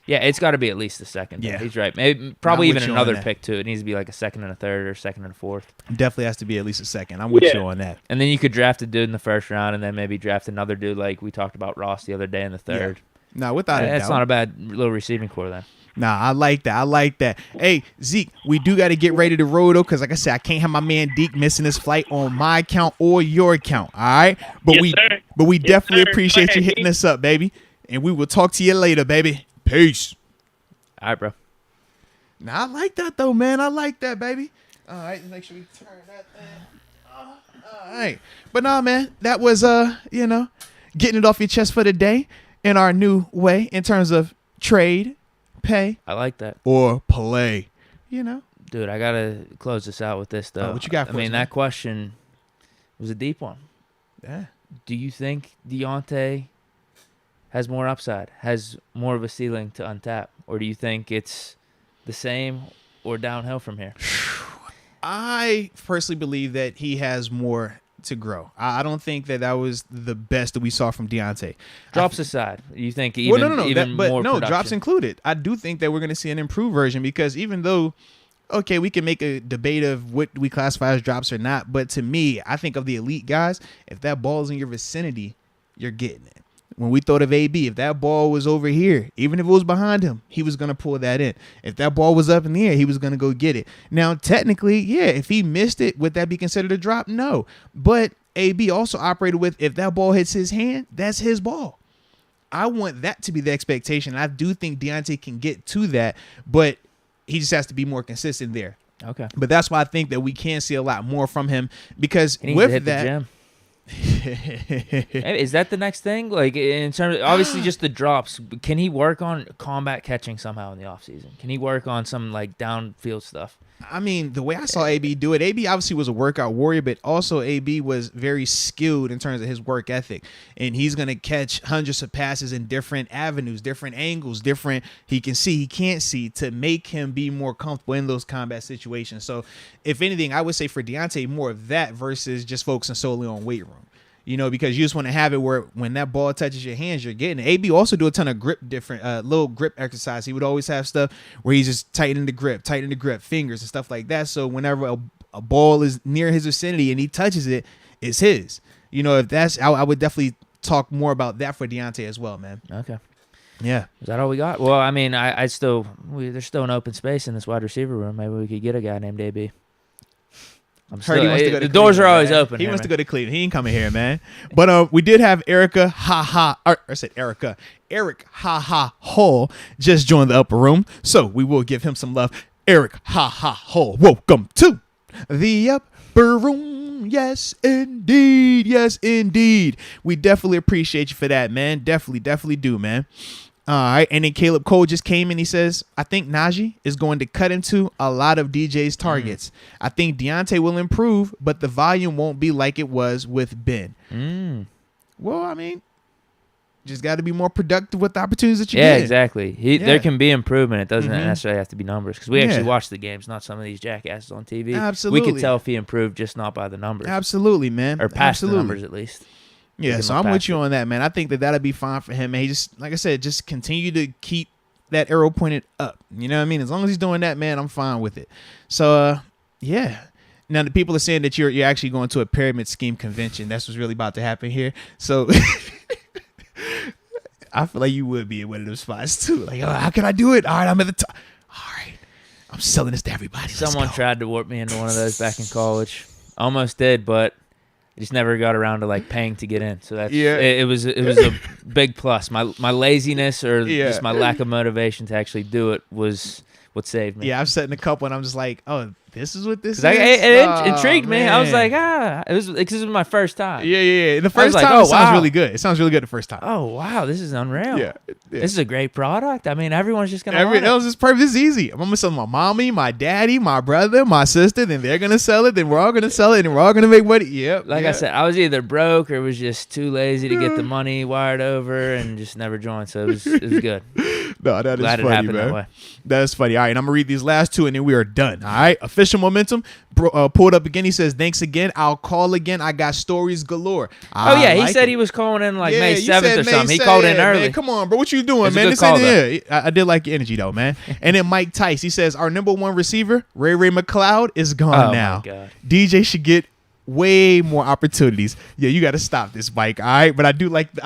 yeah, it's got to be at least a second. Yeah. He's right. Probably even another pick, too. It needs to be like a second and a third or second and a fourth. Definitely has to be at least a second. I'm with you on that. And then you could draft a dude in the first round and then maybe draft another dude like we talked about Ross the other day in the third. Yeah. No, without a doubt. That's not a bad little receiving core then. Nah, I like that. Hey, Zeke, we do got to get ready to roll, though, because like I said, I can't have my man Deke missing his flight on my account or your account, all right? But we definitely appreciate you hitting us up, baby. And we will talk to you later, baby. Peace. All right, bro. Nah, I like that, though, man. I like that, baby. All right, make sure we turn that thing. All right. But nah, man, that was, getting it off your chest for the day in our new way in terms of trade, pay. I like that. Or play, Dude, I got to close this out with this, though. What you got for us, man? That question was a deep one. Yeah. Do you think Deontay has more upside, has more of a ceiling to untap? Or do you think it's the same or downhill from here? I personally believe that he has more to grow. I don't think that was the best that we saw from Deontay. Drops aside, you think even more production? Drops included. I do think that we're going to see an improved version because even though, okay, we can make a debate of what we classify as drops or not, but to me, I think of the elite guys, if that ball is in your vicinity, you're getting it. When we thought of AB, if that ball was over here, even if it was behind him, he was going to pull that in. If that ball was up in the air, he was going to go get it. Now, technically, yeah, if he missed it, would that be considered a drop? No. But AB also operated with, if that ball hits his hand, that's his ball. I want that to be the expectation. I do think Deontay can get to that, but he just has to be more consistent there. Okay. But that's why I think that we can see a lot more from him because he needs with to hit that. The gym. Is that the next thing? Like in terms of obviously just the drops, can he work on combat catching somehow in the offseason? Can he work on some like downfield stuff? I mean, the way I saw AB do it, AB obviously was a workout warrior, but also AB was very skilled in terms of his work ethic. And he's going to catch hundreds of passes in different avenues, different angles, he can see, he can't see, to make him be more comfortable in those combat situations. So if anything, I would say for Deontay, more of that versus just focusing solely on weight room. Because you just want to have it where when that ball touches your hands, you're getting it. AB also do a ton of little grip exercise. He would always have stuff where he's just tightening the grip, fingers and stuff like that. So whenever a ball is near his vicinity and he touches it, it's his. If that's, I would definitely talk more about that for Deontay as well, man. Okay. Yeah. Is that all we got? Well, I mean, there's still an open space in this wide receiver room. Maybe we could get a guy named AB. The doors are always open. He wants to go to Cleveland. He ain't coming here, man. But we did have Eric Hall just joined the upper room, so we will give him some love. Eric Hall, welcome to the upper room. Yes, indeed. Yes, indeed. We definitely appreciate you for that, man. Definitely do, man. All right, and then Caleb Cole just came in. He says, I think Najee is going to cut into a lot of DJ's targets. I think Deontay will improve, but the volume won't be like it was with Ben. Well, I mean, just got to be more productive with the opportunities that you get. Yeah, exactly. There can be improvement. It doesn't necessarily have to be numbers because we actually watch the games, not some of these jackasses on TV. Absolutely. We could tell if he improved just not by the numbers. Absolutely, man. Or past the numbers at least. Yeah, so I'm with you on that, man. I think that'll be fine for him, man. He just, like I said, just continue to keep that arrow pointed up. You know what I mean? As long as he's doing that, man, I'm fine with it. So, yeah. Now, the people are saying that you're actually going to a pyramid scheme convention. That's what's really about to happen here. So, I feel like you would be in one of those spots, too. Like, how can I do it? All right, I'm at the top. All right, I'm selling this to everybody. Someone tried to warp me into one of those back in college. Almost did, but I just never got around to like paying to get in. So that's it was a big plus. My laziness or just my lack of motivation to actually do it was what saved me. Yeah, I've sat in a couple and I'm just like, oh, this is what this is. It intrigued me. I was like, it was because it was my first time. Yeah. The first time it sounds really good. It sounds really good the first time. Oh wow, this is unreal. Yeah. This is a great product. I mean, everyone's just gonna. This is perfect. This is easy. I'm gonna sell my mommy, my daddy, my brother, my sister. Then they're gonna sell it. Then we're all gonna sell it, and we're all gonna make money. Yep. Like I said, I was either broke or was just too lazy to get the money wired over, and just never joined. So it was good. No, that is funny, man. That way. That is funny. All right, and I'm gonna read these last two, and then we are done. All right, official momentum. Pulled up again. He says, thanks again. I'll call again. I got stories galore. He said he was calling in like May 7th or something. He called in early. Man, come on, bro. What you doing, man? I did like your energy, though, man. And then Mike Tice, he says, our number one receiver, Ray McLeod, is gone now. My God. DJ should get way more opportunities. Yeah, you got to stop this, Mike. All right, but I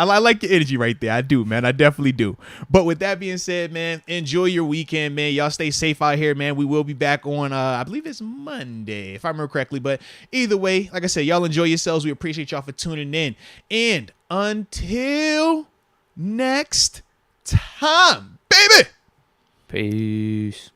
like your energy right there. I do, man. I definitely do. But with that being said, man, enjoy your weekend, man. Y'all stay safe out here, man. We will be back on I believe it's Monday, if I remember correctly. But either way, like I said, y'all enjoy yourselves. We appreciate y'all for tuning in. And until next time, baby. Peace.